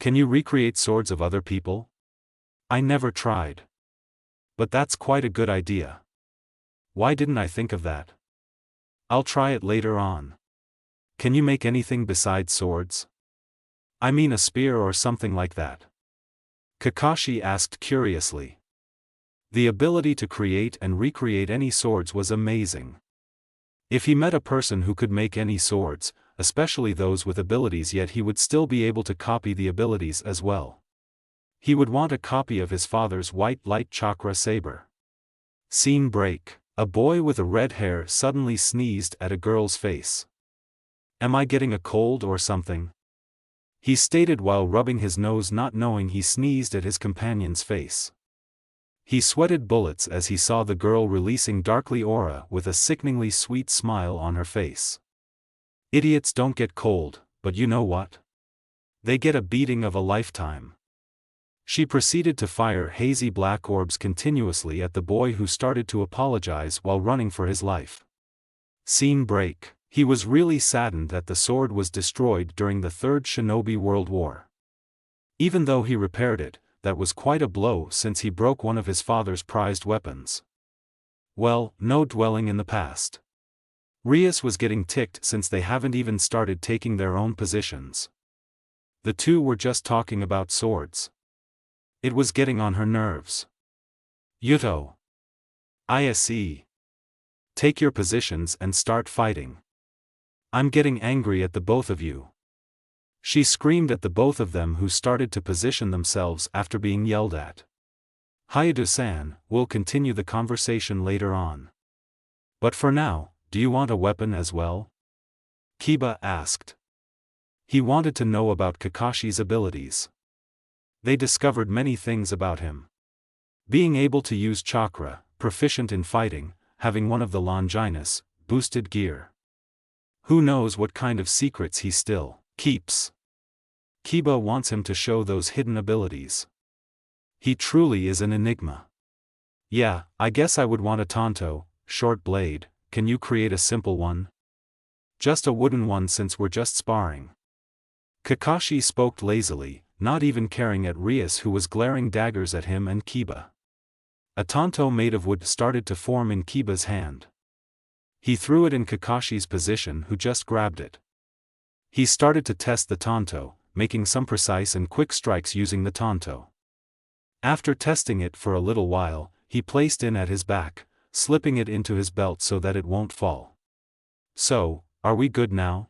[SPEAKER 2] Can you recreate swords of other people? I never tried. But that's quite a good idea. Why didn't I think of that? I'll try it later on. Can you make anything besides swords? I mean a spear or something like that. Kakashi asked curiously. The ability to create and recreate any swords was amazing. If he met a person who could make any swords, especially those with abilities, yet he would still be able to copy the abilities as well. He would want a copy of his father's white light chakra saber. Scene break. A boy with a red hair suddenly sneezed at a girl's face. Am I getting a cold or something? He stated while rubbing his nose, not knowing he sneezed at his companion's face. He sweated bullets as he saw the girl releasing darkly aura with a sickeningly sweet smile on her face. Idiots don't get cold, but you know what? They get a beating of a lifetime. She proceeded to fire hazy black orbs continuously at the boy, who started to apologize while running for his life. Scene break. He was really saddened that the sword was destroyed during the Third Shinobi World War. Even though he repaired it, that was quite a blow since he broke one of his father's prized weapons. Well, no dwelling in the past. Rias was getting ticked since they haven't even started taking their own positions. The two were just talking about swords. It was getting on her nerves. Yuto. ISE. Take your positions and start fighting. I'm getting angry at the both of you. She screamed at the both of them, who started to position themselves after being yelled at. Hayadu-san, we'll continue the conversation later on. But for now, do you want a weapon as well? Kiba asked. He wanted to know about Kakashi's abilities. They discovered many things about him. Being able to use chakra, proficient in fighting, having one of the Longinus, boosted gear. Who knows what kind of secrets he still keeps. Kiba wants him to show those hidden abilities. He truly is an enigma. Yeah, I guess I would want a tanto, short blade. Can you create a simple one? Just a wooden one, since we're just sparring. Kakashi spoke lazily, not even caring at Rias, who was glaring daggers at him and Kiba. A tanto made of wood started to form in Kiba's hand. He threw it in Kakashi's position, who just grabbed it. He started to test the tanto, making some precise and quick strikes using the tanto. After testing it for a little while, he placed it at his back, slipping it into his belt so that it won't fall. So, are we good now?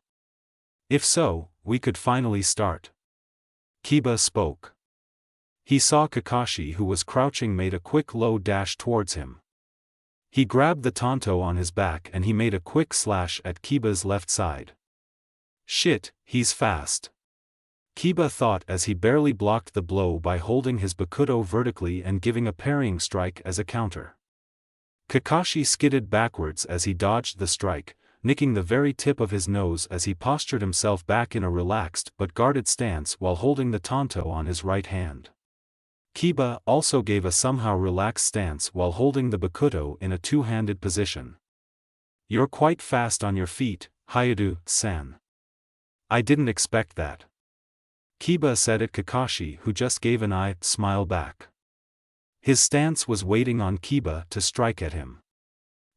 [SPEAKER 2] If so, we could finally start. Kiba spoke. He saw Kakashi, who was crouching, made a quick low dash towards him. He grabbed the tanto on his back and he made a quick slash at Kiba's left side. Shit, he's fast. Kiba thought as he barely blocked the blow by holding his bakudo vertically and giving a parrying strike as a counter. Kakashi skidded backwards as he dodged the strike, nicking the very tip of his nose as he postured himself back in a relaxed but guarded stance while holding the tanto on his right hand. Kiba also gave a somehow relaxed stance while holding the bakudo in a two-handed position. You're quite fast on your feet, Hayadu-san. I didn't expect that. Kiba said at Kakashi, who just gave an smile back. His stance was waiting on Kiba to strike at him.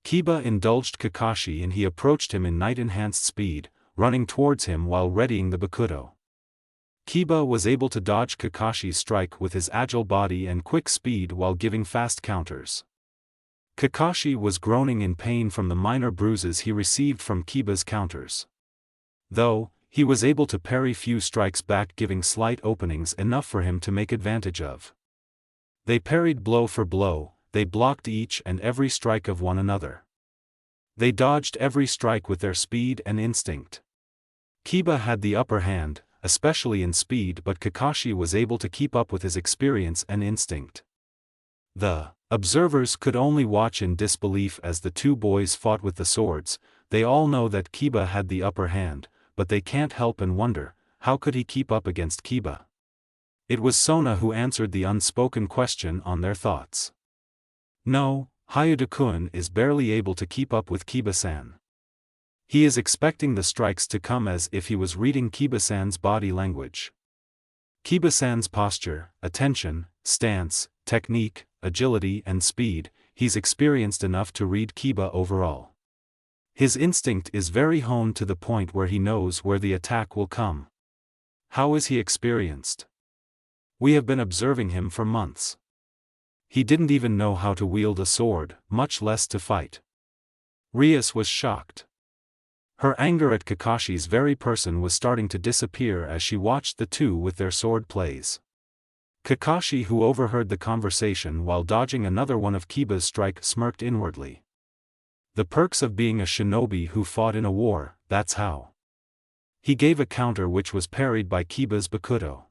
[SPEAKER 2] Kiba indulged Kakashi and he approached him in night-enhanced speed, running towards him while readying the bakudo. Kiba was able to dodge Kakashi's strike with his agile body and quick speed while giving fast counters. Kakashi was groaning in pain from the minor bruises he received from Kiba's counters. Though, he was able to parry few strikes back, giving slight openings enough for him to make advantage of. They parried blow for blow, they blocked each and every strike of one another. They dodged every strike with their speed and instinct. Kiba had the upper hand, especially in speed, but Kakashi was able to keep up with his experience and instinct. The observers could only watch in disbelief as the two boys fought with the swords. They all know that Kiba had the upper hand, but they can't help and wonder, how could he keep up against Kiba? It was Sona who answered the unspoken question on their thoughts. No, Hayuda-kun is barely able to keep up with Kiba-san. He is expecting the strikes to come as if he was reading Kiba-san's body language. Kiba-san's posture, attention, stance, technique, agility and speed, he's experienced enough to read Kiba overall. His instinct is very honed to the point where he knows where the attack will come. How is he experienced? We have been observing him for months. He didn't even know how to wield a sword, much less to fight. Rias was shocked. Her anger at Kakashi's very person was starting to disappear as she watched the two with their sword plays. Kakashi, who overheard the conversation while dodging another one of Kiba's strike, smirked inwardly. The perks of being a shinobi who fought in a war, that's how. He gave a counter which was parried by Kiba's bakudo.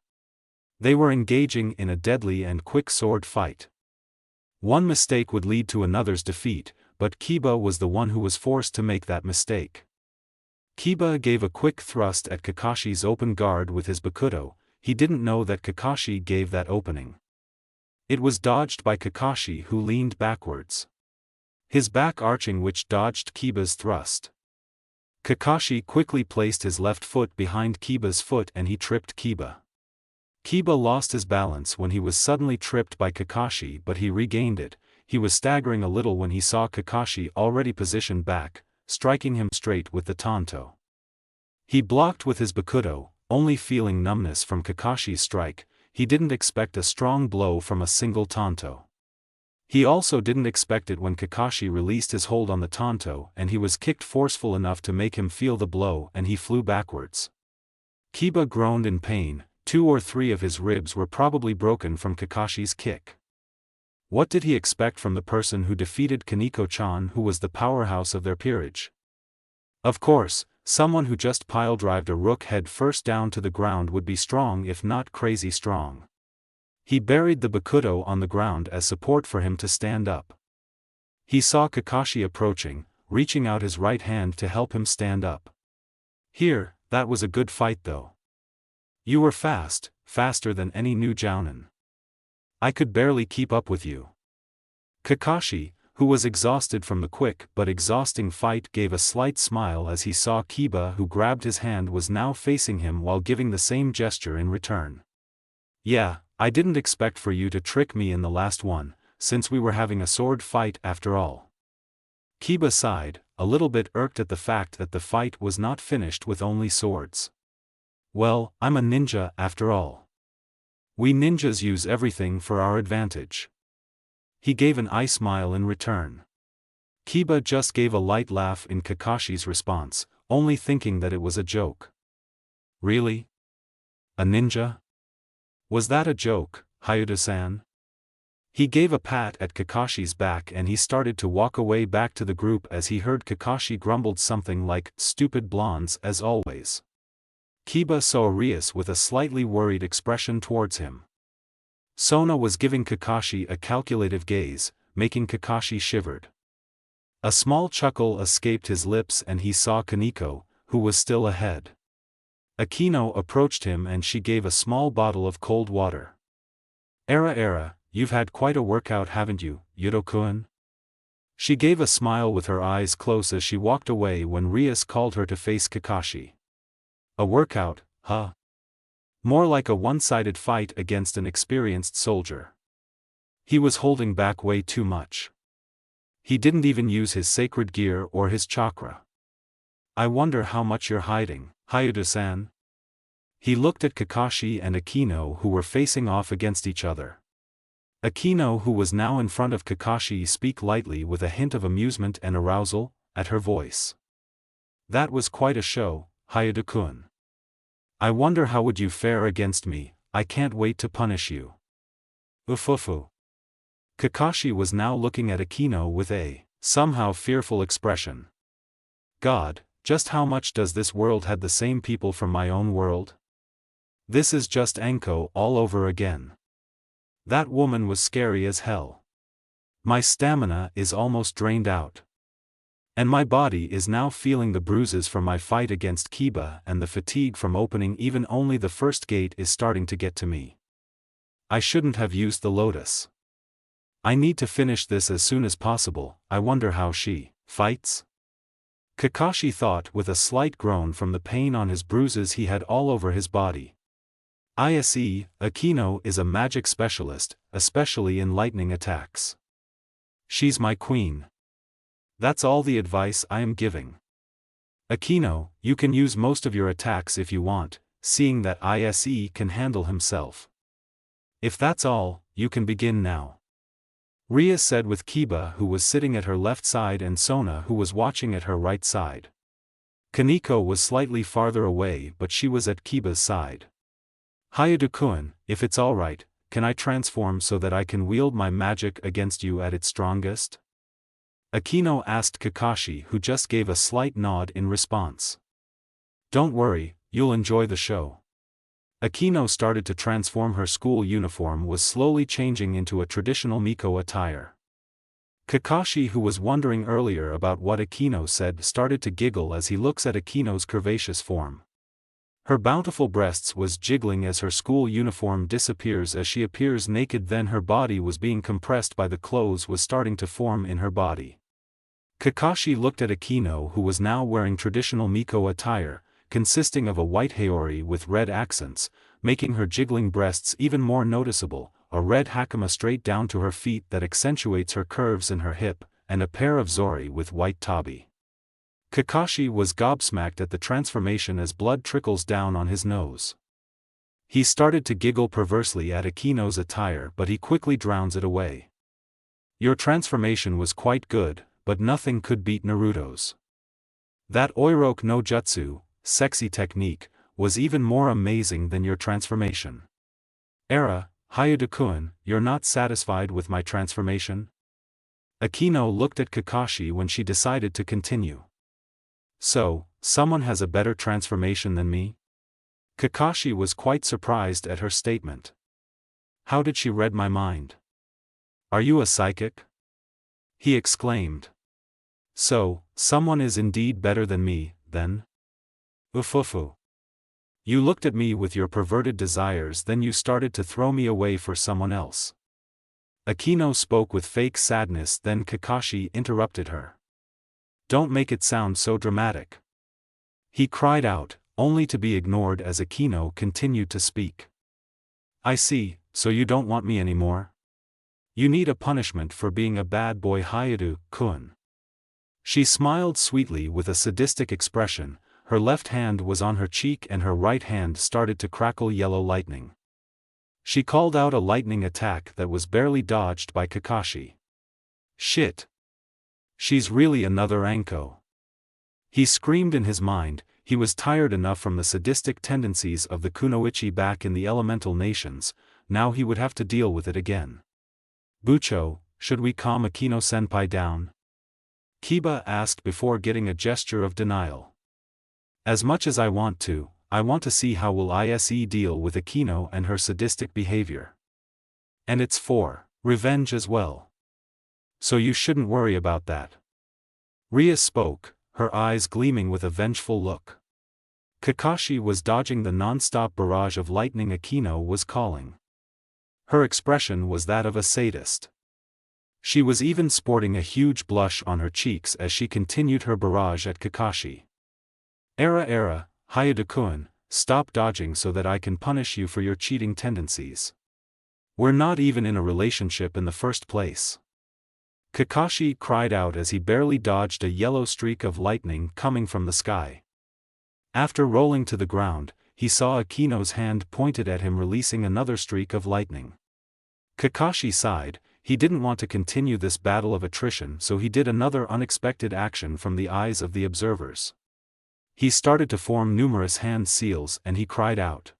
[SPEAKER 2] They were engaging in a deadly and quick sword fight. One mistake would lead to another's defeat, but Kiba was the one who was forced to make that mistake. Kiba gave a quick thrust at Kakashi's open guard with his bakudo. He didn't know that Kakashi gave that opening. It was dodged by Kakashi, who leaned backwards, his back arching, which dodged Kiba's thrust. Kakashi quickly placed his left foot behind Kiba's foot and he tripped Kiba. Kiba lost his balance when he was suddenly tripped by Kakashi, but he regained it. He was staggering a little when he saw Kakashi already positioned back, striking him straight with the tanto. He blocked with his bakudo, only feeling numbness from Kakashi's strike. He didn't expect a strong blow from a single tanto. He also didn't expect it when Kakashi released his hold on the tanto and he was kicked forceful enough to make him feel the blow and he flew backwards. Kiba groaned in pain. 2 or 3 of his ribs were probably broken from Kakashi's kick. What did he expect from the person who defeated Kaneko-chan, who was the powerhouse of their peerage? Of course, someone who just pile-drived a rook head first down to the ground would be strong, if not crazy strong. He buried the bakudo on the ground as support for him to stand up. He saw Kakashi approaching, reaching out his right hand to help him stand up. Here, that was a good fight though. You were fast, faster than any new jounin. I could barely keep up with you. Kakashi, who was exhausted from the quick but exhausting fight, gave a slight smile as he saw Kiba, who grabbed his hand, was now facing him while giving the same gesture in return. Yeah, I didn't expect for you to trick me in the last one, since we were having a sword fight after all. Kiba sighed, a little bit irked at the fact that the fight was not finished with only swords. Well, I'm a ninja after all. We ninjas use everything for our advantage. He gave an eye smile in return. Kiba just gave a light laugh in Kakashi's response, only thinking that it was a joke. Really? A ninja? Was that a joke, Hayuda-san? He gave a pat at Kakashi's back and he started to walk away back to the group as he heard Kakashi grumbled something like, "Stupid blondes as always." Kiba saw Rias with a slightly worried expression towards him. Sona was giving Kakashi a calculative gaze, making Kakashi shivered. A small chuckle escaped his lips and he saw Kaneko, who was still ahead. Akino approached him and she gave a small bottle of cold water. Era, you've had quite a workout, haven't you, Yudo-kun? She gave a smile with her eyes closed as she walked away when Rias called her to face Kakashi. A workout, huh? More like a one-sided fight against an experienced soldier. He was holding back way too much. He didn't even use his sacred gear or his chakra. I wonder how much you're hiding, Hayuda-san? He looked at Kakashi and Akino, who were facing off against each other. Akino, who was now in front of Kakashi, spoke lightly with a hint of amusement and arousal at her voice. That was quite a show, Hayuda-kun. I wonder how would you fare against me. I can't wait to punish you. Ufufu. Kakashi was now looking at Akino with a somehow fearful expression. God, just how much does this world had the same people from my own world? This is just Anko all over again. That woman was scary as hell. My stamina is almost drained out. And my body is now feeling the bruises from my fight against Kiba, and the fatigue from opening even only the first gate is starting to get to me. I shouldn't have used the lotus. I need to finish this as soon as possible. I wonder how she fights? Kakashi thought with a slight groan from the pain on his bruises he had all over his body. ISE, Akino is a magic specialist, especially in lightning attacks. She's my queen. That's all the advice I am giving. Akino, you can use most of your attacks if you want, seeing that ISE can handle himself. If that's all, you can begin now. Ria said with Kiba, who was sitting at her left side, and Sona, who was watching at her right side. Kaneko was slightly farther away, but she was at Kiba's side. Hayadu-kun, if it's alright, can I transform so that I can wield my magic against you at its strongest? Akino asked Kakashi, who just gave a slight nod in response. Don't worry, you'll enjoy the show. Akino started to transform. Her school uniform was slowly changing into a traditional Miko attire. Kakashi, who was wondering earlier about what Akino said, started to giggle as he looks at Akino's curvaceous form. Her bountiful breasts was jiggling as her school uniform disappears as she appears naked. Then her body was being compressed by the clothes was starting to form in her body. Kakashi looked at Akino, who was now wearing traditional Miko attire, consisting of a white haori with red accents, making her jiggling breasts even more noticeable, a red hakama straight down to her feet that accentuates her curves in her hip, and a pair of zori with white tabi. Kakashi was gobsmacked at the transformation as blood trickles down on his nose. He started to giggle perversely at Akino's attire, but he quickly drowns it away. Your transformation was quite good, but nothing could beat Naruto's. That Oiroke no Jutsu, sexy technique, was even more amazing than your transformation. Era, Hayadu-kun, you're not satisfied with my transformation? Akino looked at Kakashi when she decided to continue. So, someone has a better transformation than me? Kakashi was quite surprised at her statement. How did she read my mind? Are you a psychic? He exclaimed. So, someone is indeed better than me, then? Ufufu. You looked at me with your perverted desires, then you started to throw me away for someone else. Akino spoke with fake sadness, then Kakashi interrupted her. Don't make it sound so dramatic. He cried out, only to be ignored as Akino continued to speak. I see, so you don't want me anymore? You need a punishment for being a bad boy, Hayadu-kun. She smiled sweetly with a sadistic expression. Her left hand was on her cheek and her right hand started to crackle yellow lightning. She called out a lightning attack that was barely dodged by Kakashi. Shit. She's really another Anko. He screamed in his mind. He was tired enough from the sadistic tendencies of the kunoichi back in the elemental nations, now he would have to deal with it again. Bucho, should we calm Akino-senpai down? Kiba asked before getting a gesture of denial. As much as I want to see how will ISE deal with Akino and her sadistic behavior. And it's for revenge as well. So you shouldn't worry about that. Ria spoke, her eyes gleaming with a vengeful look. Kakashi was dodging the non-stop barrage of lightning Akino was calling. Her expression was that of a sadist. She was even sporting a huge blush on her cheeks as she continued her barrage at Kakashi. Era, Hayadu-kun, stop dodging so that I can punish you for your cheating tendencies. We're not even in a relationship in the first place. Kakashi cried out as he barely dodged a yellow streak of lightning coming from the sky. After rolling to the ground, he saw Akino's hand pointed at him, releasing another streak of lightning. Kakashi sighed. He didn't want to continue this battle of attrition, so he did another unexpected action from the eyes of the observers. He started to form numerous hand seals and he cried out.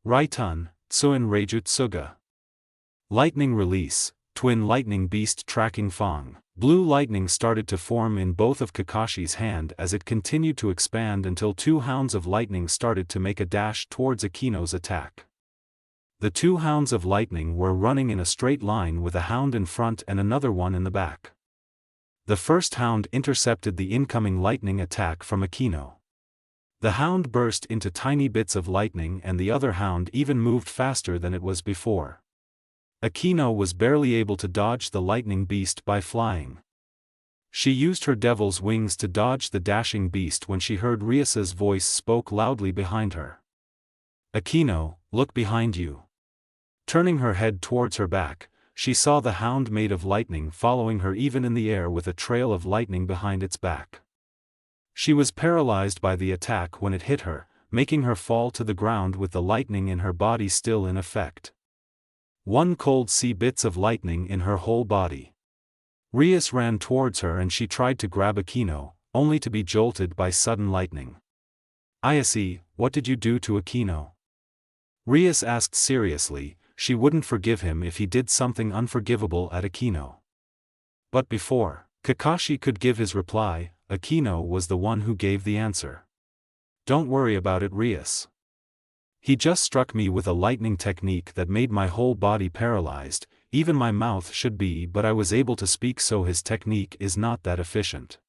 [SPEAKER 2] Raitun, Tsuin Reijutsuga. Lightning release, twin lightning beast tracking Fong. Blue lightning started to form in both of Kakashi's hand as it continued to expand until two hounds of lightning started to make a dash towards Akino's attack. The two hounds of lightning were running in a straight line with a hound in front and another one in the back. The first hound intercepted the incoming lightning attack from Akino. The hound burst into tiny bits of lightning and the other hound even moved faster than it was before. Akino was barely able to dodge the lightning beast by flying. She used her devil's wings to dodge the dashing beast when she heard Riasa's voice spoke loudly behind her. "Akino, look behind you." Turning her head towards her back, she saw the hound made of lightning following her even in the air with a trail of lightning behind its back. She was paralyzed by the attack when it hit her, making her fall to the ground with the lightning in her body still in effect. One cold see bits of lightning in her whole body. Rias ran towards her and she tried to grab Akino, only to be jolted by sudden lightning. "Ayase, what did you do to Akino?" Rias asked seriously. She wouldn't forgive him if he did something unforgivable at Akino. But before Kakashi could give his reply, Akino was the one who gave the answer. "Don't worry about it, Rias. He just struck me with a lightning technique that made my whole body paralyzed, even my mouth should be, but I was able to speak, so his technique is not that efficient.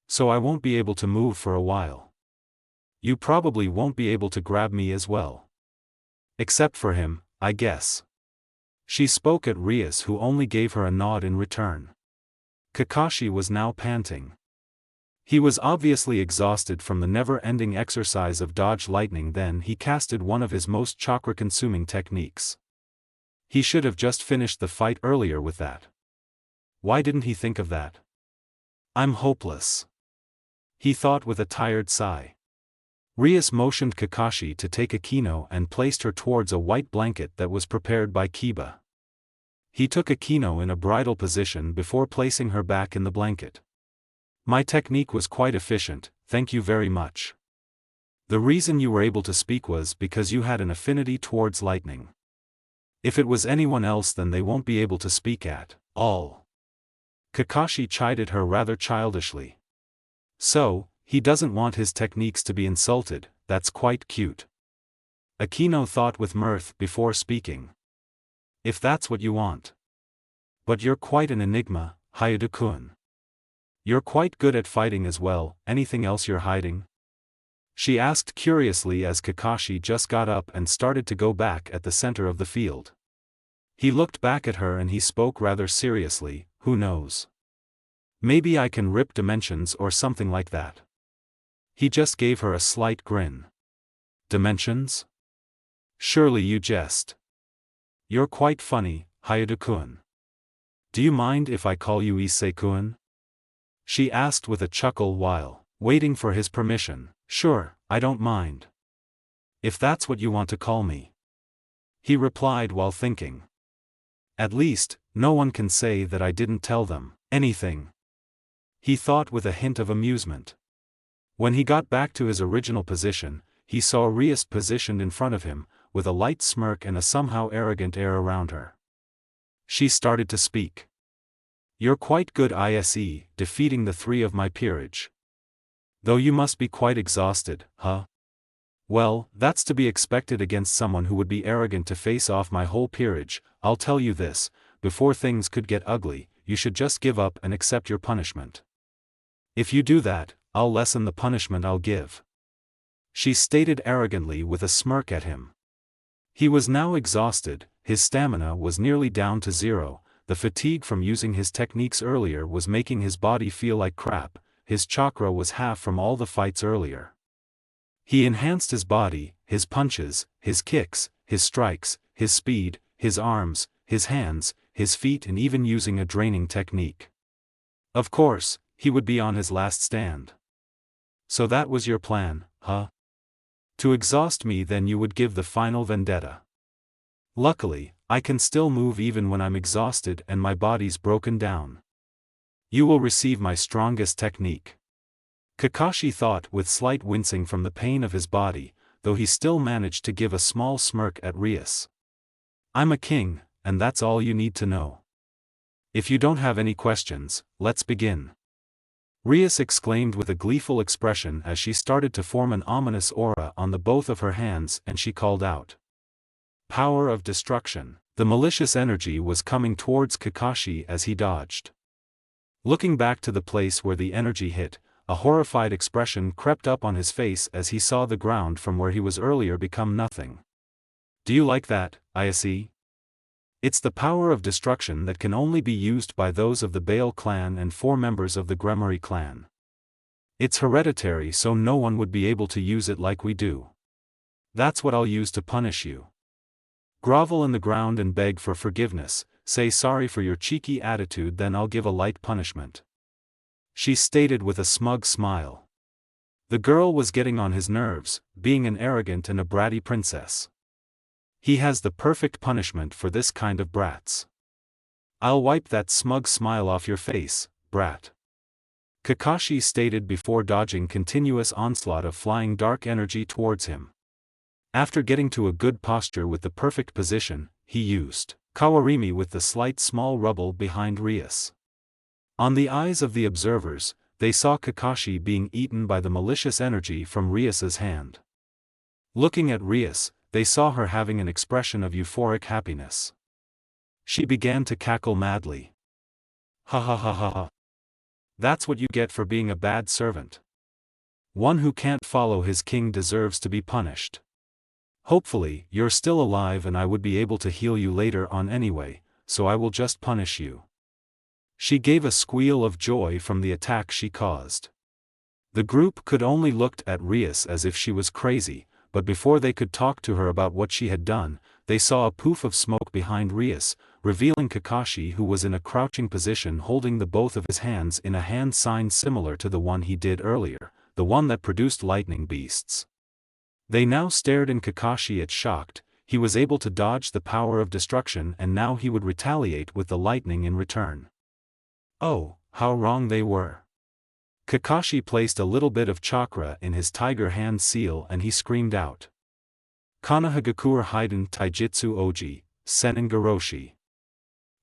[SPEAKER 2] So I won't be able to move for a while. You probably won't be able to grab me as well. Except for him, I guess." She spoke at Rias, who only gave her a nod in return. Kakashi was now panting. He was obviously exhausted from the never-ending exercise of dodge lightning. Then he casted one of his most chakra-consuming techniques. He should have just finished the fight earlier with that. Why didn't he think of that? "I'm hopeless," he thought with a tired sigh. Rias motioned Kakashi to take Akino and placed her towards a white blanket that was prepared by Kiba. He took Akino in a bridal position before placing her back in the blanket. "My technique was quite efficient, thank you very much. The reason you were able to speak was because you had an affinity towards lightning. If it was anyone else, then they won't be able to speak at all." Kakashi chided her rather childishly. "So, he doesn't want his techniques to be insulted, that's quite cute." Akino thought with mirth before speaking. "If that's what you want. But you're quite an enigma, Hayate-kun. You're quite good at fighting as well, anything else you're hiding?" she asked curiously as Kakashi just got up and started to go back at the center of the field. He looked back at her and he spoke rather seriously, "Who knows? Maybe I can rip dimensions or something like that." He just gave her a slight grin. "Dimensions? Surely you jest. You're quite funny, Hayate-kun. Do you mind if I call you Issei-kun?" she asked with a chuckle while waiting for his permission. "Sure, I don't mind. If that's what you want to call me," he replied while thinking. "At least, no one can say that I didn't tell them anything," he thought with a hint of amusement. When he got back to his original position, he saw Rias positioned in front of him, with a light smirk and a somehow arrogant air around her. She started to speak. "You're quite good, Ise, defeating the three of my peerage. Though you must be quite exhausted, huh? Well, that's to be expected against someone who would be arrogant to face off my whole peerage. I'll tell you this, before things could get ugly, you should just give up and accept your punishment. If you do that, I'll lessen the punishment I'll give," she stated arrogantly with a smirk at him. He was now exhausted, his stamina was nearly down to zero, the fatigue from using his techniques earlier was making his body feel like crap, his chakra was half from all the fights earlier. He enhanced his body, his punches, his kicks, his strikes, his speed, his arms, his hands, his feet, and even using a draining technique. Of course, he would be on his last stand. "So that was your plan, huh? To exhaust me, then you would give the final vendetta. Luckily, I can still move even when I'm exhausted and my body's broken down. You will receive my strongest technique." Kakashi thought with slight wincing from the pain of his body, though he still managed to give a small smirk at Rias. "I'm a king, and that's all you need to know." If you don't have any questions, let's begin. Rias exclaimed with a gleeful expression as she started to form an ominous aura on the both of her hands, and she called out. Power of destruction. The malicious energy was coming towards Kakashi as he dodged. Looking back to the place where the energy hit, a horrified expression crept up on his face as he saw the ground from where he was earlier become nothing. Do you like that, Ayase? It's the power of destruction that can only be used by those of the Bale clan and 4 members of the Gremory clan. It's hereditary, so no one would be able to use it like we do. That's what I'll use to punish you. Grovel in the ground and beg for forgiveness, say sorry for your cheeky attitude, then I'll give a light punishment. She stated with a smug smile. The girl was getting on his nerves, being an arrogant and a bratty princess. He has the perfect punishment for this kind of brats. I'll wipe that smug smile off your face, brat. Kakashi stated before dodging continuous onslaught of flying dark energy towards him. After getting to a good posture with the perfect position, he used Kawarimi with the slight small rubble behind Rias. On the eyes of the observers, they saw Kakashi being eaten by the malicious energy from Rias's hand. Looking at Rias, they saw her having an expression of euphoric happiness. She began to cackle madly. Ha ha ha ha ha. That's what you get for being a bad servant. One who can't follow his king deserves to be punished. Hopefully, you're still alive and I would be able to heal you later on anyway, so I will just punish you. She gave a squeal of joy from the attack she caused. The group could only looked at Rias as if she was crazy, but before they could talk to her about what she had done, they saw a poof of smoke behind Rias, revealing Kakashi, who was in a crouching position holding the both of his hands in a hand sign similar to the one he did earlier, the one that produced lightning beasts. They now stared in Kakashi at shocked. He was able to dodge the power of destruction and now he would retaliate with the lightning in return. Oh, how wrong they were. Kakashi placed a little bit of chakra in his tiger hand seal and he screamed out. Kanahagakur Haiden Taijitsu Oji, Senin Garoshi.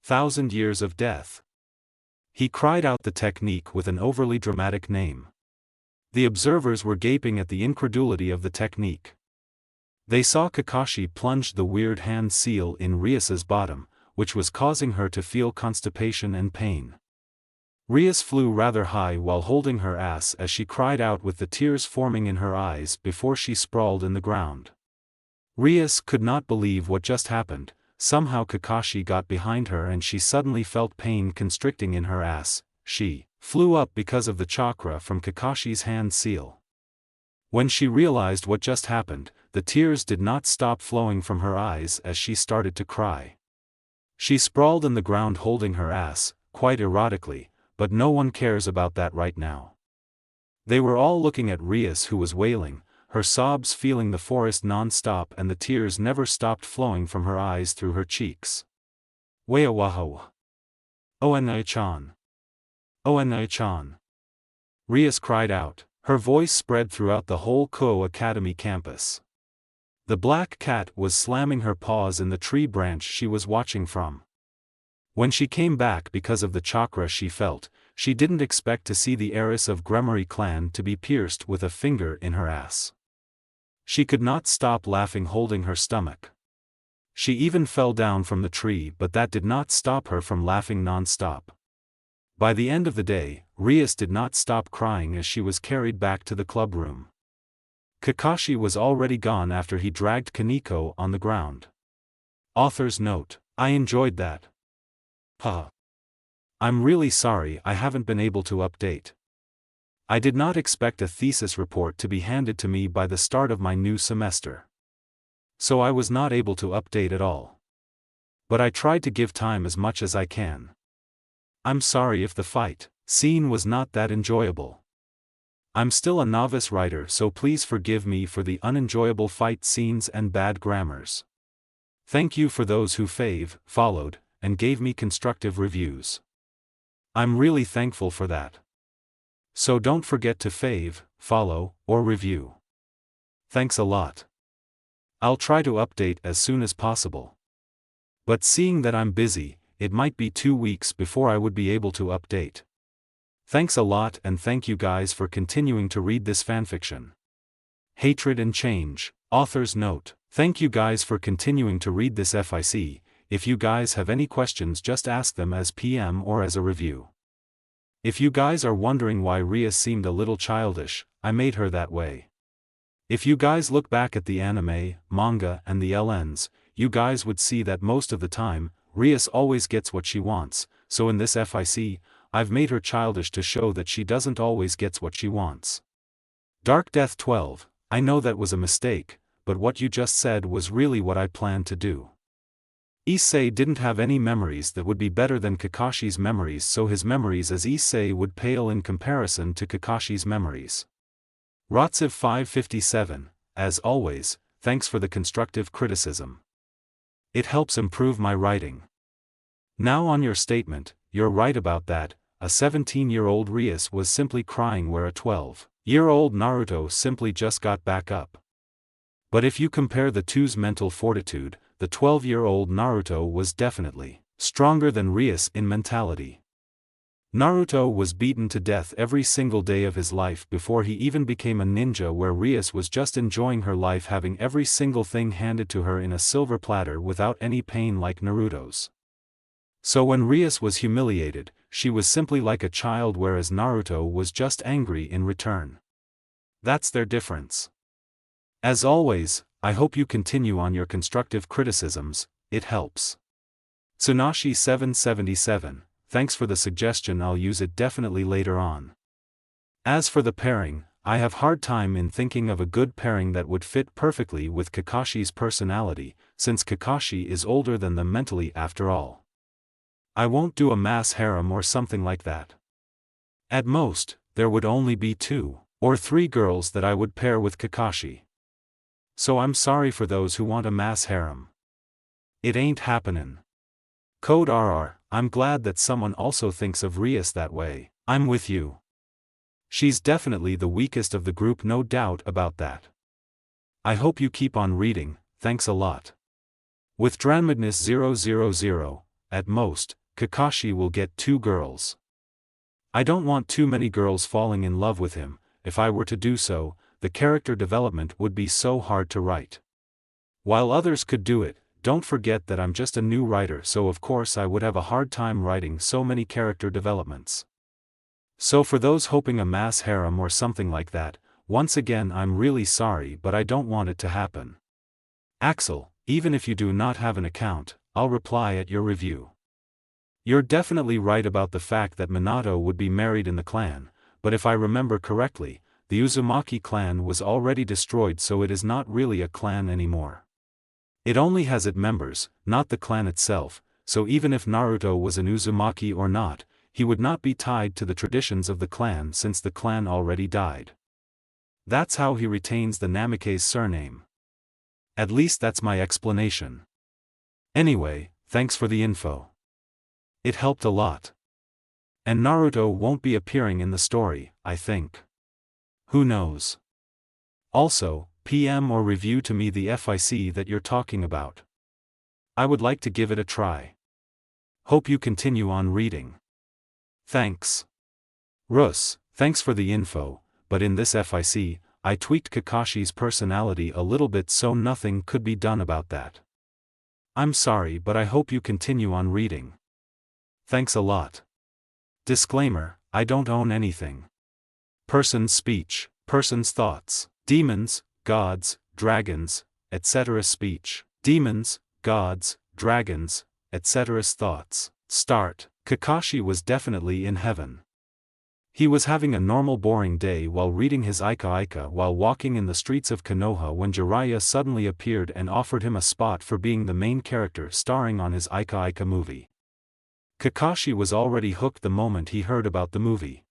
[SPEAKER 2] 1,000 years of death. He cried out the technique with an overly dramatic name. The observers were gaping at the incredulity of the technique. They saw Kakashi plunge the weird hand seal in Rias's bottom, which was causing her to feel constipation and pain. Rias flew rather high while holding her ass as she cried out with the tears forming in her eyes before she sprawled in the ground. Rias could not believe what just happened. Somehow Kakashi got behind her and she suddenly felt pain constricting in her ass. She flew up because of the chakra from Kakashi's hand seal. When she realized what just happened, the tears did not stop flowing from her eyes as she started to cry. She sprawled in the ground holding her ass, quite erotically, but no one cares about that right now. They were all looking at Rias, who was wailing, her sobs filling the forest non-stop, and the tears never stopped flowing from her eyes through her cheeks. Weawaho. Oenai-chan. Oenai-chan. Rias cried out. Her voice spread throughout the whole Ko Academy campus. The black cat was slamming her paws in the tree branch she was watching from. When she came back because of the chakra she felt, she didn't expect to see the heiress of Gremory clan to be pierced with a finger in her ass. She could not stop laughing holding her stomach. She even fell down from the tree, but that did not stop her from laughing non-stop. By the end of the day, Rias did not stop crying as she was carried back to the club room. Kakashi was already gone after he dragged Kaneko on the ground. Author's note: I enjoyed that. I'm really sorry I haven't been able to update. I did not expect a thesis report to be handed to me by the start of my new semester. So I was not able to update at all. But I tried to give time as much as I can. I'm sorry if the fight scene was not that enjoyable. I'm still a novice writer, so please forgive me for the unenjoyable fight scenes and bad grammars. Thank you for those who followed, and gave me constructive reviews. I'm really thankful for that. So don't forget to follow, or review. Thanks a lot. I'll try to update as soon as possible. But seeing that I'm busy, it might be 2 weeks before I would be able to update. Thanks a lot, and thank you guys for continuing to read this fanfiction. Hatred and Change. Author's note. Thank you guys for continuing to read this FIC. If you guys have any questions, just ask them as PM or as a review. If you guys are wondering why Ria seemed a little childish, I made her that way. If you guys look back at the anime, manga, and the LNs, you guys would see that most of the time, Rias always gets what she wants, so in this FIC, I've made her childish to show that she doesn't always gets what she wants. Dark Death 12, I know that was a mistake, but what you just said was really what I planned to do. Issei didn't have any memories that would be better than Kakashi's memories, so his memories as Issei would pale in comparison to Kakashi's memories. Rotsev 557, as always, thanks for the constructive criticism. It helps improve my writing. Now on your statement, you're right about that, a 17-year-old Rias was simply crying where a 12-year-old Naruto simply just got back up. But if you compare the two's mental fortitude, the 12-year-old Naruto was definitely stronger than Rias in mentality. Naruto was beaten to death every single day of his life before he even became a ninja, where Rias was just enjoying her life, having every single thing handed to her in a silver platter without any pain like Naruto's. So when Rias was humiliated, she was simply like a child, whereas Naruto was just angry in return. That's their difference. As always, I hope you continue on your constructive criticisms, it helps. Tsunashi 777, thanks for the suggestion, I'll use it definitely later on. As for the pairing, I have hard time in thinking of a good pairing that would fit perfectly with Kakashi's personality, since Kakashi is older than them mentally after all. I won't do a mass harem or something like that. At most, there would only be 2 or 3 girls that I would pair with Kakashi. So I'm sorry for those who want a mass harem. It ain't happenin'. Code RR, I'm glad that someone also thinks of Rias that way. I'm with you. She's definitely the weakest of the group, no doubt about that. I hope you keep on reading, thanks a lot. With Dranmadness 000, at most, Kakashi will get 2 girls. I don't want too many girls falling in love with him. If I were to do so, the character development would be so hard to write. While others could do it, don't forget that I'm just a new writer, so of course I would have a hard time writing so many character developments. So for those hoping a mass harem or something like that, once again I'm really sorry, but I don't want it to happen. Axel, even if you do not have an account, I'll reply at your review. You're definitely right about the fact that Minato would be married in the clan, but if I remember correctly, the Uzumaki clan was already destroyed, so it is not really a clan anymore. It only has its members, not the clan itself, so even if Naruto was an Uzumaki or not, he would not be tied to the traditions of the clan since the clan already died. That's how he retains the Namikaze surname. At least that's my explanation. Anyway, thanks for the info. It helped a lot. And Naruto won't be appearing in the story, I think. Who knows? Also, PM or review to me the FIC that you're talking about. I would like to give it a try. Hope you continue on reading. Thanks. Rus, thanks for the info, but in this FIC, I tweaked Kakashi's personality a little bit, so nothing could be done about that. I'm sorry, but I hope you continue on reading. Thanks a lot. Disclaimer, I don't own anything. Person's speech, person's thoughts, demons, gods, dragons, etc. Speech, demons, gods, dragons, etc.'s thoughts. Start. Kakashi was definitely in heaven. He was having a normal boring day while reading his Ika Ika while walking in the streets of Konoha when Jiraiya suddenly appeared and offered him a spot for being the main character starring on his Ika Ika movie. Kakashi was already hooked the moment he heard about the movie.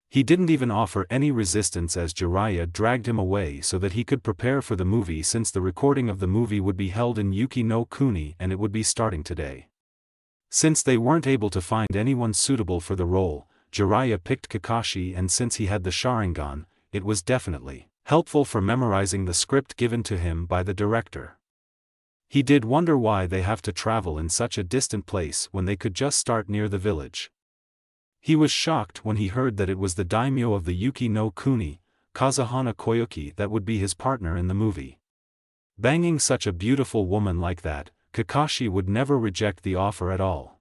[SPEAKER 2] He didn't even offer any resistance as Jiraiya dragged him away so that he could prepare for the movie, since the recording of the movie would be held in Yuki no Kuni and it would be starting today. Since they weren't able to find anyone suitable for the role, Jiraiya picked Kakashi, and since he had the Sharingan, it was definitely helpful for memorizing the script given to him by the director. He did wonder why they have to travel in such a distant place when they could just start near the village. He was shocked when he heard that it was the daimyo of the Yuki no Kuni, Kazahana Koyuki, that would be his partner in the movie. Banging such a beautiful woman like that, Kakashi would never reject the offer at all.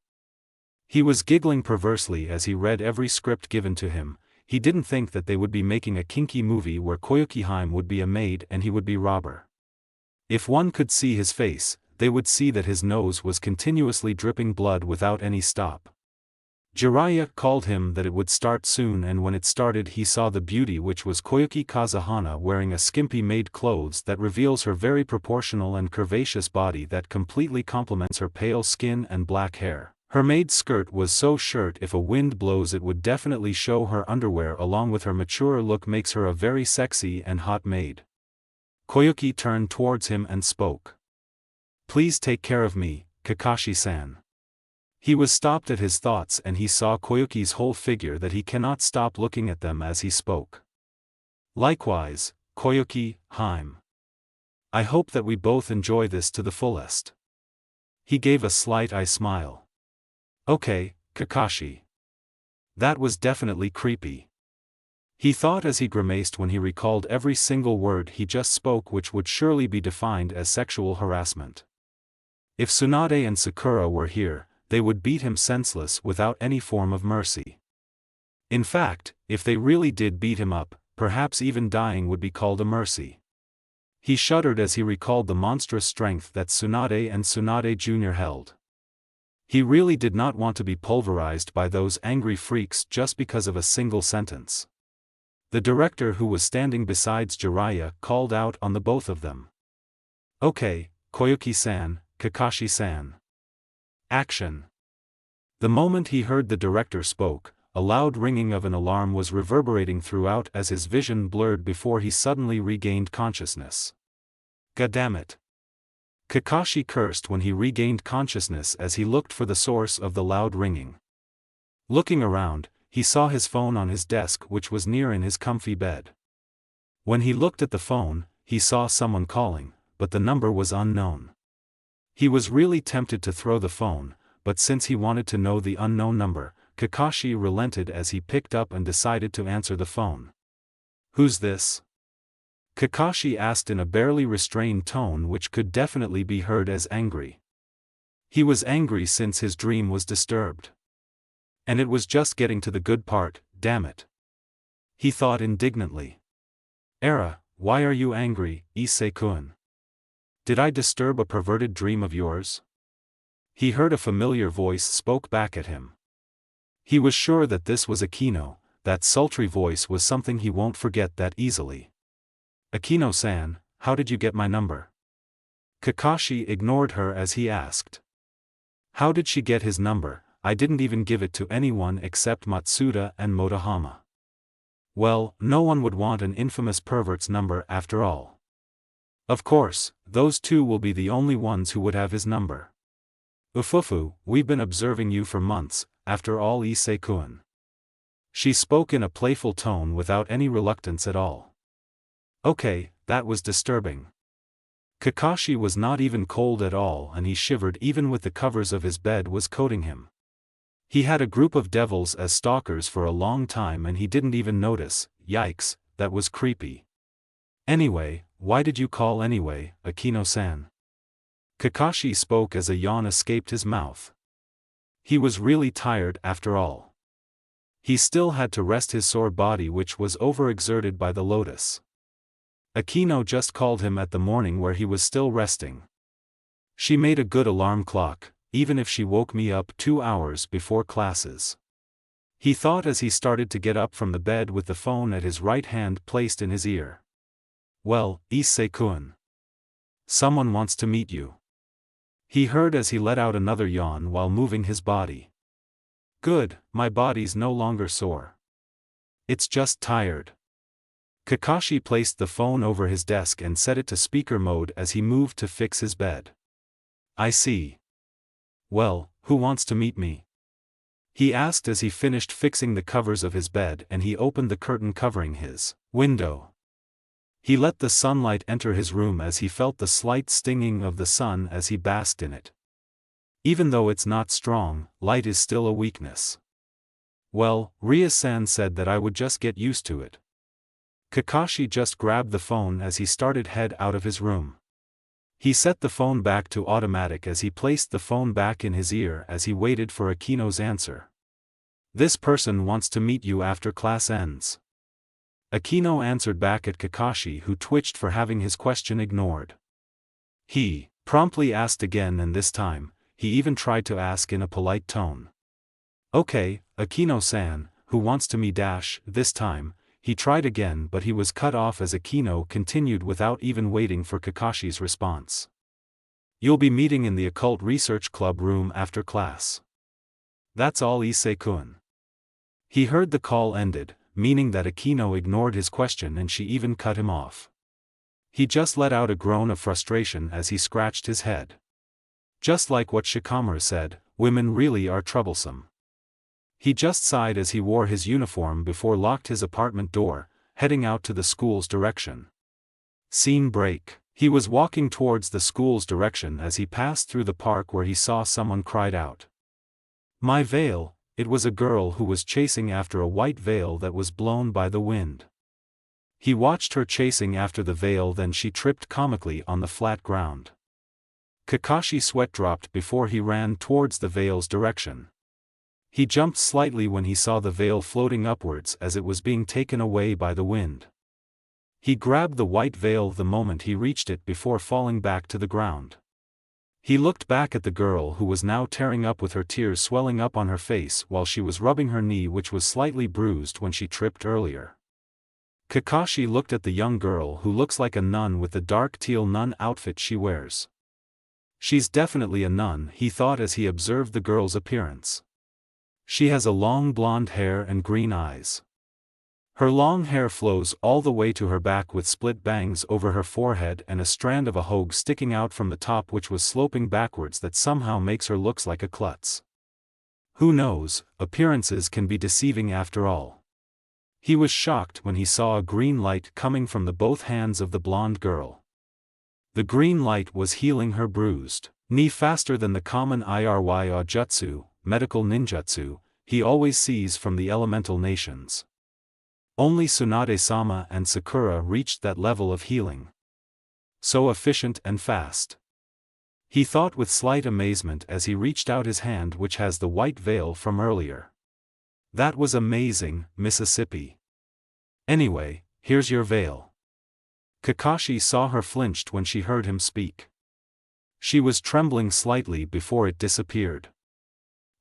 [SPEAKER 2] He was giggling perversely as he read every script given to him. He didn't think that they would be making a kinky movie where Koyuki-hime would be a maid and he would be robber. If one could see his face, they would see that his nose was continuously dripping blood without any stop. Jiraiya called him that it would start soon, and when it started he saw the beauty, which was Koyuki Kazahana, wearing a skimpy maid clothes that reveals her very proportional and curvaceous body that completely complements her pale skin and black hair. Her maid skirt was so short if a wind blows it would definitely show her underwear, along with her mature look makes her a very sexy and hot maid. Koyuki turned towards him and spoke. "Please take care of me, Kakashi-san." He was stopped at his thoughts and he saw Koyuki's whole figure that he cannot stop looking at them as he spoke. "Likewise, Koyuki-hime. I hope that we both enjoy this to the fullest." He gave a slight eye smile. "Okay, Kakashi." That was definitely creepy. He thought as he grimaced when he recalled every single word he just spoke, which would surely be defined as sexual harassment. If Tsunade and Sakura were here, they would beat him senseless without any form of mercy. In fact, if they really did beat him up, perhaps even dying would be called a mercy. He shuddered as he recalled the monstrous strength that Tsunade and Tsunade Jr. held. He really did not want to be pulverized by those angry freaks just because of a single sentence. The director, who was standing beside Jiraiya, called out on the both of them. "Okay, Koyuki-san, Kakashi-san. Action." The moment he heard the director spoke, a loud ringing of an alarm was reverberating throughout as his vision blurred before he suddenly regained consciousness. "Goddammit." Kakashi cursed when he regained consciousness as he looked for the source of the loud ringing. Looking around, he saw his phone on his desk, which was near in his comfy bed. When he looked at the phone, he saw someone calling, but the number was unknown. He was really tempted to throw the phone, but since he wanted to know the unknown number, Kakashi relented as he picked up and decided to answer the phone. "Who's this?" Kakashi asked in a barely restrained tone which could definitely be heard as angry. He was angry since his dream was disturbed. And it was just getting to the good part, damn it. He thought indignantly. "Era, why are you angry, Issei-kun? Did I disturb a perverted dream of yours?" He heard a familiar voice spoke back at him. He was sure that this was Akino. That sultry voice was something he won't forget that easily. "Akino-san, how did you get my number?" Kakashi ignored her as he asked. "How did she get his number? I didn't even give it to anyone except Matsuda and Motohama." "Well, no one would want an infamous pervert's number after all. Of course, those two will be the only ones who would have his number. Ufufu, we've been observing you for months, after all, Issei-kun." She spoke in a playful tone without any reluctance at all. Okay, that was disturbing. Kakashi was not even cold at all and he shivered even with the covers of his bed was coating him. He had a group of devils as stalkers for a long time and he didn't even notice. Yikes, that was creepy. "Anyway, why did you call anyway, Akino-san?" Kakashi spoke as a yawn escaped his mouth. He was really tired after all. He still had to rest his sore body, which was overexerted by the lotus. Akino just called him at the morning where he was still resting. "She made a good alarm clock, even if she woke me up 2 hours before classes." He thought as he started to get up from the bed with the phone at his right hand placed in his ear. "Well, Issei-kun. Someone wants to meet you." He heard as he let out another yawn while moving his body. "Good, my body's no longer sore. It's just tired." Kakashi placed the phone over his desk and set it to speaker mode as he moved to fix his bed. "I see. Well, who wants to meet me?" he asked as he finished fixing the covers of his bed and he opened the curtain covering his window. He let the sunlight enter his room as he felt the slight stinging of the sun as he basked in it. Even though it's not strong, light is still a weakness. Well, Ria-san said that I would just get used to it. Kakashi just grabbed the phone as he started head out of his room. He set the phone back to automatic as he placed the phone back in his ear as he waited for Akino's answer. This person wants to meet you after class ends. Akino answered back at Kakashi, who twitched for having his question ignored. He promptly asked again, and this time, he even tried to ask in a polite tone. Okay, Akino-san, who wants to me dash, this time, he tried again, but he was cut off as Akino continued without even waiting for Kakashi's response. You'll be meeting in the Occult Research Club room after class. That's all, Issei-kun. He heard the call ended, meaning that Akino ignored his question and she even cut him off. He just let out a groan of frustration as he scratched his head. Just like what Shikamaru said, women really are troublesome. He just sighed as he wore his uniform before locked his apartment door, heading out to the school's direction. Scene break. He was walking towards the school's direction as he passed through the park where he saw someone cried out. My veil. It was a girl who was chasing after a white veil that was blown by the wind. He watched her chasing after the veil, then she tripped comically on the flat ground. Kakashi's sweat dropped before he ran towards the veil's direction. He jumped slightly when he saw the veil floating upwards as it was being taken away by the wind. He grabbed the white veil the moment he reached it before falling back to the ground. He looked back at the girl who was now tearing up with her tears swelling up on her face while she was rubbing her knee, which was slightly bruised when she tripped earlier. Kakashi looked at the young girl who looks like a nun with the dark teal nun outfit she wears. She's definitely a nun, he thought as he observed the girl's appearance. She has a long blonde hair and green eyes. Her long hair flows all the way to her back with split bangs over her forehead and a strand of a hoge sticking out from the top which was sloping backwards that somehow makes her looks like a klutz. Who knows, appearances can be deceiving after all. He was shocked when he saw a green light coming from the both hands of the blonde girl. The green light was healing her bruised knee faster than the common Irya jutsu, medical ninjutsu, he always sees from the elemental nations. Only Tsunade-sama and Sakura reached that level of healing. So efficient and fast. He thought with slight amazement as he reached out his hand, which has the white veil from earlier. That was amazing, Mississippi. Anyway, here's your veil. Kakashi saw her flinched when she heard him speak. She was trembling slightly before it disappeared.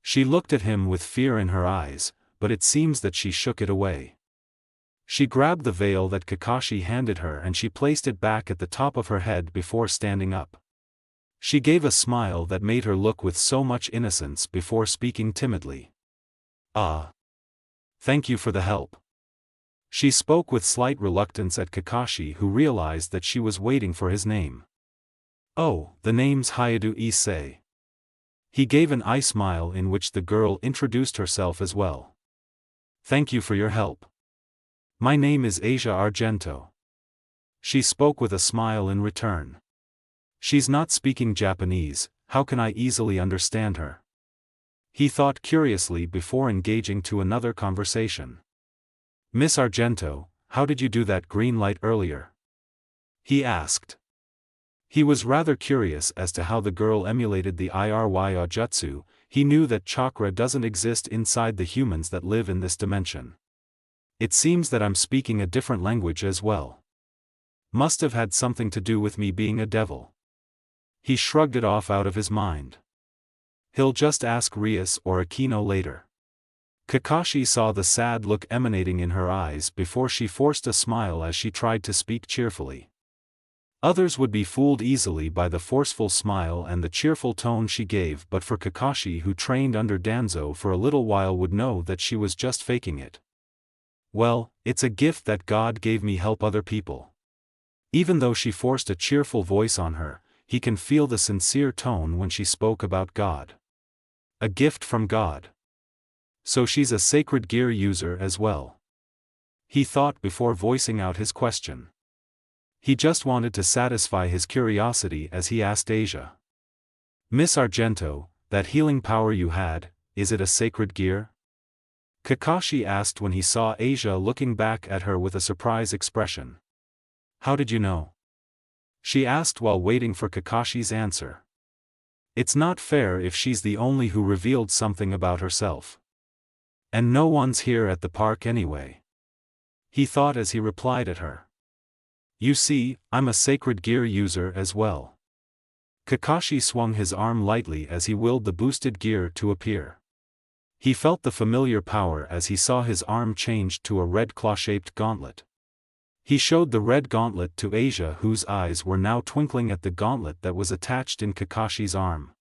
[SPEAKER 2] She looked at him with fear in her eyes, but it seems that she shook it away. She grabbed the veil that Kakashi handed her and she placed it back at the top of her head before standing up. She gave a smile that made her look with so much innocence before speaking timidly. Thank you for the help. She spoke with slight reluctance at Kakashi, who realized that she was waiting for his name. Oh, the name's Hayadu Issei. He gave an eye smile in which the girl introduced herself as well. Thank you for your help. My name is Asia Argento. She spoke with a smile in return. She's not speaking Japanese, how can I easily understand her? He thought curiously before engaging to another conversation. Miss Argento, how did you do that green light earlier? He asked. He was rather curious as to how the girl emulated the Irya jutsu. He knew that chakra doesn't exist inside the humans that live in this dimension. It seems that I'm speaking a different language as well. Must have had something to do with me being a devil. He shrugged it off out of his mind. He'll just ask Rias or Akino later. Kakashi saw the sad look emanating in her eyes before she forced a smile as she tried to speak cheerfully. Others would be fooled easily by the forceful smile and the cheerful tone she gave, but for Kakashi, who trained under Danzo for a little while, would know that she was just faking it. Well, it's a gift that God gave me, help other people. Even though she forced a cheerful voice on her, he can feel the sincere tone when she spoke about God. A gift from God. So she's a sacred gear user as well. He thought before voicing out his question. He just wanted to satisfy his curiosity as he asked Asia. Miss Argento, that healing power you had, is it a sacred gear? Kakashi asked when he saw Asia looking back at her with a surprised expression. How did you know? She asked while waiting for Kakashi's answer. It's not fair if she's the only who revealed something about herself. And no one's here at the park anyway. He thought as he replied at her. You see, I'm a sacred gear user as well. Kakashi swung his arm lightly as he willed the boosted gear to appear. He felt the familiar power as he saw his arm changed to a red claw-shaped gauntlet. He showed the red gauntlet to Asia, whose eyes were now twinkling at the gauntlet that was attached in Kakashi's arm.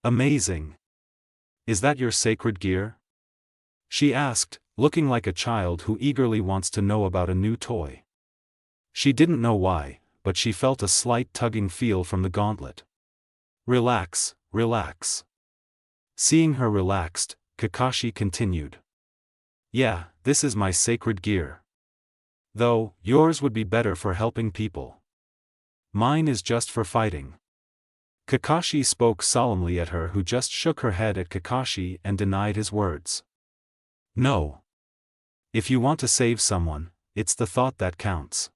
[SPEAKER 2] Amazing! Is that your sacred gear? She asked, looking like a child who eagerly wants to know about a new toy. She didn't know why, but she felt a slight tugging feel from the gauntlet. Relax, relax. Seeing her relaxed, Kakashi continued. Yeah, this is my sacred gear. Though, yours would be better for helping people. Mine is just for fighting. Kakashi spoke solemnly at her, who just shook her head at Kakashi and denied his words. No. If you want to save someone, it's the thought that counts.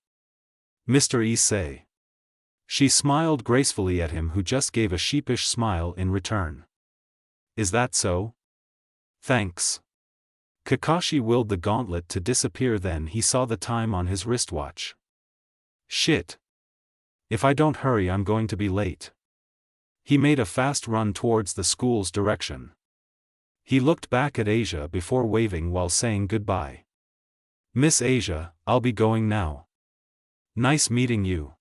[SPEAKER 2] Mr. Issei. She smiled gracefully at him, who just gave a sheepish smile in return. Is that so? Thanks. Kakashi willed the gauntlet to disappear, then he saw the time on his wristwatch. Shit. If I don't hurry, I'm going to be late. He made a fast run towards the school's direction. He looked back at Asia before waving while saying goodbye. Miss Asia, I'll be going now. Nice meeting you.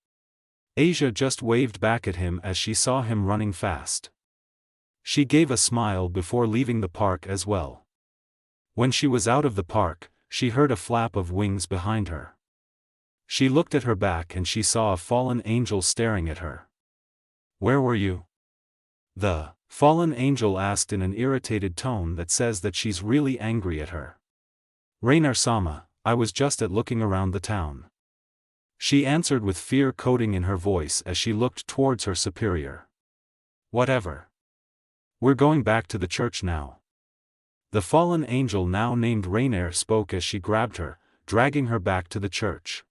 [SPEAKER 2] Asia just waved back at him as she saw him running fast. She gave a smile before leaving the park as well. When she was out of the park, she heard a flap of wings behind her. She looked at her back and she saw a fallen angel staring at her. Where were you? The fallen angel asked in an irritated tone that says that she's really angry at her. Rainer-sama, I was just looking around the town. She answered with fear coding in her voice as she looked towards her superior. Whatever. We're going back to the church now. The fallen angel, now named Rainer, spoke as she grabbed her, dragging her back to the church.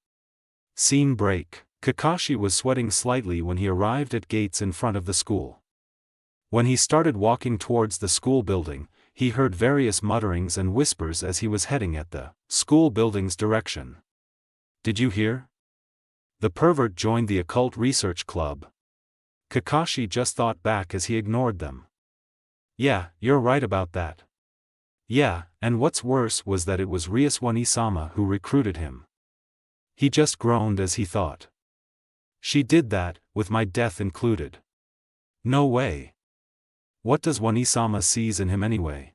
[SPEAKER 2] Scene break. Kakashi was sweating slightly when he arrived at gates in front of the school. When he started walking towards the school building, he heard various mutterings and whispers as he was heading at the school building's direction. Did you hear? The pervert joined the occult research club. Kakashi just thought back as he ignored them. Yeah, you're right about that. Yeah, and what's worse was that it was Ryaswani-sama who recruited him. He just groaned as he thought. She did that, with my death included. No way. What does Wani-sama sees in him anyway?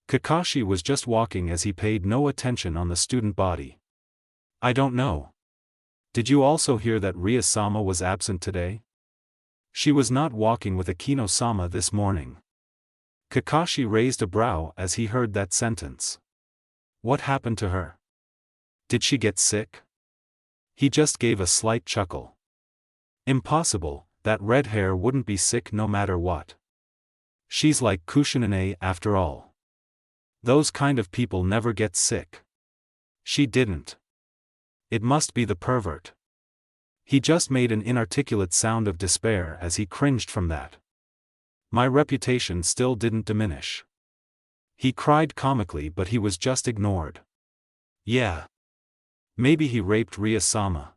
[SPEAKER 2] Kakashi was just walking as he paid no attention on the student body. I don't know. Did you also hear that Ria-sama was absent today? She was not walking with Akino-sama this morning. Kakashi raised a brow as he heard that sentence. What happened to her? Did she get sick? He just gave a slight chuckle. Impossible, that red hair wouldn't be sick no matter what. She's like Kushinae after all. Those kind of people never get sick. She didn't. It must be the pervert. He just made an inarticulate sound of despair as he cringed from that. My reputation still didn't diminish. He cried comically, but he was just ignored. Yeah. Maybe he raped Ria-sama.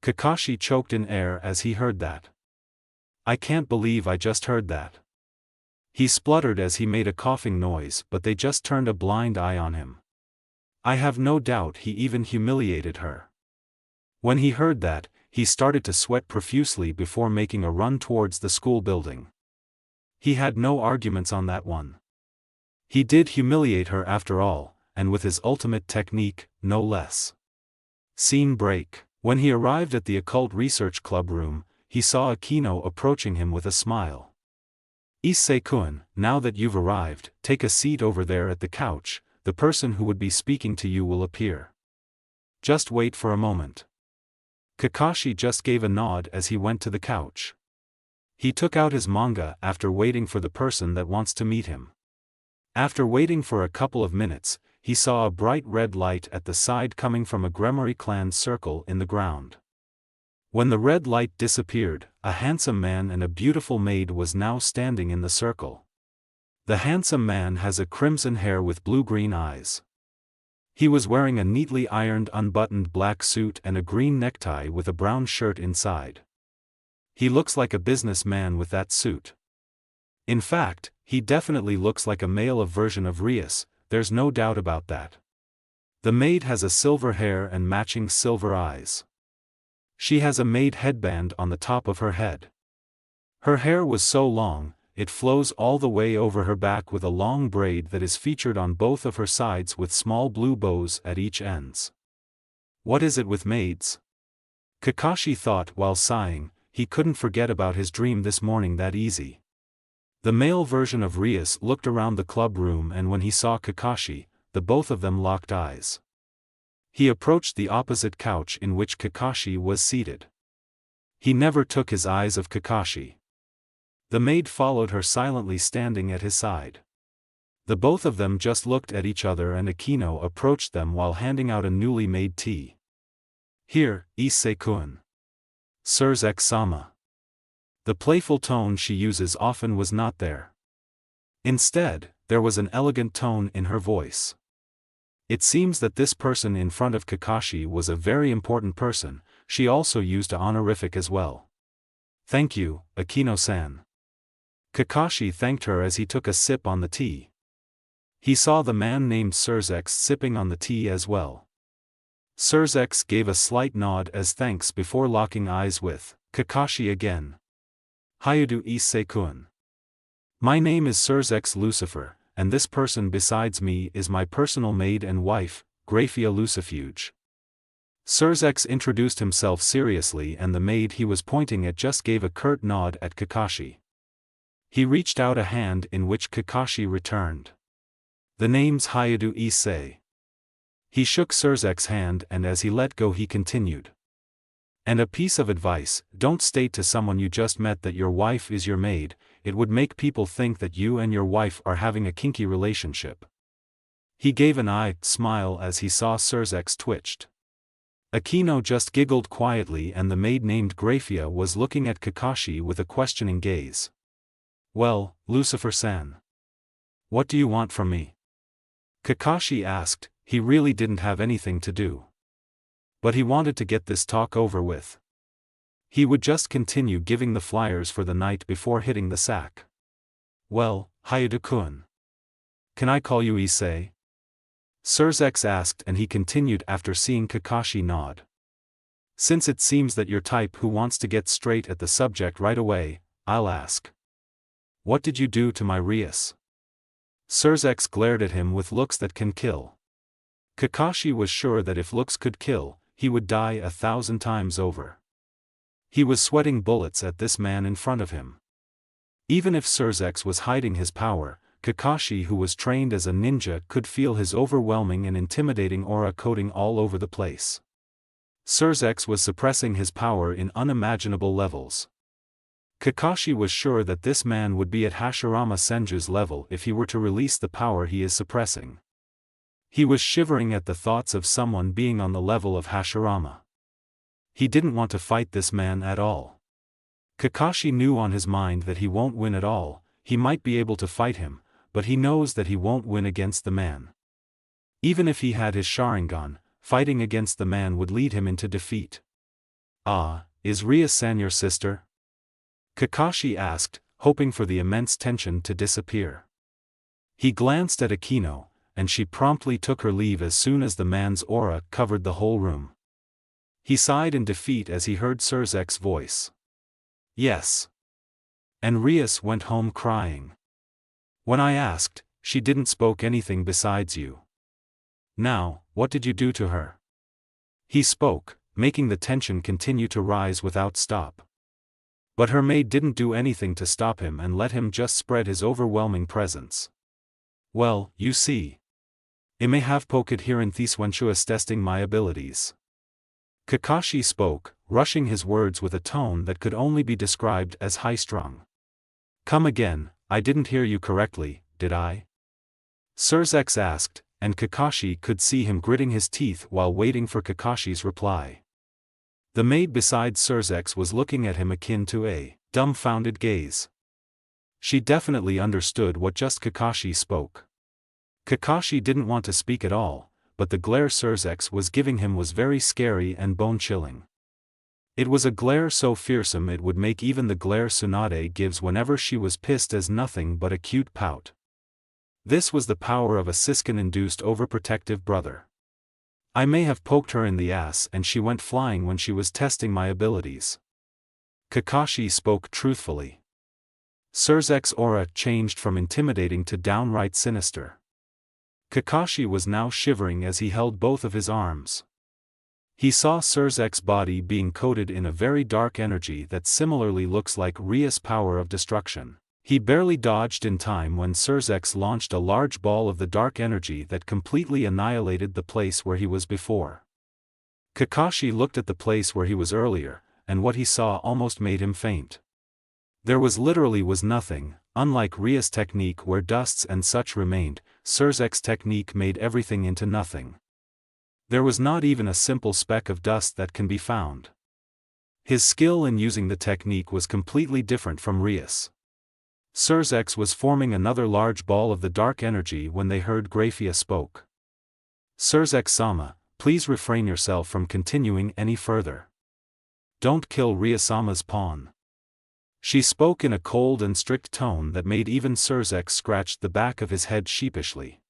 [SPEAKER 2] Kakashi choked in air as he heard that. I can't believe I just heard that. He spluttered as he made a coughing noise, but they just turned a blind eye on him. I have no doubt he even humiliated her. When he heard that, he started to sweat profusely before making a run towards the school building. He had no arguments on that one. He did humiliate her after all, and with his ultimate technique, no less. Scene break. When he arrived at the occult research club room, he saw Akino approaching him with a smile. Issei-kun, now that you've arrived, take a seat over there at the couch, the person who would be speaking to you will appear. Just wait for a moment. Kakashi just gave a nod as he went to the couch. He took out his manga after waiting for the person that wants to meet him. After waiting for a couple of minutes, he saw a bright red light at the side coming from a Gremory clan circle in the ground. When the red light disappeared, a handsome man and a beautiful maid was now standing in the circle. The handsome man has a crimson hair with blue-green eyes. He was wearing a neatly ironed unbuttoned black suit and a green necktie with a brown shirt inside. He looks like a businessman with that suit. In fact, he definitely looks like a male version of Rias, there's no doubt about that. The maid has a silver hair and matching silver eyes. She has a maid headband on the top of her head. Her hair was so long, it flows all the way over her back with a long braid that is featured on both of her sides with small blue bows at each ends. What is it with maids? Kakashi thought while sighing. He couldn't forget about his dream this morning that easy. The male version of Rias looked around the club room, and when he saw Kakashi, the both of them locked eyes. He approached the opposite couch in which Kakashi was seated. He never took his eyes off Kakashi. The maid followed her silently standing at his side. The both of them just looked at each other, and Akino approached them while handing out a newly made tea. Here, Issei-kun. Surzek-sama. The playful tone she uses often was not there. Instead, there was an elegant tone in her voice. It seems that this person in front of Kakashi was a very important person. She also used an honorific as well. Thank you, Akino-san. Kakashi thanked her as he took a sip on the tea. He saw the man named Surzek sipping on the tea as well. Surzek gave a slight nod as thanks before locking eyes with Kakashi again. Hayudu Issei-kun. My name is Surzek Lucifer, and this person besides me is my personal maid and wife, Graphia Lucifuge. Surzek introduced himself seriously, and the maid he was pointing at just gave a curt nod at Kakashi. He reached out a hand in which Kakashi returned. The name's Hayudu Issei. He shook Surzek's hand, and as he let go he continued. And a piece of advice, don't state to someone you just met that your wife is your maid. It would make people think that you and your wife are having a kinky relationship. He gave an eye smile as he saw Surzek twitched. Akino just giggled quietly, and the maid named Graphia was looking at Kakashi with a questioning gaze. Well, Lucifer-san. What do you want from me? Kakashi asked. He really didn't have anything to do. But he wanted to get this talk over with. He would just continue giving the flyers for the night before hitting the sack. Well, Hayudu-kun. Can I call you Issei? Surzek asked, and he continued after seeing Kakashi nod. Since it seems that you're type who wants to get straight at the subject right away, I'll ask. What did you do to my Rias? Surzek glared at him with looks that can kill. Kakashi was sure that if looks could kill, he would die 1,000 times over. He was sweating bullets at this man in front of him. Even if Surzek was hiding his power, Kakashi, who was trained as a ninja, could feel his overwhelming and intimidating aura coating all over the place. Surzek was suppressing his power in unimaginable levels. Kakashi was sure that this man would be at Hashirama Senju's level if he were to release the power he is suppressing. He was shivering at the thoughts of someone being on the level of Hashirama. He didn't want to fight this man at all. Kakashi knew on his mind that he won't win at all. He might be able to fight him, but he knows that he won't win against the man. Even if he had his Sharingan, fighting against the man would lead him into defeat. Ah, is Ria-san your sister? Kakashi asked, hoping for the immense tension to disappear. He glanced at Akino, and she promptly took her leave as soon as the man's aura covered the whole room. He sighed in defeat as he heard Surzek's voice. Yes. And Rias went home crying. When I asked, she didn't spoke anything besides you. Now, what did you do to her? He spoke, making the tension continue to rise without stop. But her maid didn't do anything to stop him and let him just spread his overwhelming presence. Well, you see. I may have poked here in these when she was testing my abilities. Kakashi spoke, rushing his words with a tone that could only be described as high-strung. Come again, I didn't hear you correctly, did I? Surzex asked, and Kakashi could see him gritting his teeth while waiting for Kakashi's reply. The maid beside Surzex was looking at him akin to a dumbfounded gaze. She definitely understood what just Kakashi spoke. Kakashi didn't want to speak at all, but the glare Surzex was giving him was very scary and bone-chilling. It was a glare so fearsome it would make even the glare Tsunade gives whenever she was pissed as nothing but a cute pout. This was the power of a Siskin-induced overprotective brother. I may have poked her in the ass and she went flying when she was testing my abilities. Kakashi spoke truthfully. Surzex's aura changed from intimidating to downright sinister. Kakashi was now shivering as he held both of his arms. He saw Surzex's body being coated in a very dark energy that similarly looks like Ria's power of destruction. He barely dodged in time when Surzex launched a large ball of the dark energy that completely annihilated the place where he was before. Kakashi looked at the place where he was earlier, and what he saw almost made him faint. There was nothing, unlike Ria's technique where dusts and such remained, Surzex's technique made everything into nothing. There was not even a simple speck of dust that can be found. His skill in using the technique was completely different from Ria's. Surzex was forming another large ball of the dark energy when they heard Grafia spoke. Surzex-sama, please refrain yourself from continuing any further. Don't kill Ria-sama's pawn. She spoke in a cold and strict tone that made even Surzex scratch the back of his head sheepishly.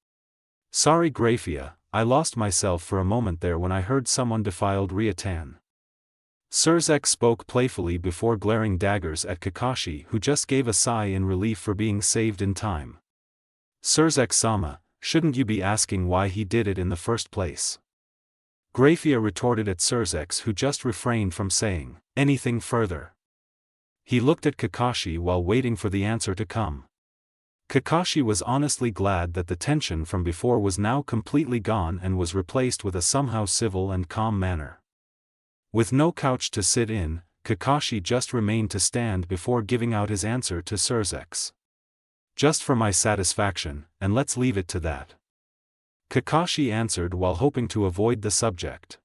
[SPEAKER 2] Sorry Grafia, I lost myself for a moment there when I heard someone defiled Ria-tan. Surzex spoke playfully before glaring daggers at Kakashi, who just gave a sigh in relief for being saved in time. Surzex-sama, shouldn't you be asking why he did it in the first place? Grafia retorted at Surzex, who just refrained from saying anything further. He looked at Kakashi while waiting for the answer to come. Kakashi was honestly glad that the tension from before was now completely gone and was replaced with a somehow civil and calm manner. With no couch to sit in, Kakashi just remained to stand before giving out his answer to Surzex. Just for my satisfaction, and let's leave it to that. Kakashi answered while hoping to avoid the subject.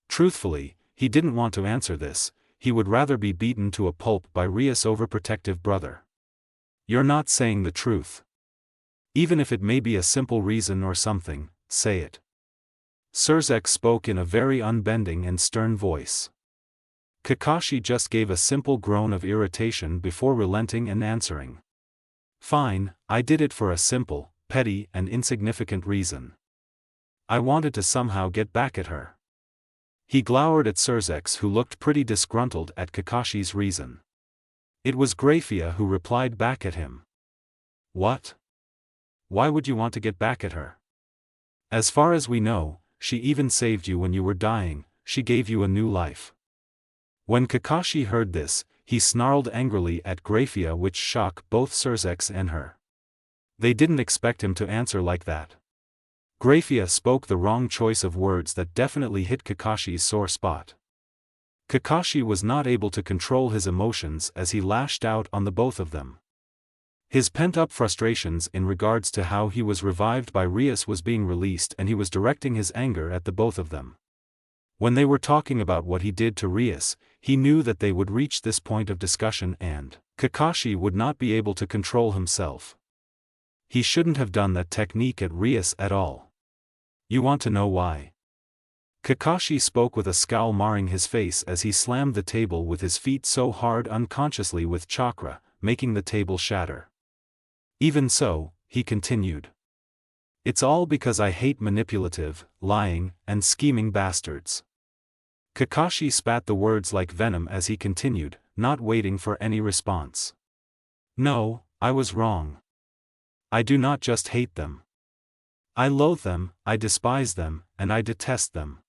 [SPEAKER 2] Truthfully, he didn't want to answer this, he would rather be beaten to a pulp by Ria's overprotective brother. You're not saying the truth. Even if it may be a simple reason or something, say it. Surzex spoke in a very unbending and stern voice. Kakashi just gave a simple groan of irritation before relenting and answering. Fine, I did it for a simple, petty and insignificant reason. I wanted to somehow get back at her. He glowered at Surzex, who looked pretty disgruntled at Kakashi's reason. It was Grafia who replied back at him. What? Why would you want to get back at her? As far as we know, she even saved you when you were dying, she gave you a new life. When Kakashi heard this, he snarled angrily at Grafia, which shocked both Surzex and her. They didn't expect him to answer like that. Grafia spoke the wrong choice of words that definitely hit Kakashi's sore spot. Kakashi was not able to control his emotions as he lashed out on the both of them. His pent-up frustrations in regards to how he was revived by Rias was being released, and he was directing his anger at the both of them. When they were talking about what he did to Rias, he knew that they would reach this point of discussion and Kakashi would not be able to control himself. He shouldn't have done that technique at Rias at all. You want to know why? Kakashi spoke with a scowl marring his face as he slammed the table with his feet so hard unconsciously with chakra, making the table shatter. Even so, he continued. It's all because I hate manipulative, lying, and scheming bastards. Kakashi spat the words like venom as he continued, not waiting for any response. No, I was wrong. I do not just hate them. I loathe them, I despise them, and I detest them.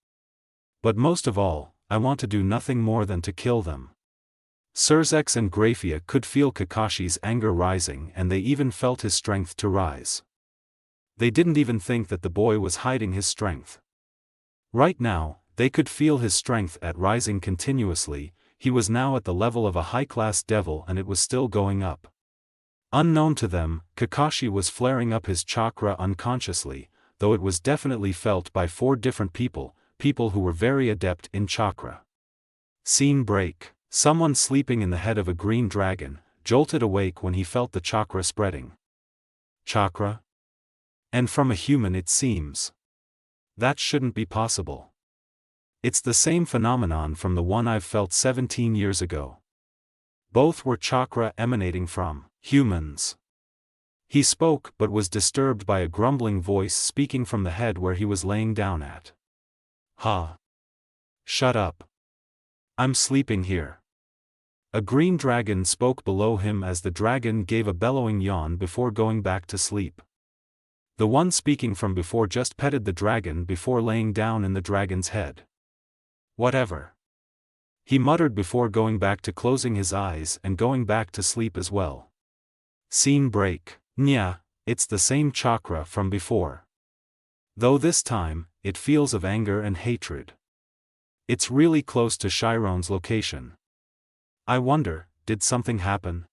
[SPEAKER 2] But most of all, I want to do nothing more than to kill them. Surzex and Grafia could feel Kakashi's anger rising, and they even felt his strength to rise. They didn't even think that the boy was hiding his strength. Right now, They could feel his strength at rising continuously. He was now at the level of a high-class devil and it was still going up. Unknown to them, Kakashi was flaring up his chakra unconsciously, though it was definitely felt by 4 different people who were very adept in chakra. Scene break. Someone sleeping in the head of a green dragon jolted awake when he felt the chakra spreading. Chakra? And from a human it seems. That shouldn't be possible. It's the same phenomenon from the one I've felt 17 years ago. Both were chakra emanating from humans. He spoke but was disturbed by a grumbling voice speaking from the head where he was laying down at. Ha! Shut up. I'm sleeping here. A green dragon spoke below him as the dragon gave a bellowing yawn before going back to sleep. The one speaking from before just petted the dragon before laying down in the dragon's head. Whatever. He muttered before going back to closing his eyes and going back to sleep as well. Scene break. Nya, it's the same chakra from before. Though this time, it feels of anger and hatred. It's really close to Chiron's location. I wonder, did something happen?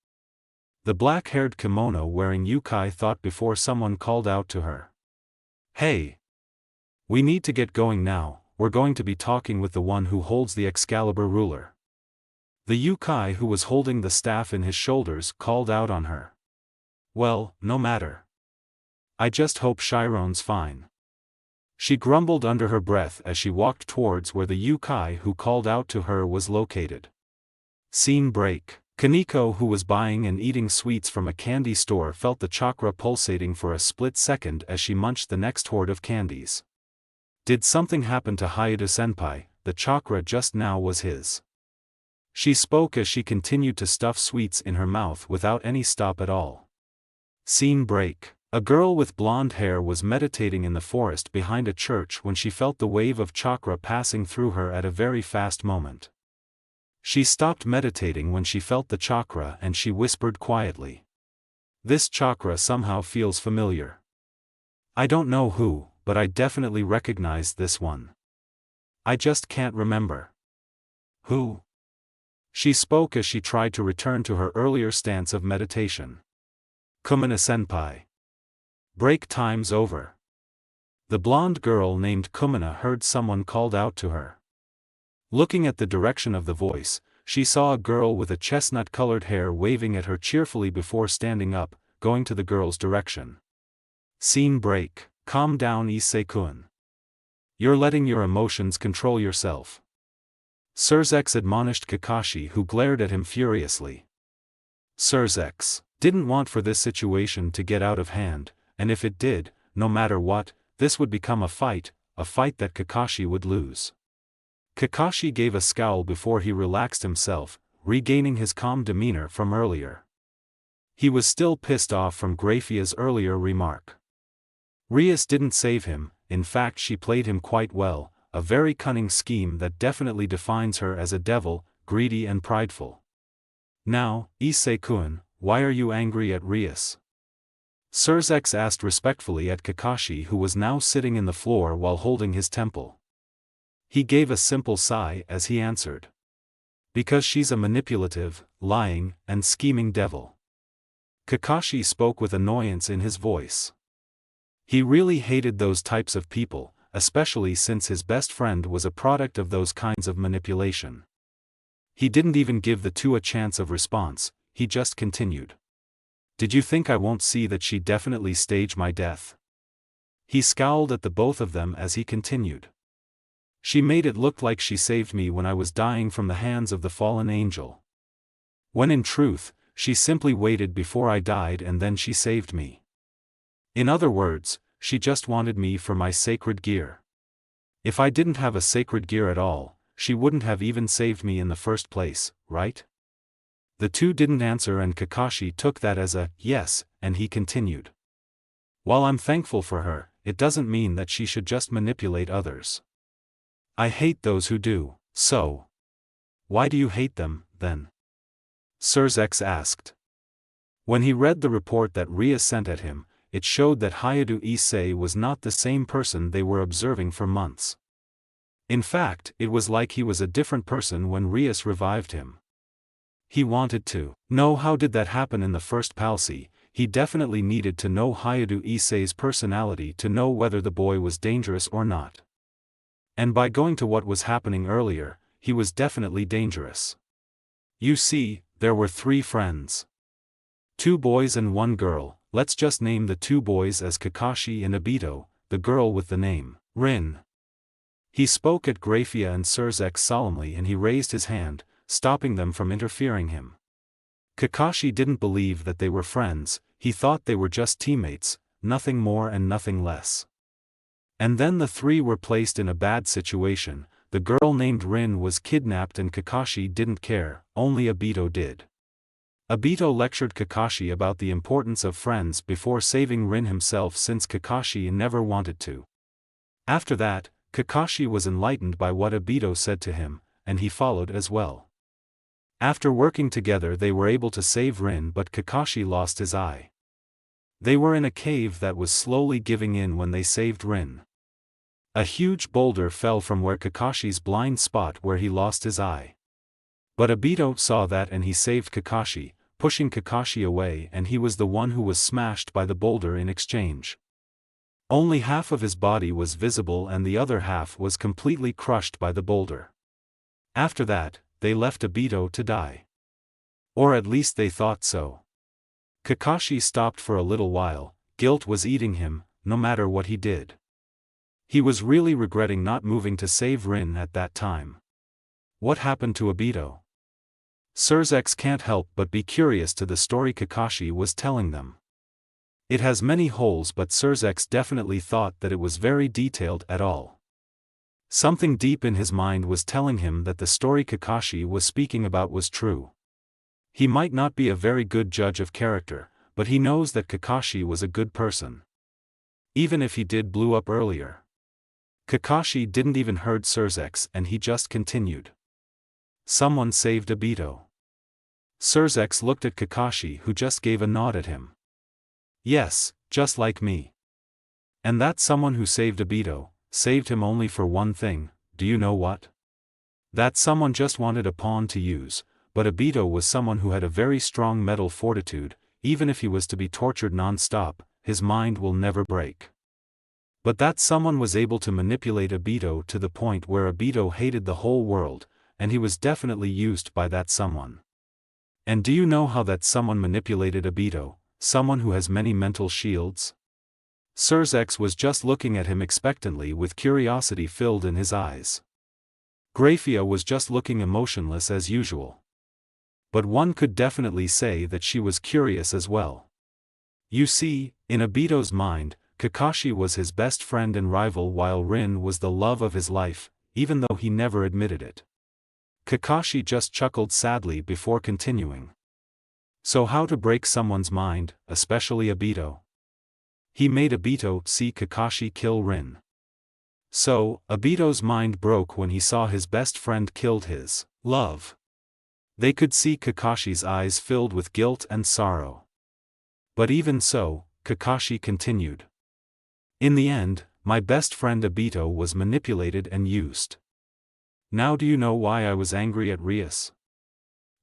[SPEAKER 2] The black-haired kimono wearing Yukai thought before someone called out to her. Hey! We need to get going now, we're going to be talking with the one who holds the Excalibur ruler. The Yukai who was holding the staff in his shoulders called out on her. Well, no matter. I just hope Chiron's fine. She grumbled under her breath as she walked towards where the Yukai who called out to her was located. Scene break. Kaneko who was buying and eating sweets from a candy store felt the chakra pulsating for a split second as she munched the next hoard of candies. Did something happen to Hayate-senpai? The chakra just now was his. She spoke as she continued to stuff sweets in her mouth without any stop at all. Scene break. A girl with blonde hair was meditating in the forest behind a church when she felt the wave of chakra passing through her at a very fast moment. She stopped meditating when she felt the chakra and she whispered quietly. This chakra somehow feels familiar. I don't know who, but I definitely recognized this one. I just can't remember. Who? She spoke as she tried to return to her earlier stance of meditation. Kumina-senpai. Break time's over. The blonde girl named Kumina heard someone called out to her. Looking at the direction of the voice, she saw a girl with a chestnut-colored hair waving at her cheerfully before standing up, going to the girl's direction. Scene break. Calm down, Issei-kun. You're letting your emotions control yourself. Surzex admonished Kakashi who glared at him furiously. Surzex didn't want for this situation to get out of hand, and if it did, no matter what, this would become a fight that Kakashi would lose. Kakashi gave a scowl before he relaxed himself, regaining his calm demeanor from earlier. He was still pissed off from Graphia's earlier remark. Rias didn't save him, in fact she played him quite well, a very cunning scheme that definitely defines her as a devil, greedy and prideful. Now, Issei-kun, why are you angry at Rias? Surzex asked respectfully at Kakashi who was now sitting in the floor while holding his temple. He gave a simple sigh as he answered. Because she's a manipulative, lying, and scheming devil. Kakashi spoke with annoyance in his voice. He really hated those types of people, especially since his best friend was a product of those kinds of manipulation. He didn't even give the two a chance of response, he just continued. Did you think I won't see that she definitely staged my death? He scowled at the both of them as he continued. She made it look like she saved me when I was dying from the hands of the fallen angel. When in truth, she simply waited before I died and then she saved me. In other words, she just wanted me for my sacred gear. If I didn't have a sacred gear at all, she wouldn't have even saved me in the first place, right? The two didn't answer and Kakashi took that as a yes, and he continued. While I'm thankful for her, it doesn't mean that she should just manipulate others. I hate those who do. So, why do you hate them, then? Surzex asked. When he read the report that Ria sent at him, it showed that Hayate Issei was not the same person they were observing for months. In fact, it was like he was a different person when Rias revived him. He wanted to know how did that happen in the first palsy. He definitely needed to know Hayadu Issei's personality to know whether the boy was dangerous or not. And by going to what was happening earlier, he was definitely dangerous. You see, there were 3 friends. 2 boys and 1 girl. Let's just name the 2 boys as Kakashi and Obito, the girl with the name Rin. He spoke at Graphia and Surzex solemnly and he raised his hand, stopping them from interfering him. Kakashi didn't believe that they were friends, he thought they were just teammates, nothing more and nothing less. And then the 3 were placed in a bad situation. The girl named Rin was kidnapped and Kakashi didn't care, only Obito did. Obito lectured Kakashi about the importance of friends before saving Rin himself since Kakashi never wanted to. After that, Kakashi was enlightened by what Obito said to him, and he followed as well. After working together they were able to save Rin but Kakashi lost his eye. They were in a cave that was slowly giving in when they saved Rin. A huge boulder fell from where Kakashi's blind spot where he lost his eye. But Obito saw that and he saved Kakashi, pushing Kakashi away, and he was the one who was smashed by the boulder in exchange. Only half of his body was visible and the other half was completely crushed by the boulder. After that, they left Obito to die. Or at least they thought so. Kakashi stopped for a little while. Guilt was eating him, no matter what he did. He was really regretting not moving to save Rin at that time. What happened to Obito? Surzex can't help but be curious to the story Kakashi was telling them. It has many holes but Surzex definitely thought that it was very detailed at all. Something deep in his mind was telling him that the story Kakashi was speaking about was true. He might not be a very good judge of character, but he knows that Kakashi was a good person. Even if he did blew up earlier. Kakashi didn't even heard Surzex and he just continued. Someone saved Obito. Surzex looked at Kakashi who just gave a nod at him. Yes, just like me. And that someone who saved Obito, saved him only for one thing, do you know what? That someone just wanted a pawn to use, but Obito was someone who had a very strong mental fortitude, even if he was to be tortured non-stop, his mind will never break. But that someone was able to manipulate Obito to the point where Obito hated the whole world, and he was definitely used by that someone. And do you know how that someone manipulated Obito, someone who has many mental shields? Surzex was just looking at him expectantly with curiosity filled in his eyes. Graphia was just looking emotionless as usual. But one could definitely say that she was curious as well. You see, in Obito's mind, Kakashi was his best friend and rival while Rin was the love of his life, even though he never admitted it. Kakashi just chuckled sadly before continuing. So how to break someone's mind, especially Obito? He made Obito see Kakashi kill Rin. So, Obito's mind broke when he saw his best friend killed his love. They could see Kakashi's eyes filled with guilt and sorrow. But even so, Kakashi continued. In the end, my best friend Obito was manipulated and used. Now do you know why I was angry at Rias?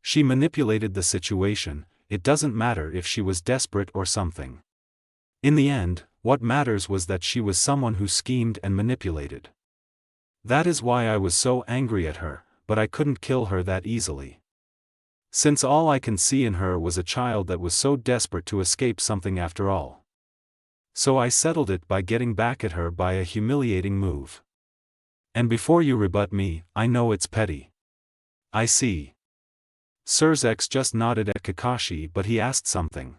[SPEAKER 2] She manipulated the situation, it doesn't matter if she was desperate or something. In the end, what matters was that she was someone who schemed and manipulated. That is why I was so angry at her, but I couldn't kill her that easily. Since all I can see in her was a child that was so desperate to escape something after all. So I settled it by getting back at her by a humiliating move. And before you rebut me, I know it's petty. I see. Surzex just nodded at Kakashi but he asked something.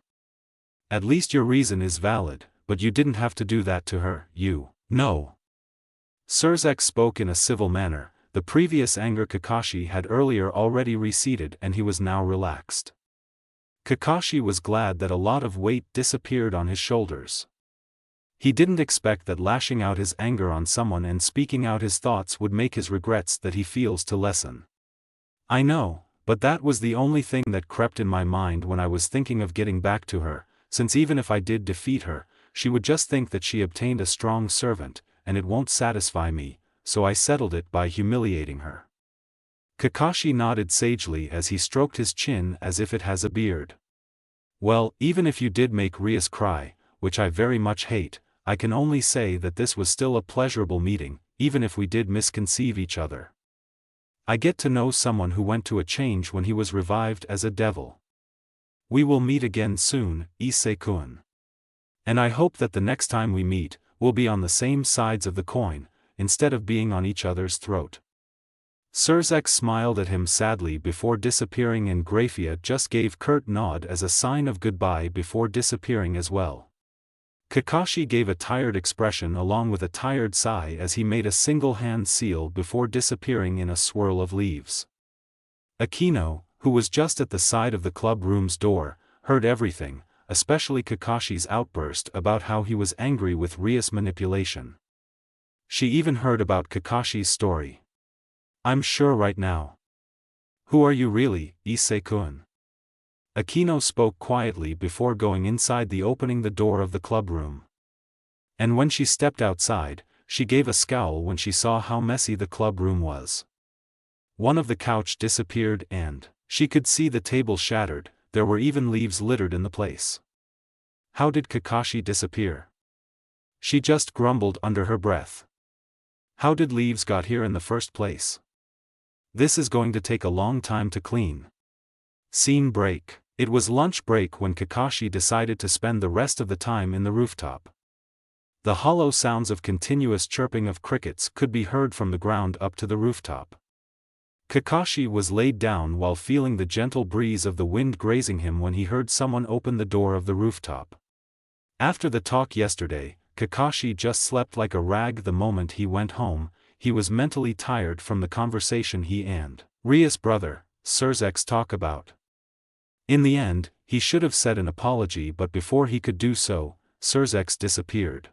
[SPEAKER 2] At least your reason is valid, but you didn't have to do that to her, you know. Surzex spoke in a civil manner, the previous anger Kakashi had earlier already receded and he was now relaxed. Kakashi was glad that a lot of weight disappeared on his shoulders. He didn't expect that lashing out his anger on someone and speaking out his thoughts would make his regrets that he feels to lessen. I know, but that was the only thing that crept in my mind when I was thinking of getting back to her, since even if I did defeat her, she would just think that she obtained a strong servant, and it won't satisfy me, so I settled it by humiliating her. Kakashi nodded sagely as he stroked his chin as if it has a beard. Well, even if you did make Rias cry, which I very much hate, I can only say that this was still a pleasurable meeting, even if we did misconceive each other. I get to know someone who went to a change when he was revived as a devil. We will meet again soon, Issei-kun. And I hope that the next time we meet, we'll be on the same sides of the coin, instead of being on each other's throat. Surzek smiled at him sadly before disappearing, and Grafia just gave curt nod as a sign of goodbye before disappearing as well. Kakashi gave a tired expression along with a tired sigh as he made a single hand seal before disappearing in a swirl of leaves. Akino, who was just at the side of the club room's door, heard everything, especially Kakashi's outburst about how he was angry with Rias' manipulation. She even heard about Kakashi's story. I'm sure right now. Who are you really, Issei-kun? Akino spoke quietly before going inside the opening the door of the club room. And when she stepped outside, she gave a scowl when she saw how messy the club room was. One of the couch disappeared and she could see the table shattered, there were even leaves littered in the place. How did Kakashi disappear? She just grumbled under her breath. How did leaves got here in the first place? This is going to take a long time to clean. Scene break. It was lunch break when Kakashi decided to spend the rest of the time in the rooftop. The hollow sounds of continuous chirping of crickets could be heard from the ground up to the rooftop. Kakashi was laid down while feeling the gentle breeze of the wind grazing him when he heard someone open the door of the rooftop. After the talk yesterday, Kakashi just slept like a rag the moment he went home. He was mentally tired from the conversation he and Rias' brother, Surzek's talk about. In the end, he should have said an apology, but before he could do so, Surzek's disappeared.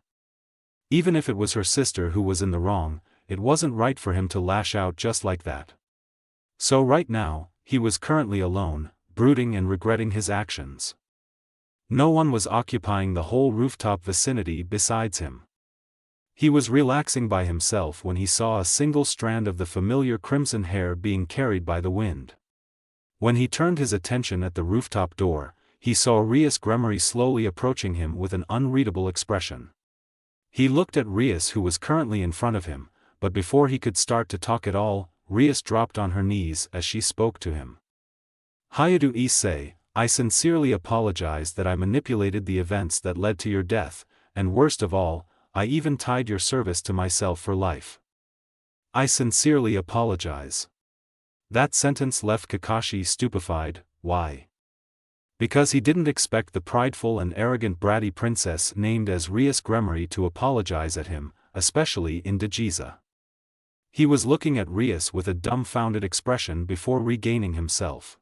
[SPEAKER 2] Even if it was her sister who was in the wrong, it wasn't right for him to lash out just like that. So right now, he was currently alone, brooding and regretting his actions. No one was occupying the whole rooftop vicinity besides him. He was relaxing by himself when he saw a single strand of the familiar crimson hair being carried by the wind. When he turned his attention at the rooftop door, he saw Rias Gremory slowly approaching him with an unreadable expression. He looked at Rias, who was currently in front of him, but before he could start to talk at all, Rias dropped on her knees as she spoke to him. Hayadu Issei, I sincerely apologize that I manipulated the events that led to your death, and worst of all, I even tied your service to myself for life. I sincerely apologize. That sentence left Kakashi stupefied. Why? Because he didn't expect the prideful and arrogant bratty princess named as Rias Gremory to apologize at him, especially in Dejiza. He was looking at Rias with a dumbfounded expression before regaining himself.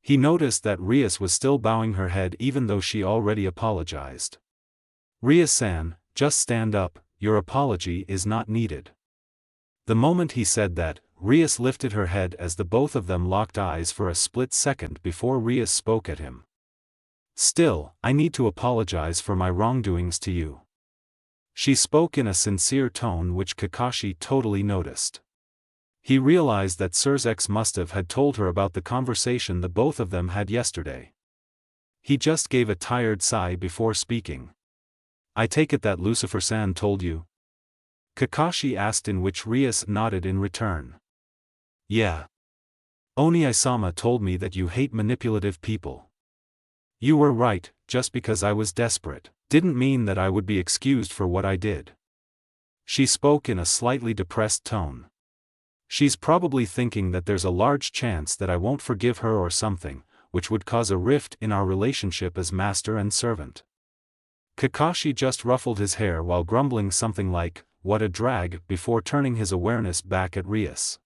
[SPEAKER 2] He noticed that Rias was still bowing her head even though she already apologized. Rias-san, just stand up, your apology is not needed. The moment he said that, Rias lifted her head as the both of them locked eyes for a split second before Rias spoke at him. Still, I need to apologize for my wrongdoings to you. She spoke in a sincere tone which Kakashi totally noticed. He realized that Surzek must have had told her about the conversation the both of them had yesterday. He just gave a tired sigh before speaking. I take it that Lucifer-san told you? Kakashi asked, in which Rias nodded in return. Yeah. Oni-sama told me that you hate manipulative people. You were right, just because I was desperate, didn't mean that I would be excused for what I did. She spoke in a slightly depressed tone. She's probably thinking that there's a large chance that I won't forgive her or something, which would cause a rift in our relationship as master and servant. Kakashi just ruffled his hair while grumbling something like, "What a drag," before turning his awareness back at Rias.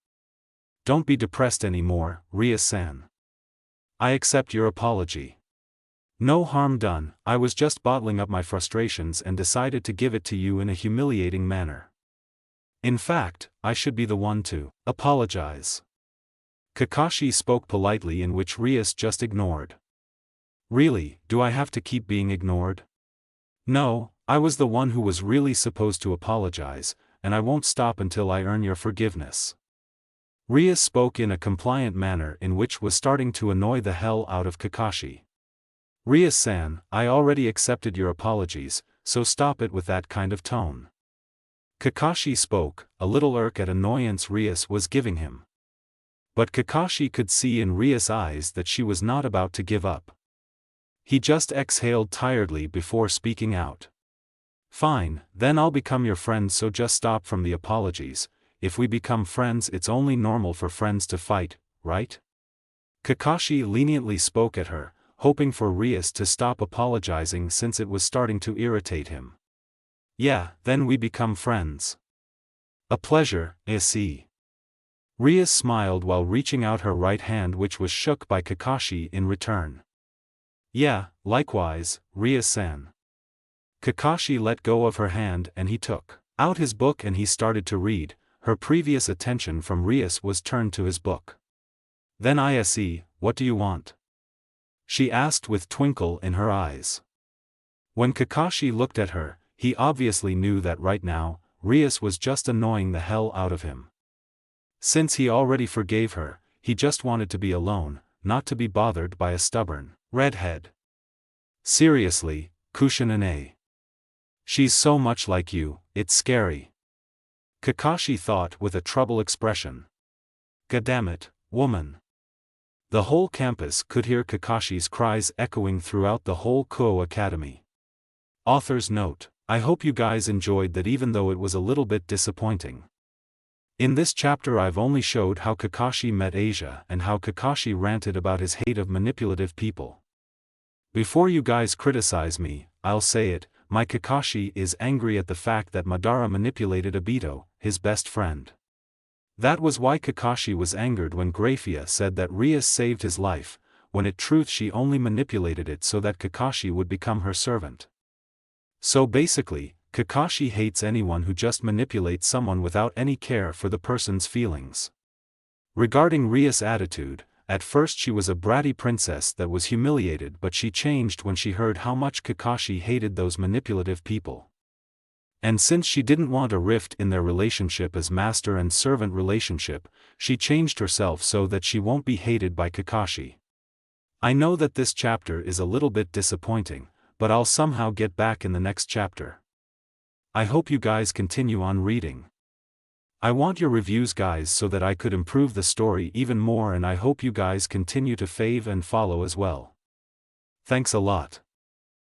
[SPEAKER 2] Don't be depressed anymore, Rias-san. I accept your apology. No harm done, I was just bottling up my frustrations and decided to give it to you in a humiliating manner. In fact, I should be the one to apologize. Kakashi spoke politely, in which Rias just ignored. Really, do I have to keep being ignored? No, I was the one who was really supposed to apologize, and I won't stop until I earn your forgiveness. Ria spoke in a compliant manner in which was starting to annoy the hell out of Kakashi. Ria-san, I already accepted your apologies, so stop it with that kind of tone. Kakashi spoke, a little irk at annoyance Rias was giving him. But Kakashi could see in Ria's eyes that she was not about to give up. He just exhaled tiredly before speaking out. Fine, then I'll become your friend, so just stop from the apologies. If we become friends, it's only normal for friends to fight, right? Kakashi leniently spoke at her, hoping for Rias to stop apologizing since it was starting to irritate him. Yeah, then we become friends. A pleasure, see. Rias smiled while reaching out her right hand, which was shook by Kakashi in return. Yeah, likewise, Ria-san. Kakashi let go of her hand and he took out his book and he started to read. Her previous attention from Rias was turned to his book. Then I.S.E., what do you want? She asked with twinkle in her eyes. When Kakashi looked at her, he obviously knew that right now, Rias was just annoying the hell out of him. Since he already forgave her, he just wanted to be alone, not to be bothered by a stubborn redhead. Seriously, Kushina-ne. She's so much like you, it's scary. Kakashi thought with a troubled expression. Goddammit, woman. The whole campus could hear Kakashi's cries echoing throughout the whole Kuo Academy. Author's note: I hope you guys enjoyed that even though it was a little bit disappointing. In this chapter I've only showed how Kakashi met Asia and how Kakashi ranted about his hate of manipulative people. Before you guys criticize me, I'll say it, my Kakashi is angry at the fact that Madara manipulated Obito, his best friend. That was why Kakashi was angered when Graphia said that Rias saved his life, when in truth she only manipulated it so that Kakashi would become her servant. So basically, Kakashi hates anyone who just manipulates someone without any care for the person's feelings. Regarding Rias' attitude, at first she was a bratty princess that was humiliated, but she changed when she heard how much Kakashi hated those manipulative people. And since she didn't want a rift in their relationship as master and servant relationship, she changed herself so that she won't be hated by Kakashi. I know that this chapter is a little bit disappointing, but I'll somehow get back in the next chapter. I hope you guys continue on reading. I want your reviews guys so that I could improve the story even more, and I hope you guys continue to fave and follow as well. Thanks a lot.